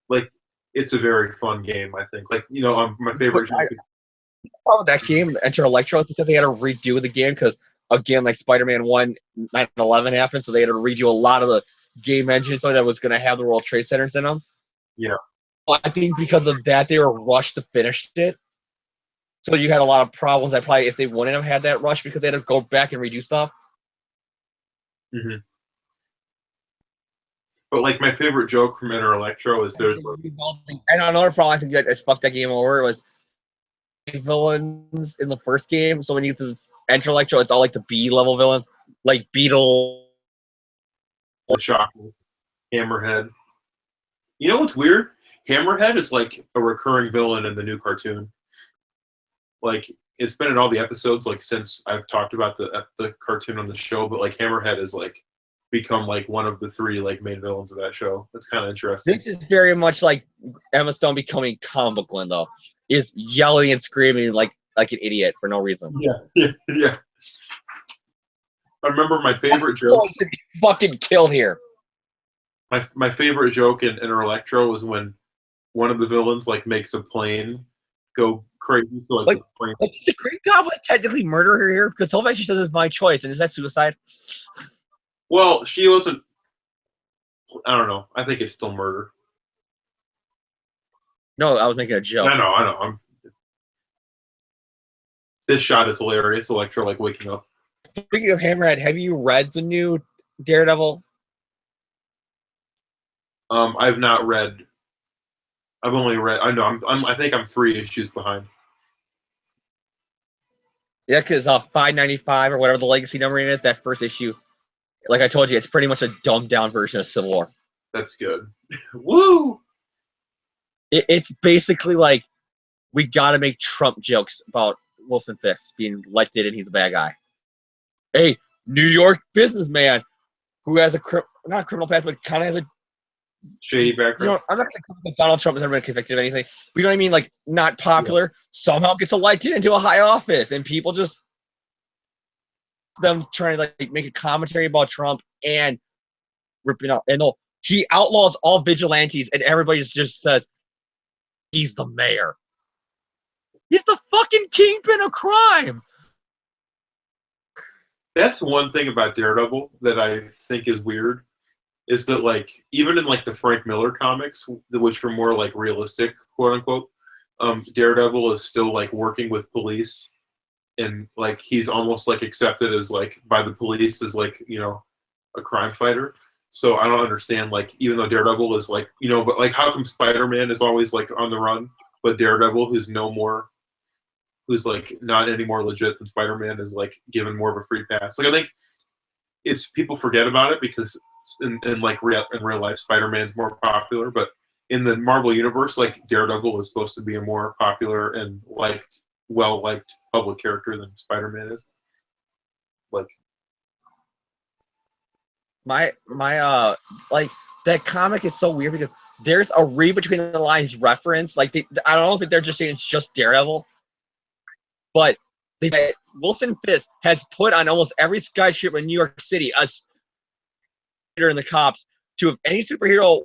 Like it's a very fun game, I think. Like, you know, my favorite. The problem with that game, Enter Electro, is because they had to redo the game because, again, like Spider-Man 1, 9/11 happened, so they had to redo a lot of the game engine so that was going to have the World Trade Centers in them. Yeah. I think because of that, they were rushed to finish it. So you had a lot of problems that probably if they wouldn't have had that rush because they had to go back and redo stuff. Mm-hmm. But like my favorite joke from Enter Electro is there's like, and another problem I think that fucked that game over was villains in the first game. So when you get to Enter Electro, it's all like the B level villains, like Beetle, the Shocker, Hammerhead. You know what's weird? Hammerhead is like a recurring villain in the new cartoon. Like it's been in all the episodes like since I've talked about the cartoon on the show, but like Hammerhead is like become like one of the three like main villains of that show. That's kind of interesting. This is very much like Emma Stone becoming comic book one though. Is yelling and screaming like an idiot for no reason. Yeah. I remember my favorite joke. Fucking killed here. My favorite joke in Enter Electro was when one of the villains like makes a plane go crazy. So like the plane. Does the Green Goblin technically murder her here? Because Sylvester she says it's my choice, and is that suicide? Well, she wasn't. I don't know. I think it's still murder. No, I was making a joke. I know. This shot is hilarious. Electro like waking up. Speaking of Hammerhead, have you read the new Daredevil? I've not read. I've only read. I know. I think I'm 3 issues behind. Yeah, because 595 or whatever the legacy numbering is, that first issue. Like I told you, it's pretty much a dumbed down version of Civil War. That's good. Woo! It's basically like we got to make Trump jokes about Wilson Fisk being elected and he's a bad guy. Hey, New York businessman who has not a criminal past, but kind of has a shady background. You know, I'm not saying Donald Trump has ever been convicted of anything. But you know what I mean? Like, not popular, somehow gets elected into a high office, and people just them trying to like make a commentary about Trump and ripping out. And he outlaws all vigilantes, and everybody just says he's the mayor. He's the fucking kingpin of crime. That's one thing about Daredevil that I think is weird. Is that like even in like the Frank Miller comics, which were more like realistic, quote unquote, Daredevil is still like working with police, and like he's almost like accepted as like by the police as like, you know, a crime fighter. So I don't understand, like, even though Daredevil is like, you know, but like how come Spider-Man is always like on the run, but Daredevil who's like not any more legit than Spider-Man is like given more of a free pass. Like I think it's people forget about it because in real life Spider-Man's more popular, but in the Marvel universe, like Daredevil is supposed to be a more popular and well liked public character than Spider-Man is. Like my like that comic is so weird because there's a read between the lines reference. Like I don't know if they're just saying it's just Daredevil, but Wilson Fisk has put on almost every skyscraper in New York City a in the cops to if any superhero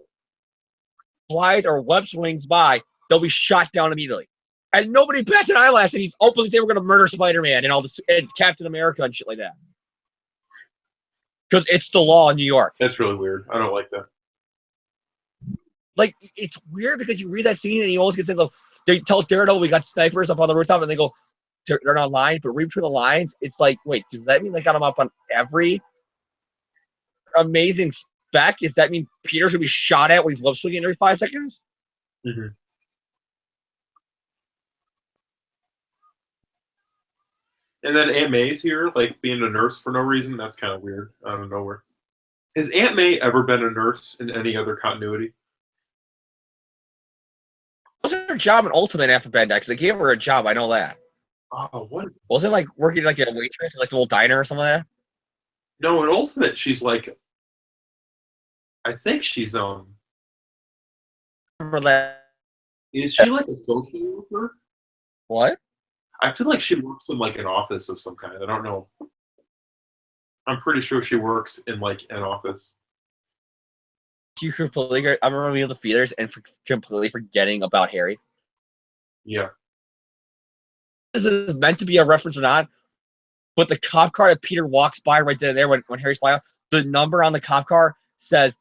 flies or webs wings by, they'll be shot down immediately. And nobody bats an eyelash and he's openly saying we're going to murder Spider-Man and all this and Captain America and shit like that. because it's the law in New York. That's really weird. I don't like that. Like, it's weird because you read that scene and you always get to they tell Daredevil we got snipers up on the rooftop and they go, they're not lying, but read between the lines, it's like, wait, does that mean they got them up on every amazing spec? Does that mean Peter should be shot at when he's web swinging every 5 seconds? Mm-hmm. And then Aunt May's here, like being a nurse for no reason. That's kind of weird. Out of nowhere. Has Aunt May ever been a nurse in any other continuity? Wasn't her job in Ultimate after Bendex? They gave her a job. I know that. Oh, what? Wasn't it like working like a waitress, like a little diner or something like that? No, in Ultimate, she's like, I think she's Remember that? Is she like a social worker? What? I feel like she works in like an office of some kind. I don't know. I'm pretty sure she works in like an office. You completely. I remember being the feeders and completely forgetting about Harry. Yeah. This is meant to be a reference or not, but the cop car that Peter walks by right then and there when Harry's flying, the number on the cop car says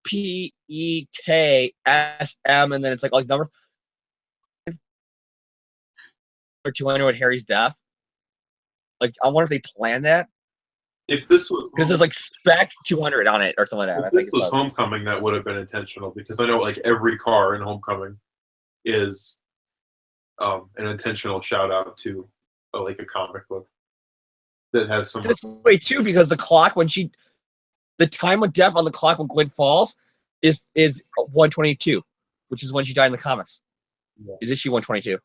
PEKSM, and then it's like all these numbers. Or 200 at Harry's death. Like, I wonder if they planned that. If this was because there's like spec 200 on it or something like that. If this was Homecoming, that would have been intentional because I know like every car in Homecoming is an intentional shout out to like a comic book that has some. This way too, because the clock the time of death on the clock when Gwen falls is 122, which is when she died in the comics. Yeah. Is issue 122.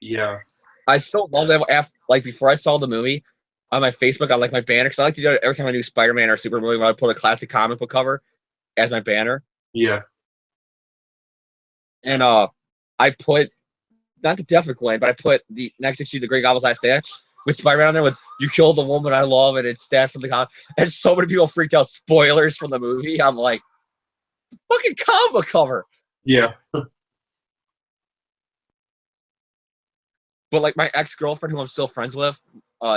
Yeah. I still love that. After, like before I saw the movie, on my Facebook, I like my banner because I like to do it every time I do Spider-Man or Super movie. I put a classic comic book cover as my banner. Yeah. And I put not the death of Gwen, but I put the next issue, The Great Goblin's Last Stand, with Spider-Man on there with "You killed the woman I love," and it's stat from the comic. And so many people freaked out. Spoilers from the movie. I'm like, fucking comic book cover. Yeah. But like my ex-girlfriend, who I'm still friends with,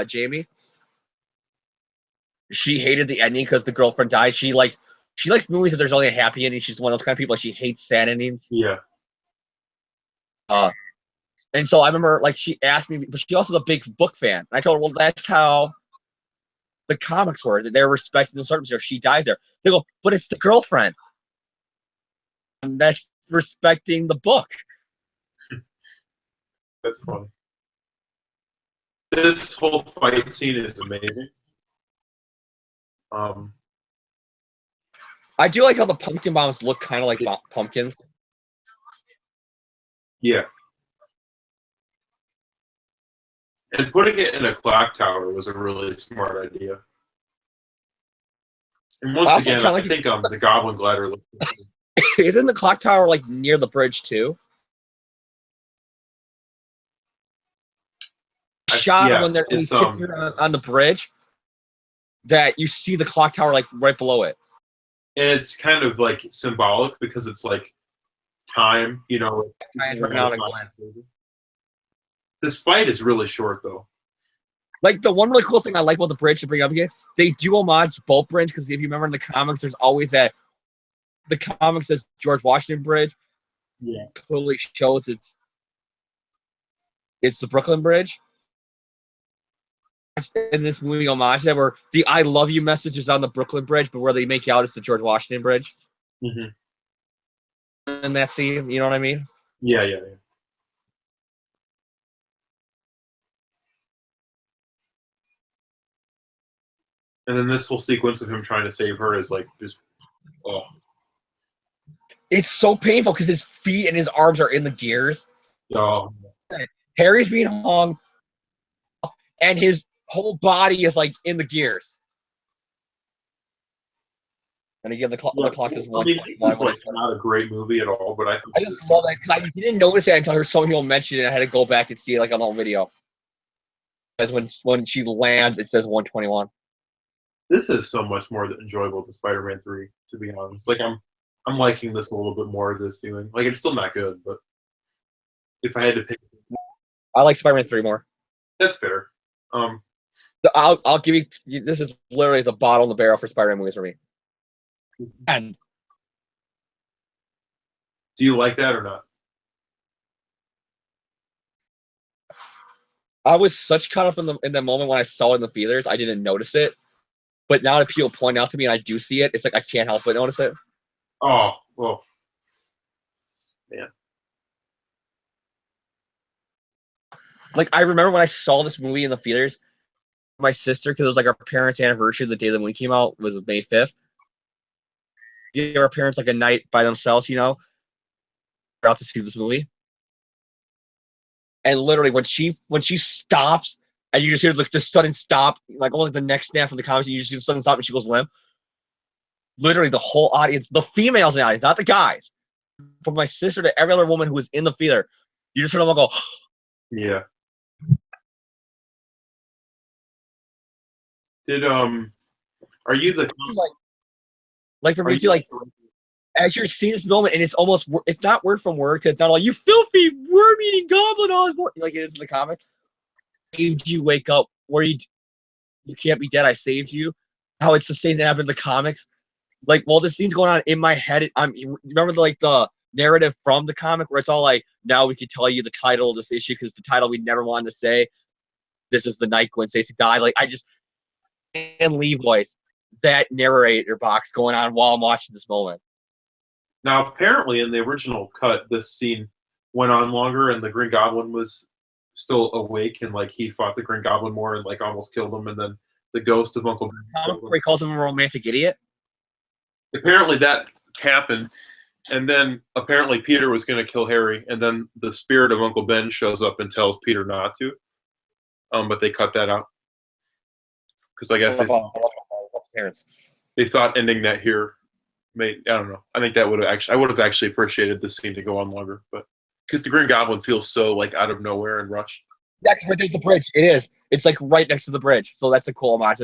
Jamie, she hated the ending because the girlfriend died. She likes movies that there's only a happy ending. She's one of those kind of people. She hates sad endings. Yeah. And so I remember, like, she asked me, but she also is a big book fan. I told her, well, that's how the comics were. That they're respecting the circumstances. She dies there. They go, but it's the girlfriend. And that's respecting the book. That's funny. This whole fight scene is amazing. I do like how the pumpkin bombs look kind of like pumpkins. Yeah. And putting it in a clock tower was a really smart idea. And once again, I think the Goblin Glider looks. Isn't the clock tower like near the bridge too? Shot when he's kissing on the bridge, that you see the clock tower like right below it. And it's kind of like symbolic because it's like time, you know. This fight is really short though. Like the one really cool thing I like about the bridge to bring up again, they do homage both bridges because if you remember in the comics, there's always that. The comics says George Washington Bridge. Yeah. Clearly shows it's the Brooklyn Bridge. In this movie homage that where the "I love you" message is on the Brooklyn Bridge, but where they make you out it's the George Washington Bridge. Mm-hmm. In that scene, you know what I mean? Yeah. And then this whole sequence of him trying to save her is like just, oh. It's so painful because his feet and his arms are in the gears. Oh. Harry's being hung, and his whole body is like in the gears. And again, the clock says one. I mean, this is like not a great movie at all, but I just love that because I didn't notice it until I heard so many people mention it. I had to go back and see it like on a video. Because when she lands, it says 121. This is so much more enjoyable than Spider-Man 3, to be honest. Like I'm liking this a little bit more. This viewing, like it's still not good, but if I had to pick, I like Spider-Man 3 more. That's fair. I'll give you. This is literally the bottle in the barrel for Spider-Man movies for me. And do you like that or not? I was such caught up in the moment when I saw it in the theaters, I didn't notice it. But now that people point out to me and I do see it, it's like I can't help but notice it. Oh, well, man. Like I remember when I saw this movie in the theaters, my sister, because it was like our parents' anniversary, the day the movie came out was May 5th. Give our parents like a night by themselves, out to see this movie. And literally when she stops and you just hear like the sudden stop, like only the next snap from the comics, and you just see the sudden stop and she goes limp. Literally the whole audience, the females in the audience, not the guys, from my sister to every other woman who was in the theater, you just heard them all go, Yeah. Did are you the like for me too, like as you're seeing this moment, and it's not word from word because it's not like you filthy worm-eating goblin Osborn like it is in the comic. Saved you, wake up, where you can't be dead. I saved you. How it's the same thing happened in the comics. Like while the scene's going on in my head, I'm remember the narrative from the comic where it's all like, now we can tell you the title of this issue because the title we never wanted to say. This is the night Gwen Stacy died. Like I just and Lee voice that narrator box going on while I'm watching this moment. Now, apparently, in the original cut, this scene went on longer, and the Green Goblin was still awake, and like he fought the Green Goblin more, and like almost killed him, and then the ghost of Uncle Ben. Where he calls him a romantic idiot. Apparently, that happened, and then apparently Peter was going to kill Harry, and then the spirit of Uncle Ben shows up and tells Peter not to. But they cut that out because I guess they thought ending that here. I don't know. I think I would have actually appreciated this scene to go on longer, but because the Green Goblin feels so like out of nowhere and rushed. Yeah, right there's the bridge. It is. It's like right next to the bridge, so that's a cool homage.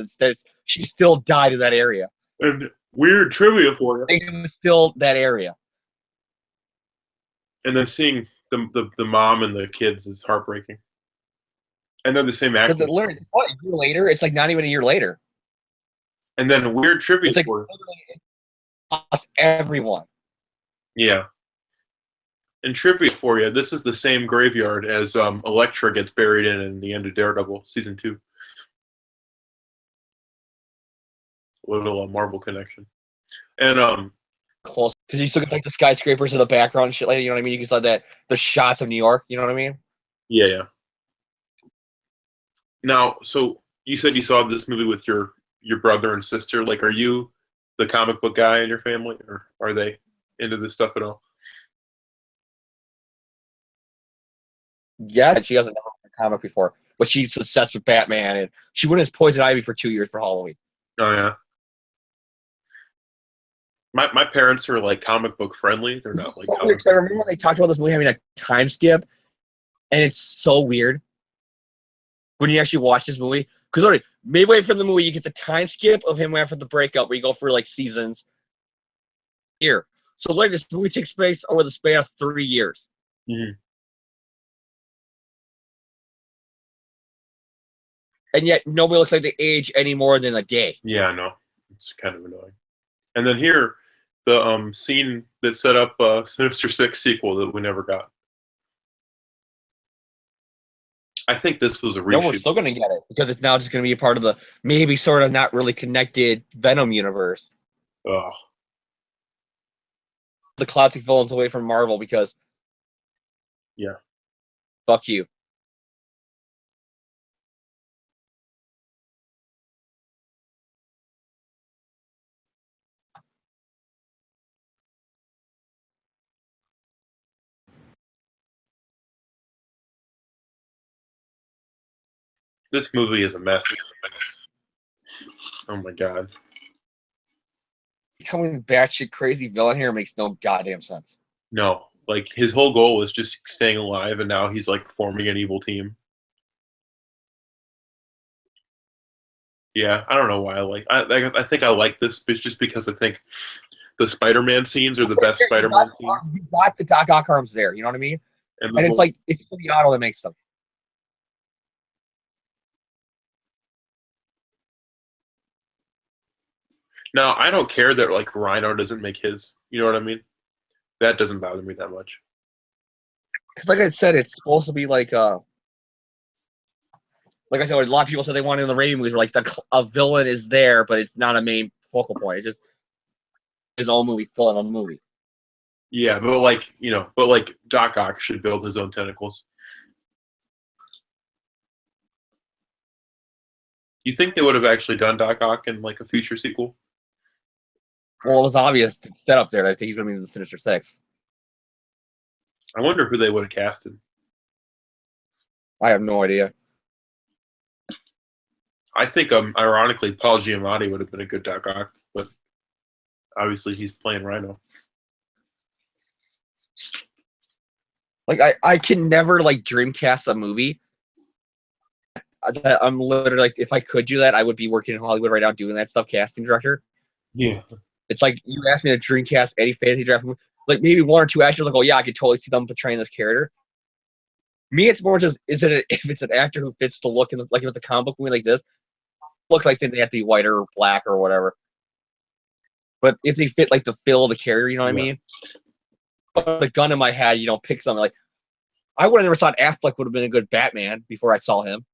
She still died in that area. And weird trivia for you. It was still that area. And then seeing the mom and the kids is heartbreaking. And they're the same actor. Because it literally, what, a year later? It's like not even a year later. And then weird trivia it's like, for you. Lost everyone. Yeah. And trivia for you, this is the same graveyard as Elektra gets buried in the end of Daredevil season 2. Little Marvel connection. And close because you still get like the skyscrapers in the background and shit like that, you know what I mean? You can see the shots of New York, you know what I mean? Yeah. Now, so you said you saw this movie with your brother and sister. Like, are you the comic book guy in your family, or are they into this stuff at all? Yeah, she hasn't done a comic before, but she's obsessed with Batman, and she went as Poison Ivy for 2 years for Halloween. Oh yeah. My parents are like comic book friendly. They're not like. I remember when they talked about this movie having a time skip, and it's so weird when you actually watch this movie. Because already midway from the movie, you get the time skip of him after the breakup, where you go for like seasons. Here, so like this movie takes place over the span of 3 years. Mm-hmm. And yet nobody looks like they age any more than a day. Yeah, I know. It's kind of annoying. And then here, the scene that set up Sinister Six sequel that we never got. I think this was a reshoot. No, we're still going to get it because it's now just going to be a part of the maybe sort of not really connected Venom universe. Oh. The classic villains away from Marvel because fuck you. This movie is a mess. Oh my god. Becoming batshit crazy villain here makes no goddamn sense. No, like his whole goal was just staying alive, and now he's like forming an evil team. Yeah, I don't know why I think I like this just because I think the Spider-Man scenes are the best Spider-Man scenes. You got the Doc Ock arms there, you know what I mean? And it's like it's the auto that makes them. Now, I don't care that like Rhino doesn't make his. You know what I mean? That doesn't bother me that much. Because like I said, it's supposed to be like I said, a lot of people said they wanted in the Raimi movies where like a villain is there, but it's not a main focal point. It's just his own movie, still in a movie. Yeah, but like but like Doc Ock should build his own tentacles. You think they would have actually done Doc Ock in like a future sequel? Well, it was obvious set up there that he's going to be in the Sinister Six. I wonder who they would have casted. I have no idea. I think, ironically, Paul Giamatti would have been a good Doc Ock, but obviously he's playing Rhino. Like I can never like dreamcast a movie. I'm literally like, if I could do that, I would be working in Hollywood right now doing that stuff, casting director. Yeah. It's like you asked me to dreamcast any fantasy draft movie, like maybe one or two actors, like, oh yeah, I could totally see them portraying this character. Me, it's more just if it's an actor who fits the look, like if it's a comic book movie like this, looks like they have to be white or black or whatever. But if they fit like the fill of the character, you know what I mean? Put a gun in my head, pick something like. I would have never thought Affleck would have been a good Batman before I saw him.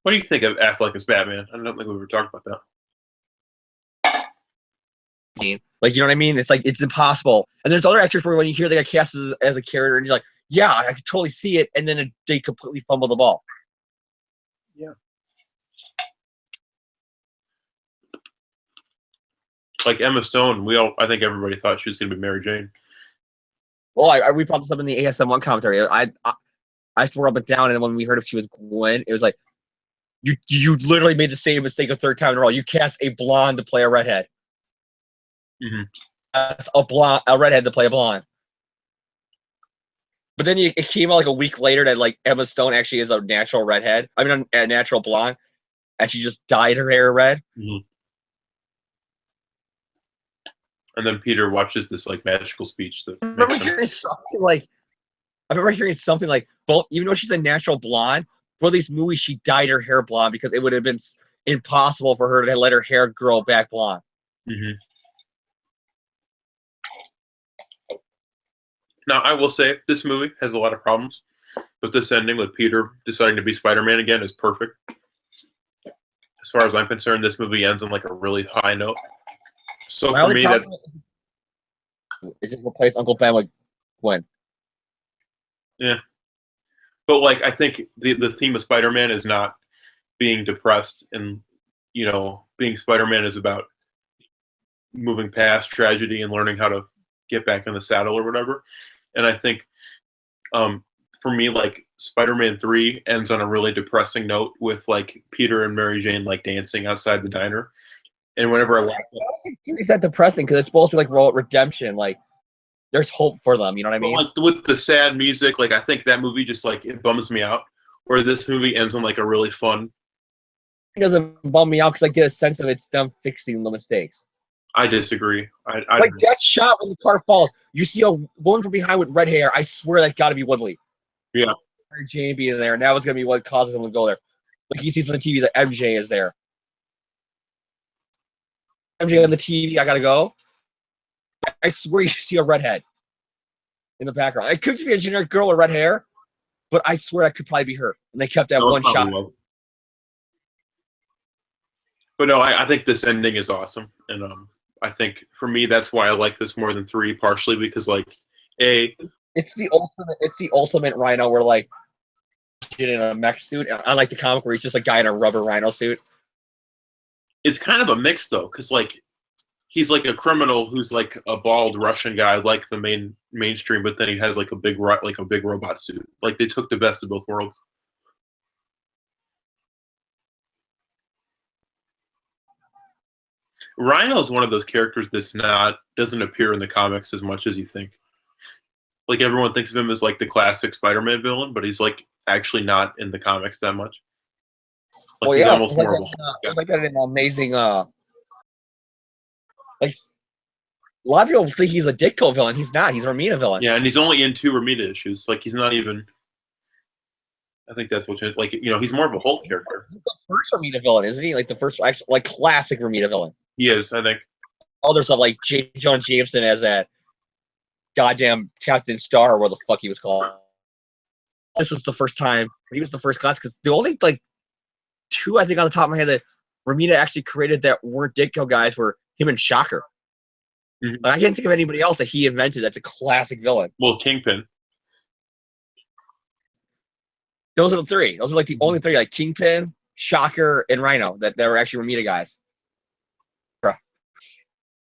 What do you think of Affleck as Batman? I don't think we ever talked about that. Like, you know what I mean? It's like, it's impossible. And there's other actors where when you hear they got cast as a character and you're like, yeah, I could totally see it. And then they completely fumble the ball. Yeah. Like Emma Stone, I think everybody thought she was going to be Mary Jane. Well, we brought this up in the ASM1 commentary. I swore up and down, and when we heard if she was Gwen, it was like, you literally made the same mistake a third time in a row. You cast a blonde to play a redhead. Mm-hmm. A redhead to play a blonde. But then it came out like a week later that like Emma Stone actually is a natural redhead. I mean, a natural blonde, and she just dyed her hair red. Mm-hmm. And then Peter watches this like magical speech that I remember hearing something like, both, even though she's a natural blonde, for these movies she dyed her hair blonde because it would have been impossible for her to let her hair grow back blonde. Mm-hmm. Now, I will say this movie has a lot of problems, but this ending with Peter deciding to be Spider-Man again is perfect. As far as I'm concerned, this movie ends on like a really high note. So for me, that is just replace Uncle Ben with Gwen. Yeah, but like I think the theme of Spider-Man is not being depressed, and being Spider-Man is about moving past tragedy and learning how to get back in the saddle or whatever. And I think for me, like Spider-Man 3 ends on a really depressing note with like Peter and Mary Jane like dancing outside the diner. And whenever I watch it, I don't think 3 is that depressing because it's supposed to be like redemption. Like there's hope for them. You know what I mean? Like with the sad music, like I think that movie just like it bums me out. Where this movie ends on like a really fun. It doesn't bum me out because I get a sense of it's them fixing the mistakes. I disagree. I like that shot when the car falls, you see a woman from behind with red hair. I swear that got to be Woodley. Yeah. Mary Jane being there, and that was gonna be what causes him to go there. Like he sees on the TV that MJ is there. MJ on the TV, I gotta go. I swear you see a redhead in the background. It could just be a generic girl with red hair, but I swear that could probably be her. And they kept that one shot. Well. But no, I think this ending is awesome, and I think for me that's why I like this more than 3, partially because like it's the ultimate Rhino where like in a mech suit. I like the comic where he's just a guy in a rubber Rhino suit. It's kind of a mix though, because like he's like a criminal who's like a bald Russian guy, like the mainstream, but then he has like a big robot suit. Like they took the best of both worlds. Rhino is one of those characters doesn't appear in the comics as much as you think. Like everyone thinks of him as like the classic Spider-Man villain, but he's like actually not in the comics that much. Like he's almost more of a like that in amazing like a lot of people think he's a Ditko villain. He's not. He's a Romita villain. Yeah, and he's only in 2 Romita issues. Like he's not even. I think that's what like he's more of a Hulk character. He's the first Romita villain, isn't he? Like the first, actually, like classic Romita villain. He is, I think. Other stuff like J. John Jameson as that goddamn Captain Star, where the fuck he was called. This was the first time he was the first class because the only like two I think on the top of my head that Romita actually created that weren't Ditko guys were him and Shocker. Mm-hmm. I can't think of anybody else that he invented that's a classic villain. Well, Kingpin. Those are the three. Those are like the only three, like Kingpin, Shocker, and Rhino that were actually Romita guys. Bro.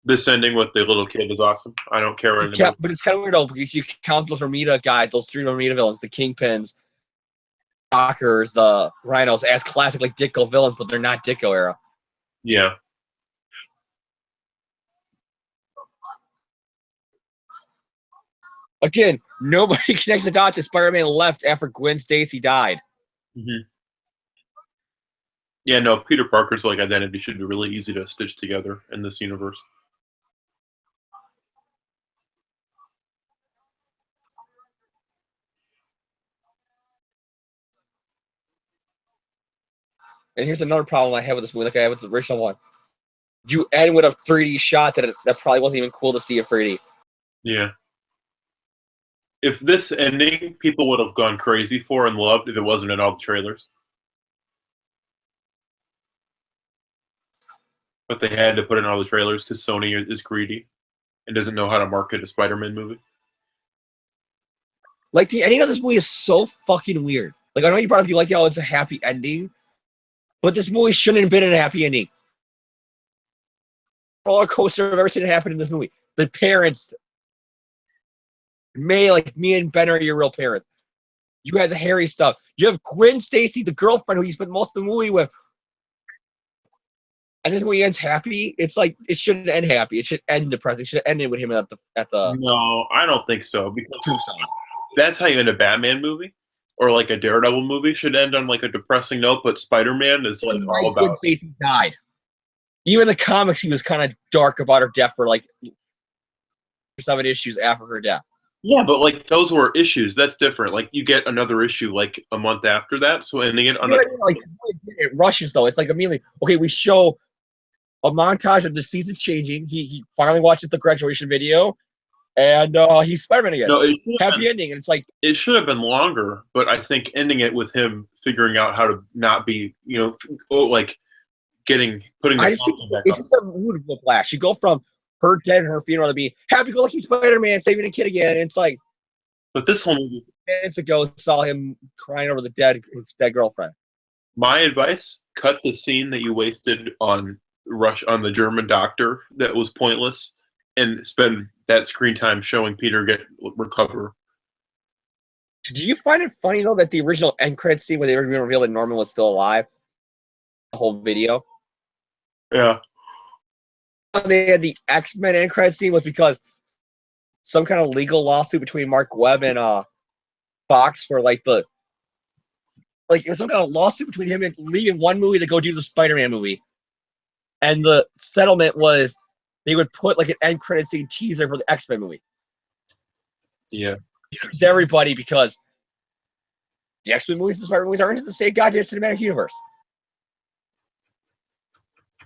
This ending with the little kid is awesome. I don't care what anybody. But it's kind of weird though because you count those Romita guys, those three Romita villains, the Kingpins, Shockers, the Rhinos as classic like Ditko villains, but they're not Ditko era. Yeah. Again, nobody connects the dots that Spider-Man left after Gwen Stacy died. Mm-hmm. Yeah, no, Peter Parker's like identity should be really easy to stitch together in this universe. And here's another problem I have with this movie, like I have with the original one. You end with a 3D shot that probably wasn't even cool to see in 3D. Yeah. If this ending people would have gone crazy for and loved if it wasn't in all the trailers. But they had to put in all the trailers because Sony is greedy and doesn't know how to market a Spider-Man movie. Like the ending of this movie is so fucking weird. Like I know you brought up you like, oh, it's a happy ending, but this movie shouldn't have been a happy ending. Roller coaster I've ever seen happen in this movie. The parents, like me and Ben are your real parents. You had the Harry stuff. You have Gwen Stacy, the girlfriend who you spent most of the movie with. And this movie ends happy. It's like it shouldn't end happy. It should end depressing. It should have ended with him at the. No, I don't think so because that's how you end a Batman movie or like a Daredevil movie should end on like a depressing note. But Spider-Man is like all about. Gwen Stacy died. Even in the comics, he was kind of dark about her death for like 7 issues after her death. Yeah, but like those were issues. That's different. Like you get another issue like a month after that. So ending it on like it rushes though. It's like immediately okay. We show a montage of the season changing. He finally watches the graduation video, and he's Spider-Man again. No, happy ending, and it's like it should have been longer. But I think ending it with him figuring out how to not be, like putting. It's just a mood whiplash. You go from her dead and her funeral to be happy-go-lucky Spider-Man saving a kid again. And it's like, but this whole movie minutes ago saw him crying over his dead girlfriend. My advice: cut the scene that you wasted on the German doctor that was pointless, and spend that screen time showing Peter recover. Do you find it funny though that the original end credits scene where they revealed that Norman was still alive, the whole video? Yeah. They had the X-Men end credit scene was because some kind of legal lawsuit between Mark Webb and Fox for it was some kind of lawsuit between him and leaving one movie to go do the Spider-Man movie. And the settlement was they would put like an end credit scene teaser for the X-Men movie. Yeah. Because everybody, because the X-Men movies and the Spider-Man movies are into the same goddamn cinematic universe.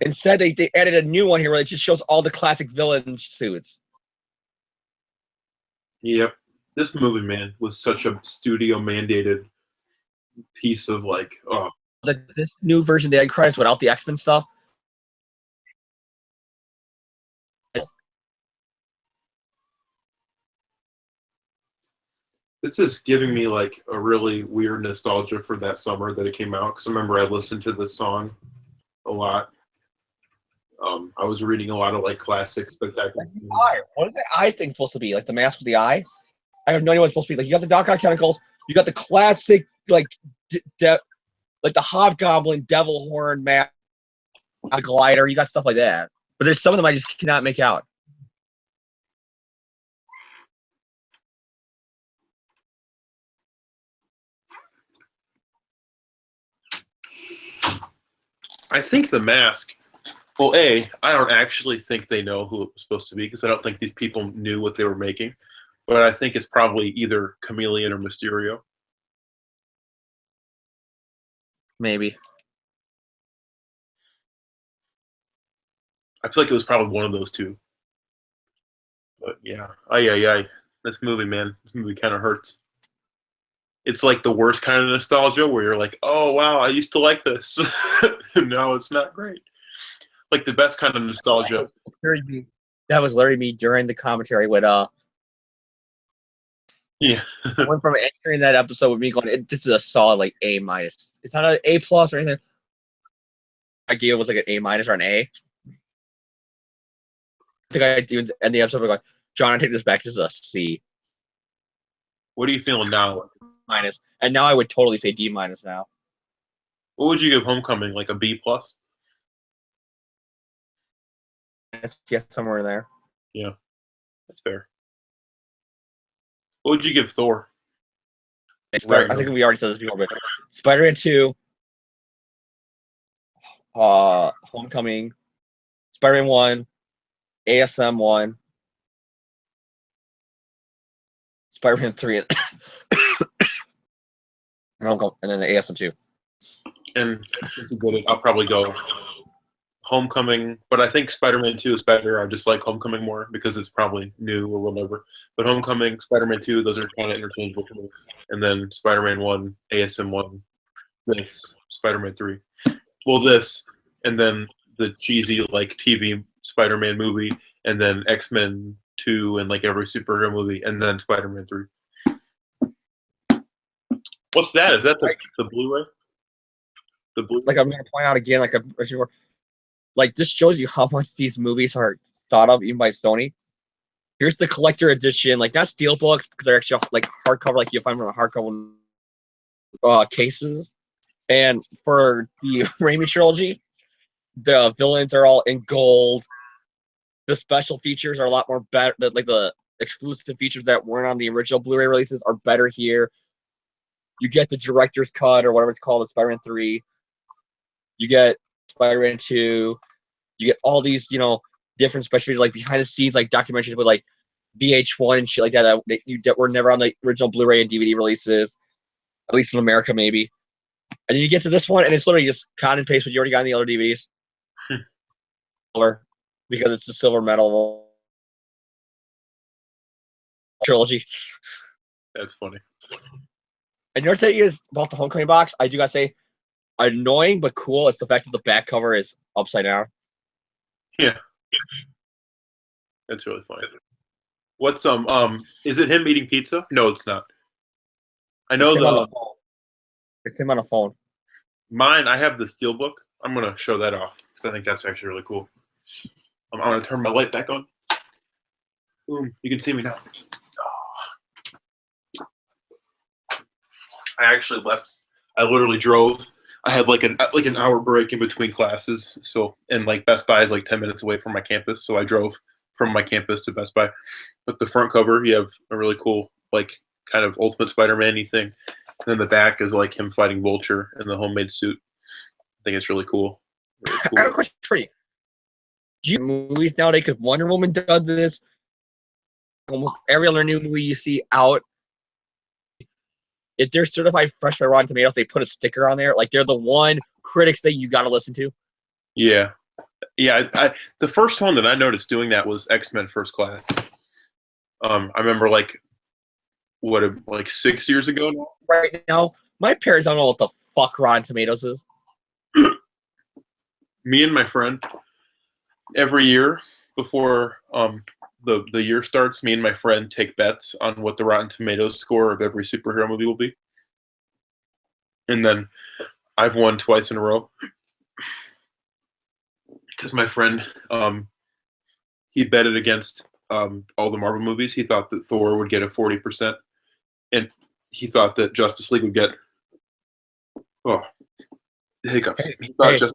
Instead, they added a new one here where it just shows all the classic villain suits. Yep. This movie, man, was such a studio-mandated piece of This new version of the end credits without the X-Men stuff. This is giving me like a really weird nostalgia for that summer that it came out because I remember I listened to this song a lot. I was reading a lot of like classic spectacular. What is that eye thing supposed to be? Like the mask with the eye? I have no idea what it's supposed to be. Like you got the Doc Ock tentacles, you got the classic like the Hobgoblin devil horn mask, a glider. You got stuff like that, but there's some of them I just cannot make out. I think the mask. Well, I don't actually think they know who it was supposed to be because I don't think these people knew what they were making. But I think it's probably either Chameleon or Mysterio. Maybe. I feel like it was probably one of those two. But yeah, ay. This movie, man, this movie kind of hurts. It's like the worst kind of nostalgia where you're like, oh wow, I used to like this. No, it's not great. Like the best kind of nostalgia. That was literally me during the commentary with Yeah. I went from entering that episode with me going, this is a solid like A minus. It's not an A plus or anything. Idea was like an A minus or an A. I think I even end the episode going, John, I take this back. This is a C What are you feeling now? minus, and now I would totally say D minus now. What would you give Homecoming? Like a B plus? Yes, somewhere in there. Yeah, that's fair. What would you give Thor? I think we already said this before, but Spider-Man 2, Homecoming, Spider-Man 1, ASM 1, Spider-Man 3, and then the ASM2. And since you did it, I'll probably go Homecoming, but I think Spider-Man 2 is better. I just like Homecoming more because it's probably new or whatever. But Homecoming, Spider-Man 2, those are kind of interchangeable to me. And then Spider-Man 1, ASM 1, this, Spider-Man 3. Well, this, and then the cheesy like TV Spider-Man movie, and then X-Men 2 and like every superhero movie, and then Spider-Man 3. What's that? Is that the Blu-ray? The Blu-ray? Like I'm going to point out again, like this shows you how much these movies are thought of even by Sony. Here's the collector edition, like not steelbooks because they're actually like hardcover, like you find them in hardcover cases. And for the Raimi trilogy, the villains are all in gold. The special features are a lot more better. Like the exclusive features that weren't on the original Blu-ray releases are better here. You get the director's cut or whatever it's called, the Spider-Man 3. You get Spider-Man 2. You get all these, different special features, like behind the scenes, like documentaries with like VH1 and shit like that that were never on the original Blu-ray and DVD releases, at least in America, maybe. And then you get to this one, and it's literally just cut and paste what you already got in the other DVDs. Because it's the silver medal trilogy. That's funny. And your thing is about the Homecoming box, I do gotta say, annoying but cool. It's the fact that the back cover is upside down. Yeah. That's really funny. What's is it him eating pizza? No, it's not. I know It's him on a phone. Mine, I have the Steelbook. I'm gonna show that off because I think that's actually really cool. I'm gonna turn my light back on. Boom! You can see me now. I actually left. I literally drove. I had like an hour break in between classes. So and like Best Buy is like 10 minutes away from my campus. So I drove from my campus to Best Buy. But the front cover, you have a really cool like kind of Ultimate Spider-Man-y thing. And then the back is like him fighting Vulture in the homemade suit. I think it's really cool. Really cool. I have a question for you. Do you movies nowadays? Because Wonder Woman does this. Almost every other new movie you see out, if they're certified fresh by Rotten Tomatoes, they put a sticker on there. Like they're the one critics that you got to listen to. Yeah. The first one that I noticed doing that was X-Men First Class. I remember like 6 years ago now? Right now, my parents don't know what the fuck Rotten Tomatoes is. Me and my friend, every year before the year starts, me and my friend take bets on what the Rotten Tomatoes score of every superhero movie will be. And then I've won twice in a row. Because my friend, he betted against all the Marvel movies. He thought that Thor would get a 40%. And he thought that Justice League would get hiccups. He thought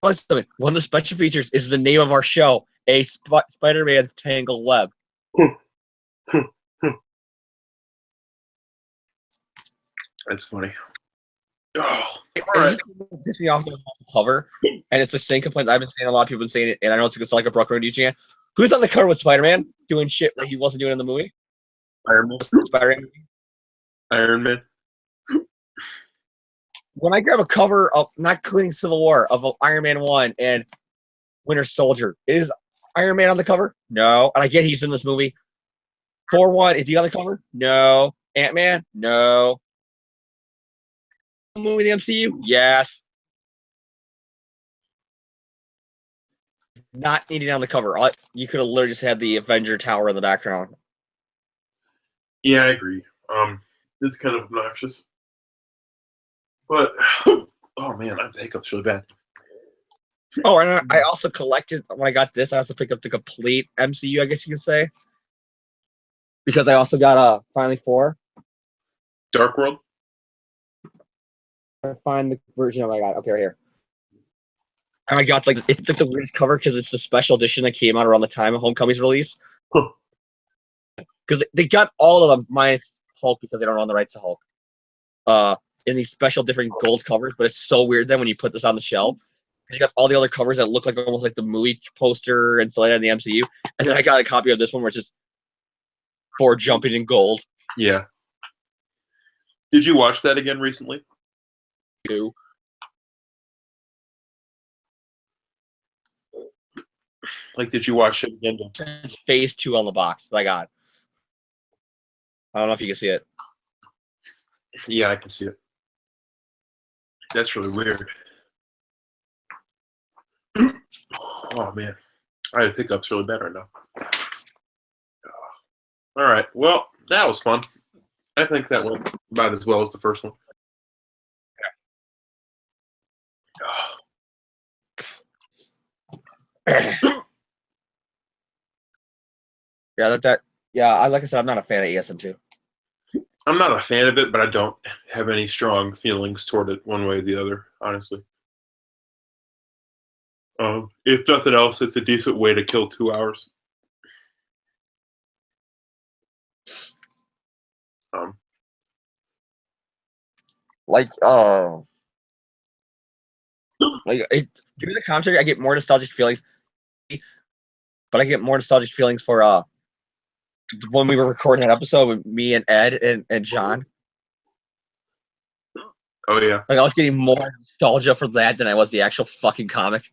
Listen, one of the special features is the name of our show, a Spider-Man's Tangled Web. That's funny. Oh, It just pisses me off the cover, and it's the same complaint I've been saying. A lot of people have been saying it, and I know it's like a broken radio. Who's on the cover with Spider-Man doing shit that he wasn't doing in the movie? Iron Man. Spider-Man. Iron Man. when I grab a cover of not including Civil War of Iron Man 1 and Winter Soldier, is Iron Man on the cover? No. And I get he's in this movie. Thor 1, is he on the cover? No. Ant-Man? No. Movie in the MCU? Yes. Not needed on the cover. You could have literally just had the Avenger Tower in the background. Yeah, I agree. It's kind of obnoxious. But, oh man, I have the hiccups really bad. Oh, and I also collected, when I got this, I also picked up the complete MCU, I guess you could say. Because I also got Finally 4. Dark World? I find the version of I got. Okay, right here. And I got, like, it's like the weirdest cover because it's the special edition that came out around the time of Homecoming's release. Because they got all of them minus Hulk because they don't own the rights to Hulk. In these special different gold covers, but it's so weird then when you put this on the shelf. You got all the other covers that look like almost like the movie poster and stuff like that in the MCU. And then I got a copy of this one where it's just Thor jumping in gold. Yeah. Did you watch that again recently? Too. Like, did you watch it again? It's phase 2 on the box that I got. I don't know if you can see it. Yeah, I can see it. That's really weird. Oh man, I have hiccups really bad right now. All right, well, that was fun. I think that went about as well as the first one. Yeah, like I said, I'm not a fan of ASM2. I'm not a fan of it, but I don't have any strong feelings toward it one way or the other, honestly. If nothing else, it's a decent way to kill 2 hours. During the commentary, I get more nostalgic feelings, but I get more nostalgic feelings for when we were recording that episode with me and Ed and John. Oh yeah. Like I was getting more nostalgia for that than I was the actual fucking comic.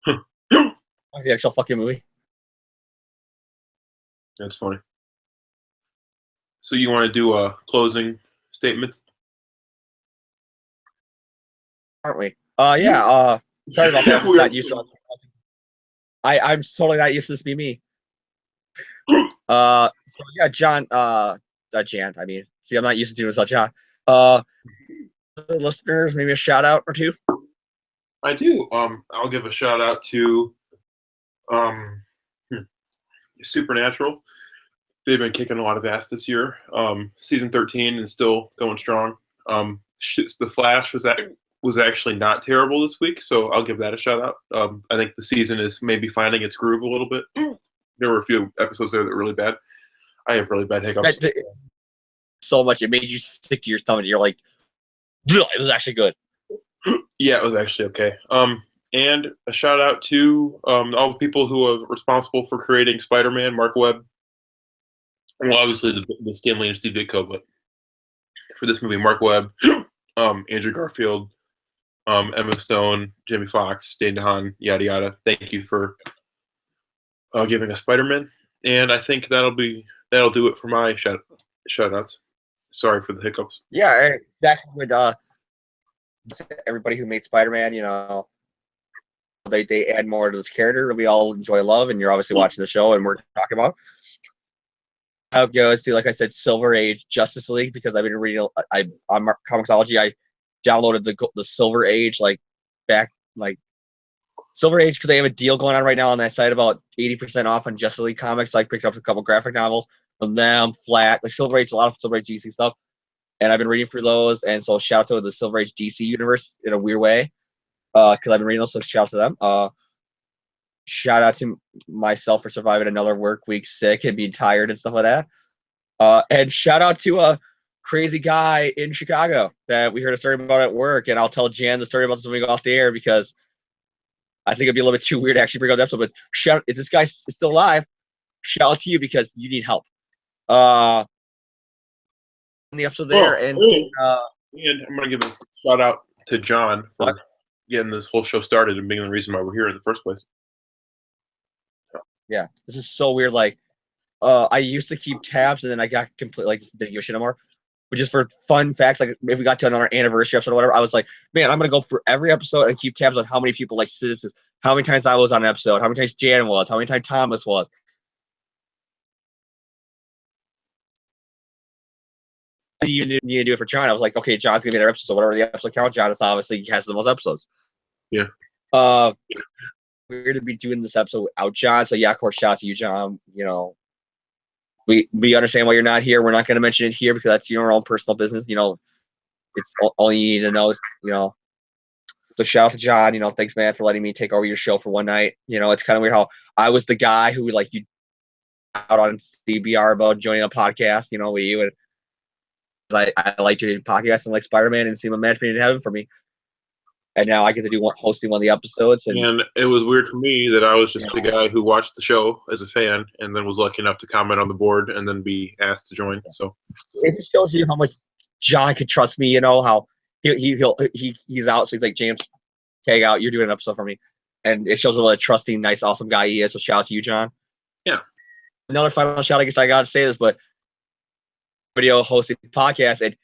Like the actual fucking movie. That's funny. So you want to do a closing statement? Aren't we? Yeah. Sorry about that. Yeah, Not used to I'm totally not used to this being me. So yeah, John. Jan. I mean, see, I'm not used to doing this, John. The listeners, maybe a shout out or two. I do. I'll give a shout out to Supernatural. They've been kicking a lot of ass this year. Season 13 is still going strong. The Flash was actually not terrible this week, so I'll give that a shout out. I think the season is maybe finding its groove a little bit. There were a few episodes there that were really bad. I have really bad hiccups. So much it made you stick to your stomach. You're like, it was actually good. Yeah, it was actually okay. And a shout out to all the people who are responsible for creating Spider-Man, Mark Webb. Well, obviously the Stan Lee and Steve Ditko, but for this movie, Mark Webb, Andrew Garfield, Emma Stone, Jamie Foxx, Dane DeHaan, yada yada. Thank you for giving us Spider-Man, and I think that'll do it for my shout outs. Sorry for the hiccups. Yeah, that's with everybody who made Spider-Man. You know, they add more to this character. We all enjoy love, and you're obviously watching the show, and we're talking about how it goes to, like I said, Silver Age Justice League, because I've been reading. On Comixology, I downloaded the Silver Age Silver Age because they have a deal going on right now on that site about 80% off on Justice League comics. So I picked up a couple graphic novels from them, flat, like Silver Age, a lot of Silver Age DC stuff, and I've been reading through those. And so shout out to the Silver Age DC universe in a weird way, because I've been reading those. So shout out to them. Shout out to myself for surviving another work week sick and being tired and stuff like that. And shout out to a crazy guy in Chicago that we heard a story about at work, and I'll tell Jan the story about this when we go off the air because I think it'd be a little bit too weird to actually bring up the episode. But if this guy is still alive, shout out to you because you need help. In the episode there, and I'm gonna give a shout out to John for What? getting this whole show started and being the reason why we're here in the first place. Yeah, this is so weird. Like, I used to keep tabs, and then I got completely like didn't give a shit anymore. But just for fun facts, like if we got to another anniversary episode or whatever, I was like, man, I'm gonna go for every episode and keep tabs on how many people like this is, how many times I was on an episode, how many times Jan was, how many times Thomas was. You need to do it for John. I was like, okay, John's gonna be in our episode, so whatever the episode count, John is obviously has the most episodes. Yeah. Weird to be doing this episode without John. So yeah, of course, shout out to you, John. You know, we understand why you're not here. We're not going to mention it here because that's your own personal business. You know, it's all you need to know is, you know. So shout out to John. You know, thanks, man, for letting me take over your show for one night. You know, it's kind of weird how I was the guy who like you out on CBR about joining a podcast. You know, with you and I like doing podcasts and like Spider-Man and see my match made in heaven for me. And now I get to do hosting one of the episodes. And it was weird for me that I was just a guy who watched the show as a fan and then was lucky enough to comment on the board and then be asked to join. So it just shows you how much John could trust me. You know how he's out. So he's like, James, tag out. You're doing an episode for me, and it shows what a trusting, nice, awesome guy he is. So shout out to you, John. Yeah. Another final shout. I guess I got to say this, but video hosting podcast and.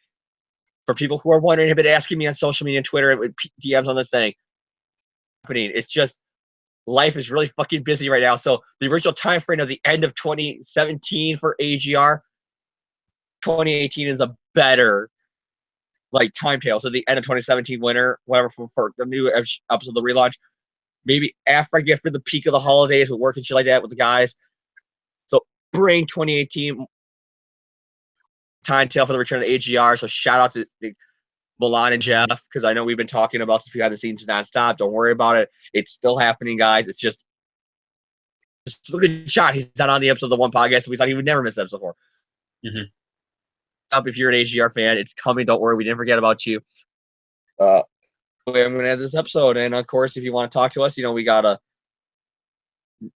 For people who are wondering, have been asking me on social media and Twitter and DMs on this thing. It's just life is really fucking busy right now. So the original time frame of the end of 2017 for AGR, 2018 is a better like timetable. So the end of 2017 winter, whatever for the new episode of the relaunch. Maybe after I get through the peak of the holidays with work and shit like that with the guys. So bring 2018 timetable for the return of AGR. So shout out to Milan and Jeff, because I know we've been talking about this behind the scenes nonstop. Don't worry about it. It's still happening, guys. It's just look at John. He's not on the episode of the one podcast, so we thought he would never miss episode 4. If you're an AGR fan, it's coming. Don't worry. We didn't forget about you. I'm going to end this episode. And, of course, if you want to talk to us, you know, we got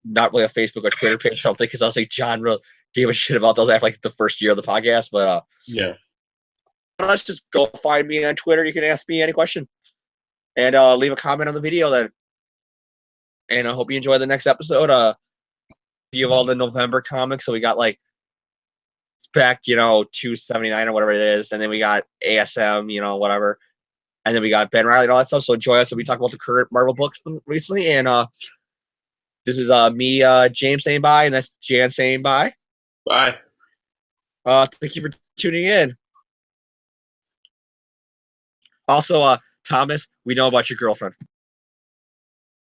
not really a Facebook or Twitter page, I don't think, because I was like, John really gave a shit about those after like the first year of the podcast. But yeah, let's just go find me on Twitter. You can ask me any question and leave a comment on the video then. And I hope you enjoy the next episode. You have all the November comics, so we got like Spec, you know, 279 or whatever it is, and then we got ASM, you know, whatever, and then we got Ben Riley and all that stuff. So enjoy us. So we talk about the current Marvel books from recently, and this is me, James saying bye, and that's Jan saying bye. Bye. Thank you for tuning in. Also, Thomas, we know about your girlfriend.